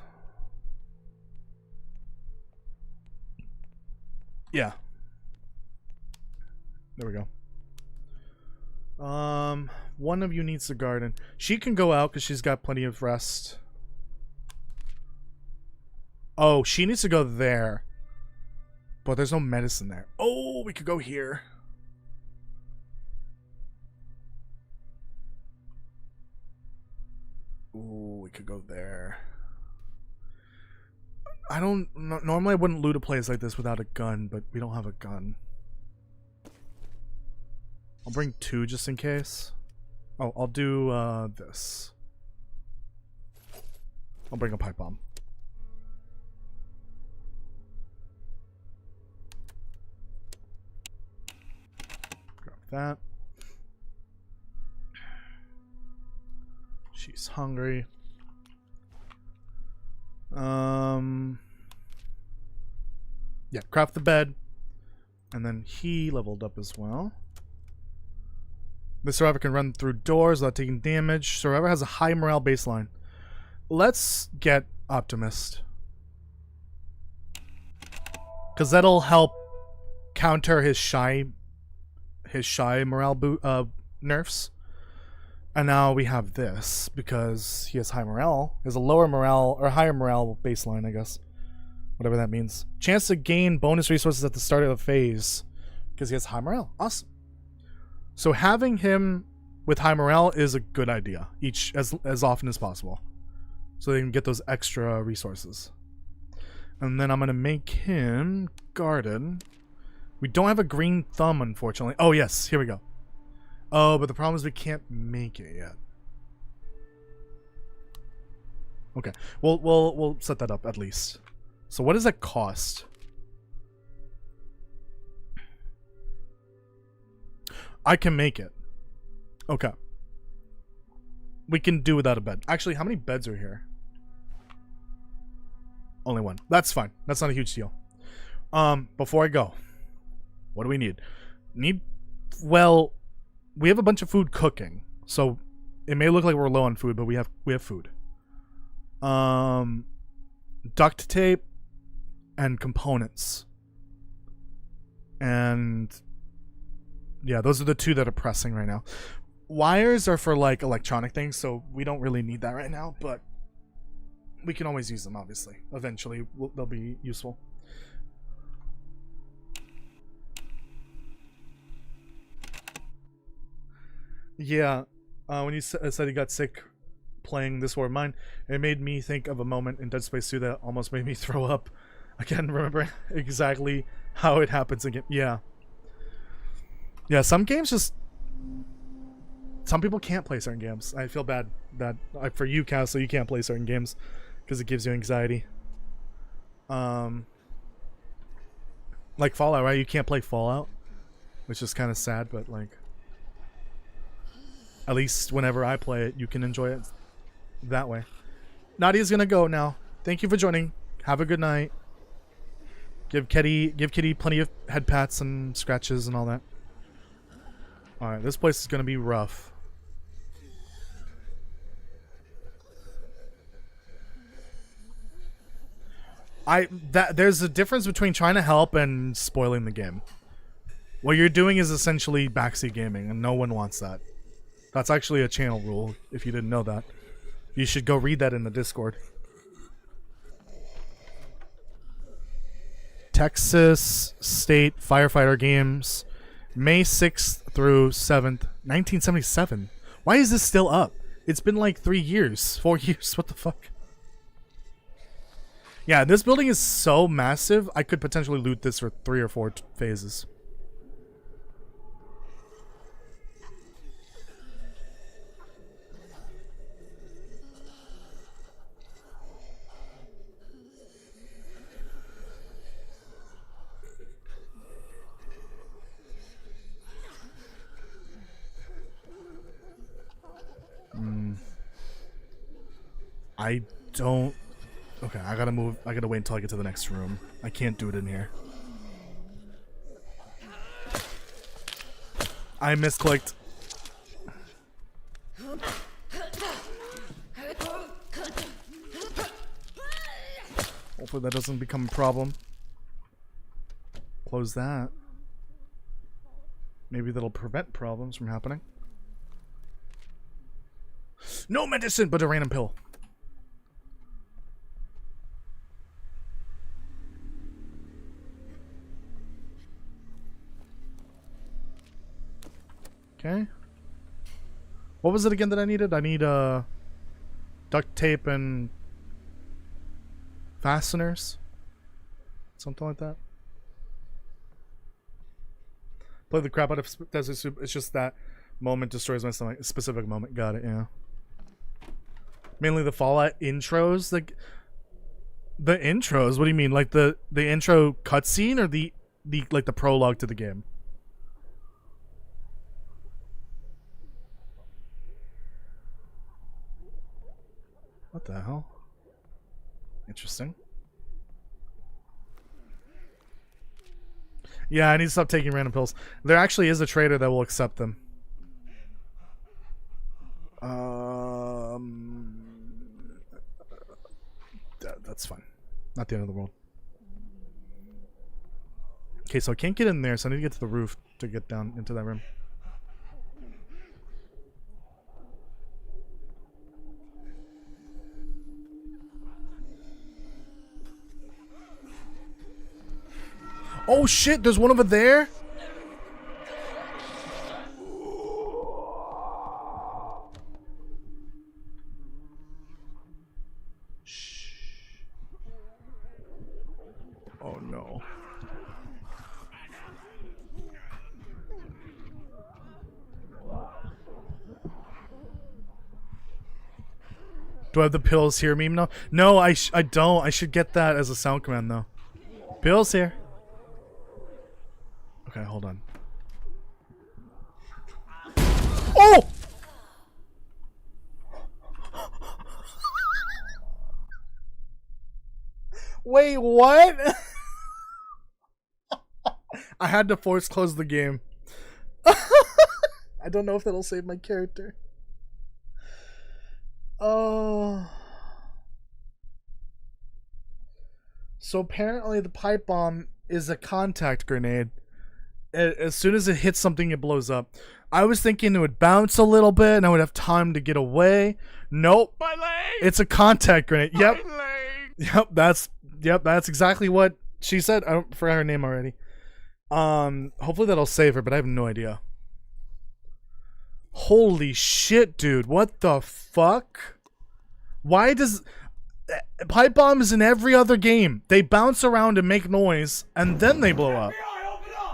Yeah. There we go. One of you needs the garden. She can go out because she's got plenty of rest. Oh, she needs to go there. But there's no medicine there. Oh, we could go here. Ooh, we could go there. Normally I wouldn't loot a place like this without a gun, but we don't have a gun. I'll bring 2 just in case. Oh, I'll do this. I'll bring a pipe bomb. Grab that. She's hungry. Yeah, craft the bed. And then he leveled up as well. The survivor can run through doors without taking damage. Survivor has a high morale baseline. Let's get Optimist. Because that'll help counter his shy morale nerfs. And now we have this because he has high morale. He has a lower morale or higher morale baseline, I guess. Whatever that means. Chance to gain bonus resources at the start of the phase because he has high morale. Awesome. So having him with high morale is a good idea. As often as possible. So they can get those extra resources. And then I'm going to make him guarded. We don't have a green thumb, unfortunately. Oh, yes. Here we go. Oh, but the problem is we can't make it yet. Okay. We'll set that up at least. So what does that cost? I can make it. Okay. We can do without a bed. Actually, how many beds are here? Only 1. That's fine. That's not a huge deal. Before I go, what do we need? Well, we have a bunch of food cooking, so it may look like we're low on food, but we have food. Duct tape and components. And yeah, those are the 2 that are pressing right now. Wires are for like electronic things, so we don't really need that right now, but we can always use them, obviously. Eventually, they'll be useful. Yeah, when you said you got sick playing This War of Mine, it made me think of a moment in Dead Space 2 that almost made me throw up. I can't remember exactly how it happens again. Yeah. Yeah, some games just... Some people can't play certain games. I feel bad that for you, Castle, you can't play certain games because it gives you anxiety. Like Fallout, right? You can't play Fallout, which is kind of sad, but like... At least whenever I play it, you can enjoy it that way. Nadia's gonna go now. Thank you for joining. Have a good night. Give Kitty plenty of head pats and scratches and all that. Alright, this place is gonna be rough. There's a difference between trying to help and spoiling the game. What you're doing is essentially backseat gaming, and no one wants that. That's actually a channel rule, if you didn't know that. You should go read that in the Discord. Texas State Firefighter Games, May 6th through 7th, 1977. Why is this still up? It's been like 3 years, 4 years, what the fuck? Yeah, this building is so massive, I could potentially loot this for 3 or 4 phases. I don't... Okay, I gotta move. I gotta wait until I get to the next room. I can't do it in here. I misclicked. Hopefully that doesn't become a problem. Close that. Maybe that'll prevent problems from happening. No medicine, but a random pill. Okay. What was it again that I needed? I need duct tape and fasteners. Something like that. Play the crap out of Desert Soup. It's just that moment destroys my stomach. A specific moment. Got it, yeah. Mainly the Fallout intros. Like the intros, what do you mean? Like the intro cutscene or the like the prologue to the game? What the hell? Interesting. Yeah, I need to stop taking random pills. There actually is a trader that will accept them. That's fine. Not the end of the world. Okay, so I can't get in there, so I need to get to the roof to get down into that room. Oh shit, there's one over there? Shh. Oh no. Do I have the pills here meme now? No, I don't. I should get that as a sound command though. Pills here. Okay, hold on. Oh! Wait, what? I had to force close the game. I don't know if that'll save my character. Oh. So apparently the pipe bomb is a contact grenade. As soon as it hits something, it blows up. I was thinking it would bounce a little bit and I would have time to get away. Nope. My leg! It's a contact grenade. Yep. My leg! Yep, that's exactly what she said. I don't forgot her name already. Hopefully that'll save her, but I have no idea. Holy shit, dude. What the fuck? Why does... Pipe bombs in every other game. They bounce around and make noise, and then they blow up.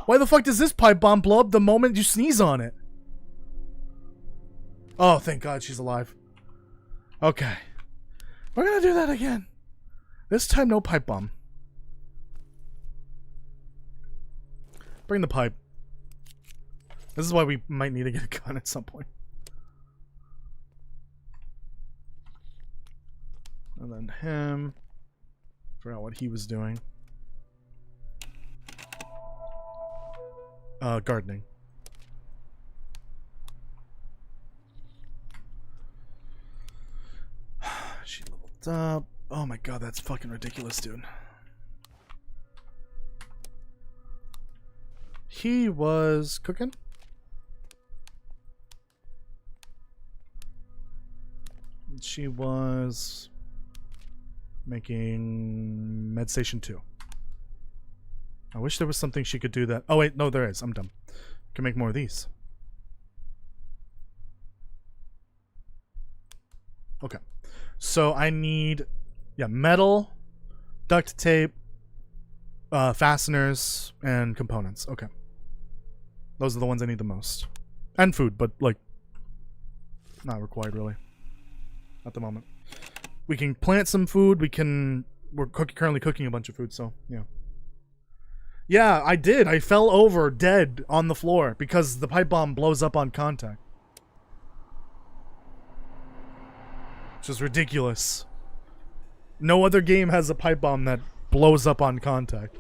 Why the fuck does this pipe bomb blow up the moment you sneeze on it? Oh, thank God she's alive. Okay. We're gonna do that again. This time, no pipe bomb. Bring the pipe. This is why we might need to get a gun at some point. And then him. Forgot what he was doing. Gardening. She leveled up. Oh my God, that's fucking ridiculous, dude. He was cooking. She was making Med Station 2. I wish there was something she could do that. Oh wait, no, there is. I'm dumb. Can make more of these. Okay. So I need, yeah, metal, duct tape, fasteners, and components. Okay. Those are the ones I need the most. And food, but like, not required really. At the moment. We can plant some food. We're currently cooking a bunch of food, so yeah. Yeah, I did. I fell over dead on the floor because the pipe bomb blows up on contact. Which is ridiculous. No other game has a pipe bomb that blows up on contact.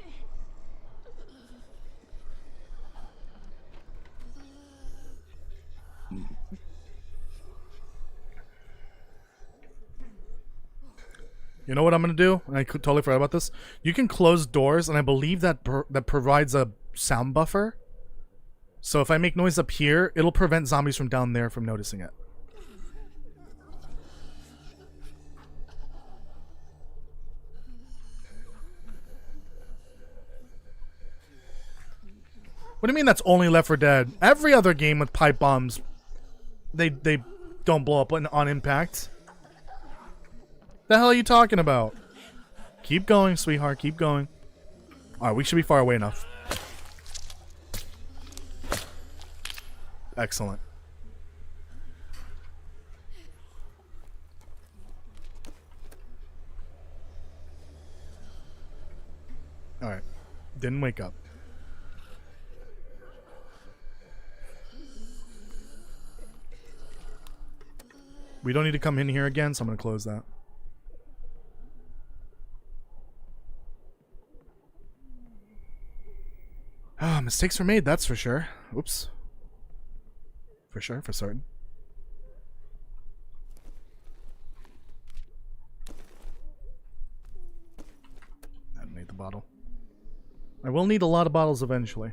You know what I'm gonna do? And I totally forgot about this. You can close doors, and I believe that that provides a sound buffer. So if I make noise up here, it'll prevent zombies from down there from noticing it. What do you mean that's only Left 4 Dead? Every other game with pipe bombs, they don't blow up on impact. The hell are you talking about? Keep going, sweetheart. Keep going. Alright, we should be far away enough. Excellent. Alright. Didn't wake up. We don't need to come in here again, so I'm going to close that. Ah, mistakes were made, that's for sure. Oops. For sure, for certain. I made the bottle. I will need a lot of bottles eventually.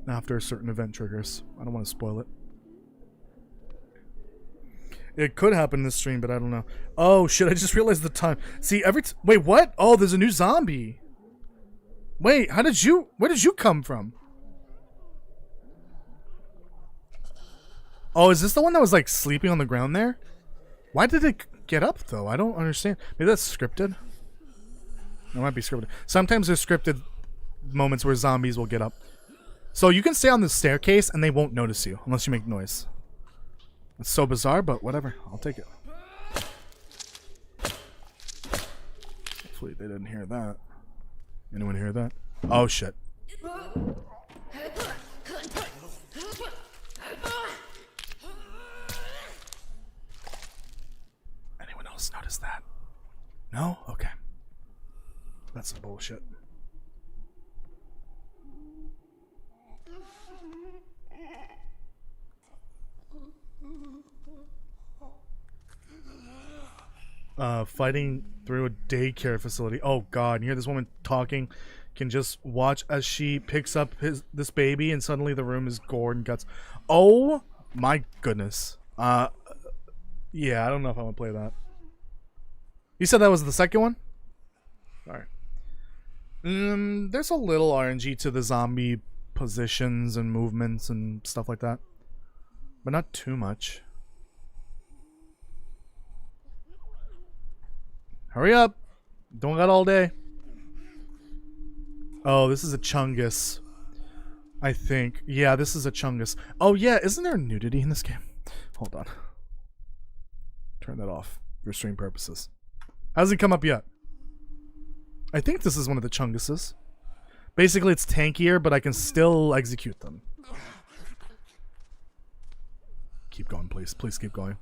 After a certain event triggers. I don't want to spoil it. It could happen in this stream, but I don't know. Oh shit, I just realized the time. See, wait, what? Oh, there's a new zombie. Wait, where did you come from? Oh, is this the one that was like sleeping on the ground there? Why did it get up though? I don't understand. Maybe that's scripted? It might be scripted. Sometimes there's scripted moments where zombies will get up. So you can stay on the staircase and they won't notice you unless you make noise. It's so bizarre, but whatever. I'll take it. Hopefully they didn't hear that. Anyone hear that? Oh shit. Anyone else notice that? No? Okay. That's some bullshit. Fighting through a daycare facility. Oh god, and you hear this woman talking. Can just watch as she picks up this baby and suddenly the room is gored and guts. Oh my goodness. Yeah, I don't know if I want to play that. You said that was the second one? Alright. There's a little RNG to the zombie positions and movements and stuff like that. But not too much. Hurry up! Don't got all day. Oh, this is a chungus. I think. Yeah, this is a chungus. Oh yeah, isn't there nudity in this game? Hold on. Turn that off for stream purposes. Hasn't come up yet. I think this is one of the chunguses. Basically, it's tankier, but I can still execute them. Keep going, please. Please keep going.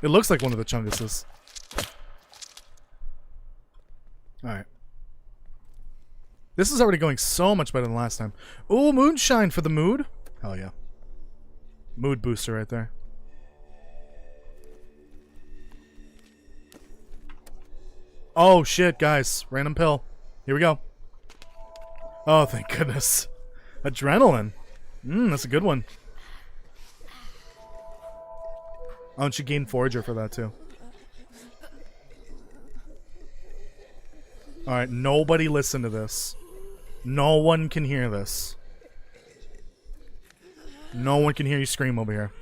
It looks like one of the chunguses. Alright. This is already going so much better than last time. Ooh, moonshine for the mood. Hell yeah. Mood booster right there. Oh shit, guys. Random pill. Here we go. Oh, thank goodness. Adrenaline. That's a good one. Oh, and she gained Forager for that too. Alright, nobody listen to this. No one can hear this. No one can hear you scream over here.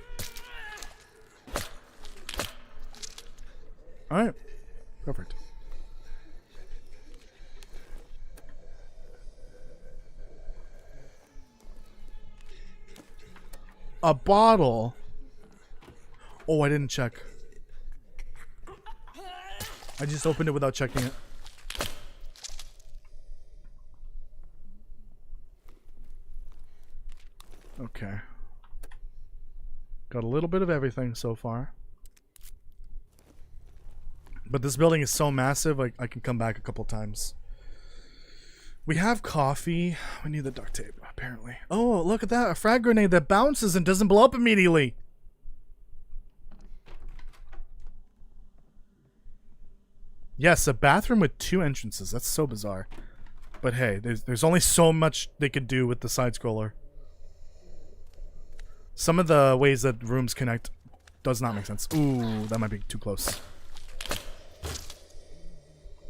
Alright. Perfect. A bottle. Oh, I didn't check. I just opened it without checking it. Okay. Got a little bit of everything so far. But this building is so massive, like I can come back a couple times. We have coffee. We need the duct tape, apparently. Oh, look at that. A frag grenade that bounces and doesn't blow up immediately. Yes, a bathroom with 2 entrances. That's so bizarre. But hey, there's only so much they could do with the side scroller. Some of the ways that rooms connect does not make sense. Ooh, that might be too close.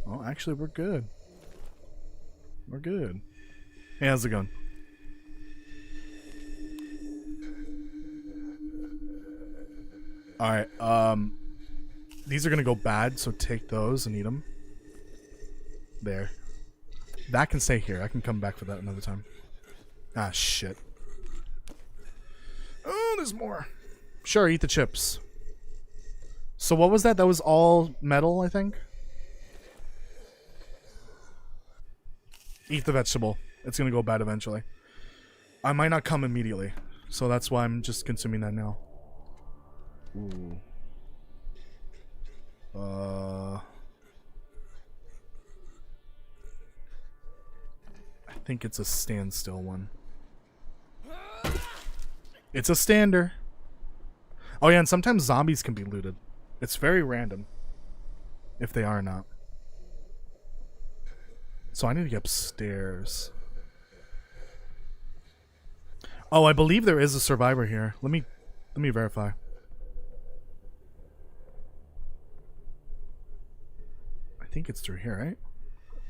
Oh, actually, we're good. We're good. Hey, how's it going? Alright, these are gonna go bad, so take those and eat them. There. That can stay here. I can come back for that another time. Ah, shit. Oh, there's more. Sure, eat the chips. So what was that? That was all metal, I think? Eat the vegetable. It's gonna go bad eventually. I might not come immediately, so that's why I'm just consuming that now. Ooh. I think it's a standstill one. It's a stander. Oh yeah, and sometimes zombies can be looted. It's very random if they are or not. So I need to get upstairs. Oh, I believe there is a survivor here. Let me verify. I think it's through here, right?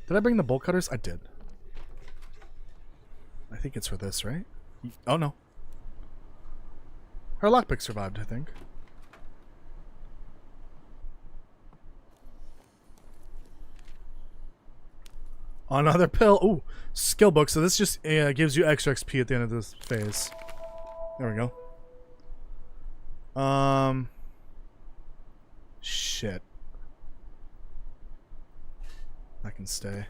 Did I bring the bolt cutters? I did. I think it's for this, right? Oh no. Her lockpick survived, I think. Another pill. Ooh, skill book. So this just gives you extra XP at the end of this phase. There we go. Shit. I can stay.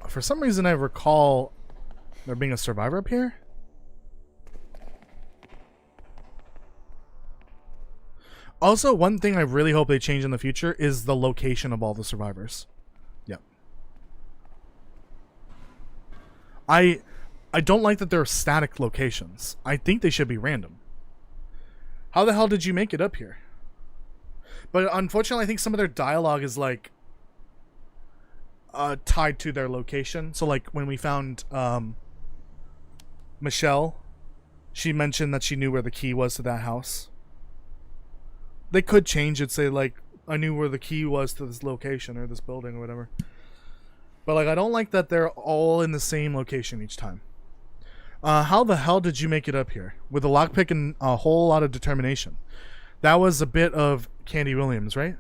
For some reason, I recall there being a survivor up here. Also, one thing I really hope they change in the future is the location of all the survivors. Yep. I don't like that they're static locations. I think they should be random. How the hell did you make it up here? But unfortunately, I think some of their dialogue is like tied to their location. So like when we found Michelle, she mentioned that she knew where the key was to that house. They could change it, say like, I knew where the key was to this location or this building or whatever. But like, I don't like that they're all in the same location each time. How the hell did you make it up here? With a lockpick and a whole lot of determination. That was a bit of Candy Williams, right?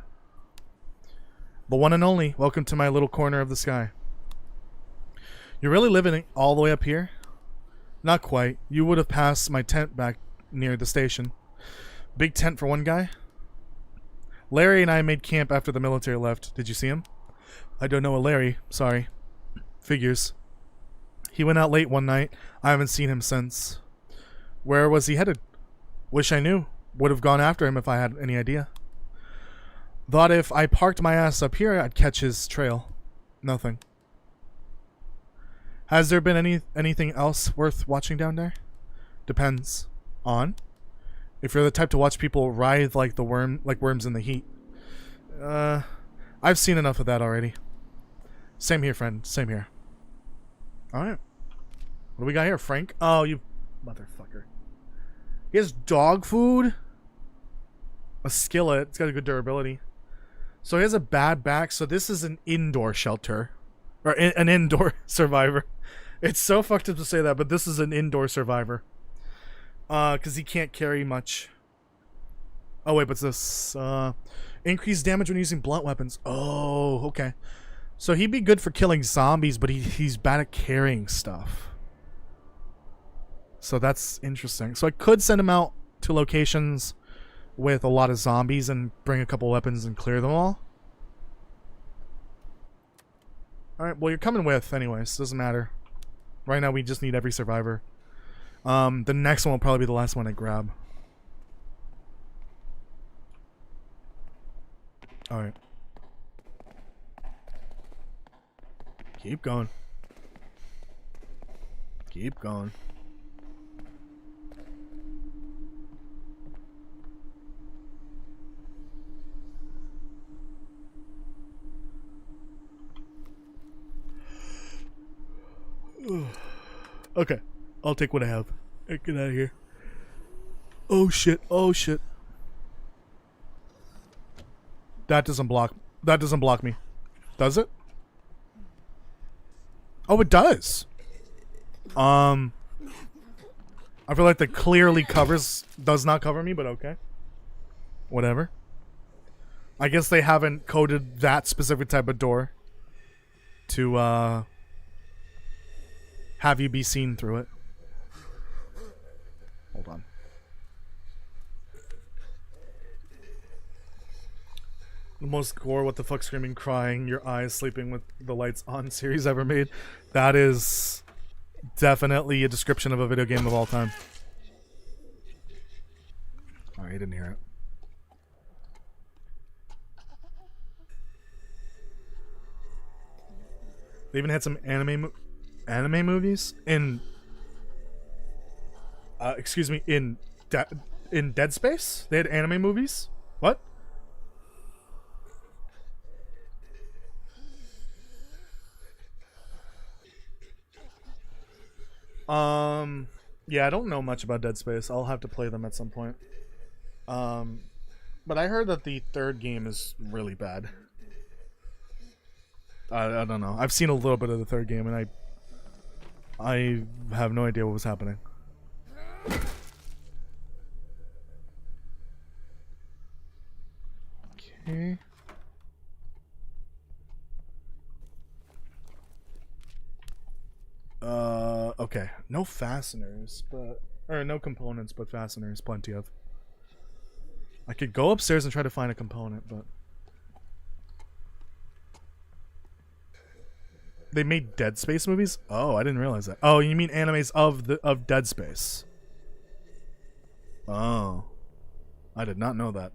The one and only. Welcome to my little corner of the sky. You're really living all the way up here? Not quite. You would have passed my tent back near the station. Big tent for one guy? Larry and I made camp after the military left. Did you see him? I don't know a Larry. Sorry. Figures. He went out late one night. I haven't seen him since. Where was he headed? Wish I knew. Would have gone after him if I had any idea. Thought if I parked my ass up here, I'd catch his trail. Nothing. Has there been anything else worth watching down there? Depends. On? If you're the type to watch people writhe like worms in the heat. I've seen enough of that already. Same here, friend. Same here. Alright. What do we got here, Frank? Oh, you motherfucker. He has dog food? A skillet. It's got a good durability. So he has a bad back, so this is an indoor shelter. Or an indoor survivor. It's so fucked up to say that, but this is an indoor survivor. Because he can't carry much. Oh, wait, what's this? Increased damage when using blunt weapons. Oh, okay. So he'd be good for killing zombies, but he's bad at carrying stuff. So that's interesting. So I could send him out to locations with a lot of zombies and bring a couple weapons and clear them all. Alright, well, you're coming with anyways. Doesn't matter. Right now, we just need every survivor. The next one will probably be the last one I grab. Alright. Keep going. Keep going. Okay. I'll take what I have. Get out of here. Oh shit. Oh shit. That doesn't block. That doesn't block me. Does it? Oh, it does. I feel like the clearly does not cover me, but okay. Whatever. I guess they haven't coded that specific type of door to have you be seen through it. Hold on. The most gore, what the fuck, screaming, crying, your eyes sleeping with the lights on series ever made. That is definitely a description of a video game of all time. Alright, I didn't hear it. They even had some anime movies in excuse me, in Dead Space. They had anime movies. What? Yeah, I don't know much about Dead Space. I'll have to play them at some point. But I heard that the third game is really bad. I don't know. I've seen a little bit of the third game, and I have no idea what was happening. Okay. Okay. No fasteners, or no components, but fasteners, plenty of. I could go upstairs and try to find a component, but they made Dead Space movies? Oh, I didn't realize that. Oh, you mean animes of Dead Space? Oh, I did not know that.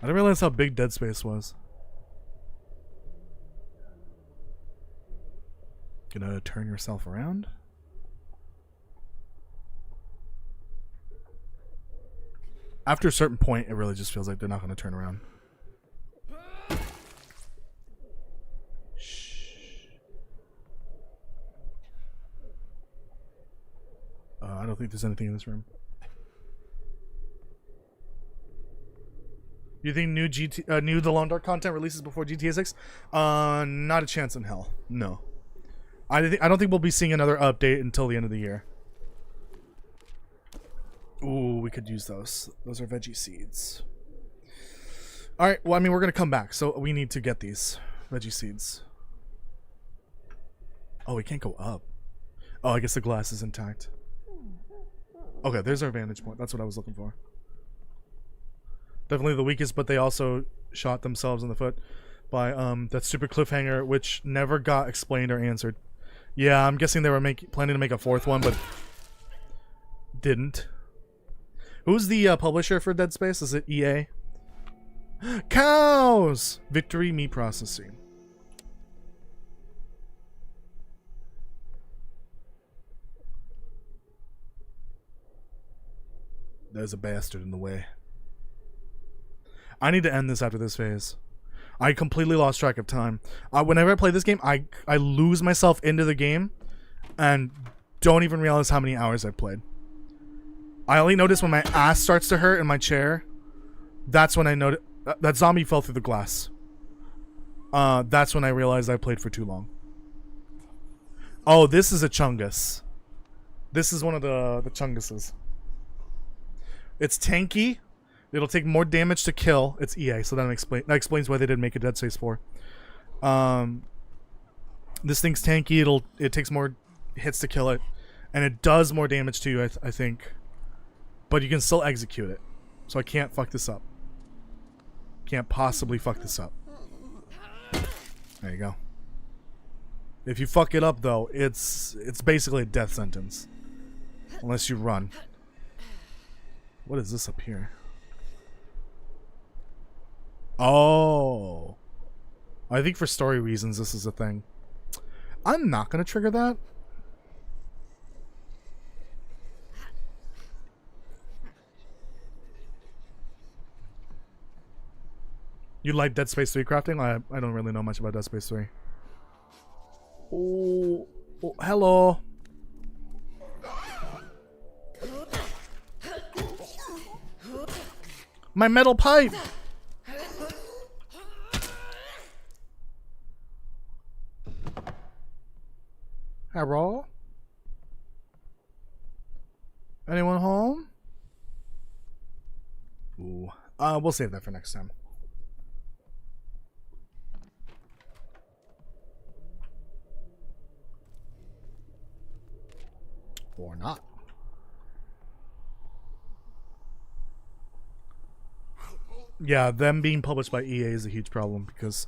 I didn't realize how big Dead Space was. Gonna turn yourself around? After a certain point, it really just feels like they're not gonna turn around. I don't think there's anything in this room. You think new The Lone Dark content releases before GTA 6? Not a chance in hell. No. I don't think we'll be seeing another update until the end of the year. Ooh, we could use those. Those are veggie seeds. Alright, well, I mean, we're going to come back, so we need to get these veggie seeds. Oh, we can't go up. Oh, I guess the glass is intact. Okay, there's our vantage point. That's what I was looking for. Definitely the weakest, but they also shot themselves in the foot by that stupid cliffhanger, which never got explained or answered. Yeah, I'm guessing they were planning to make a fourth one, but didn't. Who's the publisher for Dead Space? Is it EA? Cows! Victory Meat Processing. There's a bastard in the way. I need to end this after this phase. I completely lost track of time. Whenever I play this game, I lose myself into the game and don't even realize how many hours I've played. I only notice when my ass starts to hurt in my chair. That's when I notice that zombie fell through the glass. That's when I realized I played for too long. Oh, this is a Chungus. This is one of the Chunguses. It's tanky. It'll take more damage to kill. It's EA, so that explains why they didn't make a Dead Space 4. This thing's tanky. It takes more hits to kill it, and it does more damage to you, I think. But you can still execute it, so I can't fuck this up. Can't possibly fuck this up. There you go. If you fuck it up, though, it's basically a death sentence, unless you run. What is this up here? Oh. I think for story reasons this is a thing. I'm not going to trigger that. You like Dead Space 3 crafting? I don't really know much about Dead Space 3. Oh, hello. My metal pipe. Hello? Anyone home? Ooh. We'll save that for next time. Or not. Yeah, them being published by EA is a huge problem because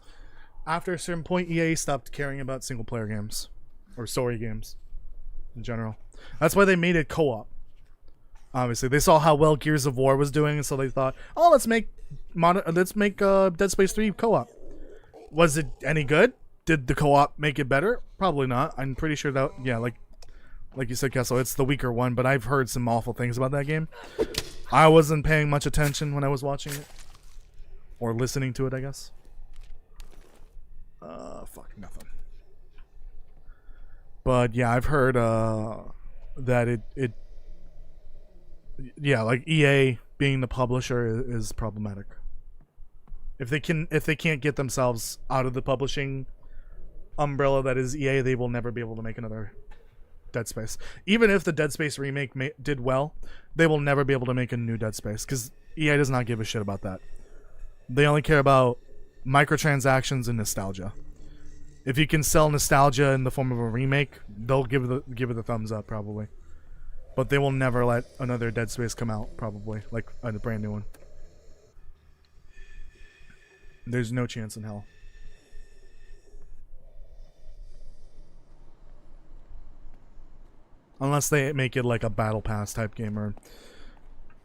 after a certain point, EA stopped caring about single player games or story games in general. That's why they made it co-op. Obviously, they saw how well Gears of War was doing, and so they thought, "Oh, let's make Dead Space 3 co-op." Was it any good? Did the co-op make it better? Probably not. I'm pretty sure that, yeah, like you said, Kessel, it's the weaker one, but I've heard some awful things about that game. I wasn't paying much attention when I was watching it. Or listening to it, I guess. Fuck, nothing. But yeah, I've heard that it yeah, like EA being the publisher is problematic. If they can't get themselves out of the publishing umbrella that is EA, they will never be able to make another Dead Space. Even if the Dead Space remake did well, they will never be able to make a new Dead Space because EA does not give a shit about that. They only care about microtransactions and nostalgia. If you can sell nostalgia in the form of a remake, they'll give it the thumbs up probably. But they will never let another Dead Space come out probably, like a brand new one. There's no chance in hell. Unless they make it like a battle pass type game or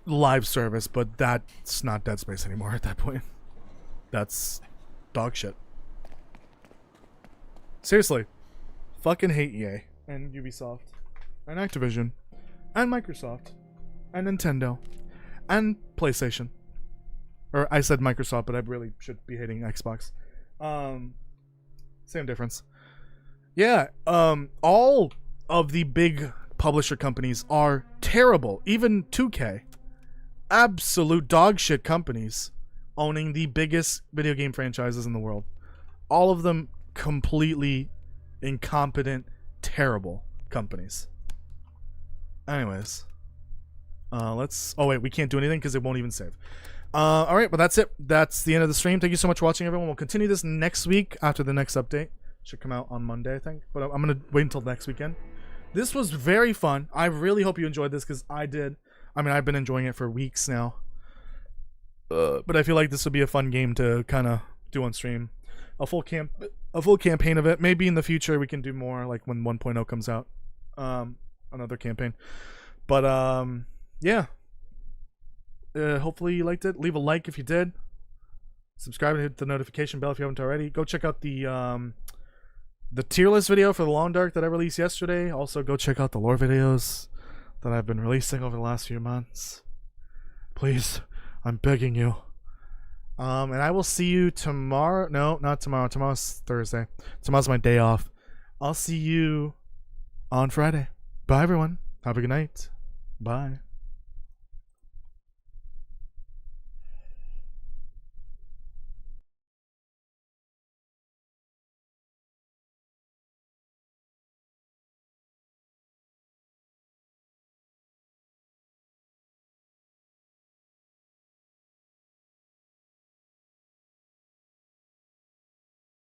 live service, but that's not Dead Space anymore at that point. That's dog shit. Seriously. Fucking hate EA and Ubisoft and Activision and Microsoft and Nintendo and PlayStation. Or I said Microsoft, but I really should be hating Xbox. Same difference. Yeah, all of the big publisher companies are terrible. Even 2K. Absolute dog shit companies owning the biggest video game franchises in the world. All of them completely incompetent, terrible companies. Anyways. Let's... Oh, wait, we can't do anything because it won't even save. Alright, but that's it. That's the end of the stream. Thank you so much for watching, everyone. We'll continue this next week after the next update. Should come out on Monday, I think. But I'm going to wait until next weekend. This was very fun. I really hope you enjoyed this because I did. I mean, I've been enjoying it for weeks now. But I feel like this would be a fun game to kind of do on stream. A full campaign of it. Maybe in the future we can do more, like when 1.0 comes out. Another campaign. But yeah. Hopefully you liked it. Leave a like if you did. Subscribe and hit the notification bell if you haven't already. Go check out the tier list video for the Long Dark that I released yesterday. Also, go check out the lore videos that I've been releasing over the last few months. Please, I'm begging you. And I will see you tomorrow. No, not tomorrow. Tomorrow's Thursday. Tomorrow's my day off. I'll see you on Friday. Bye, everyone. Have a good night. Bye.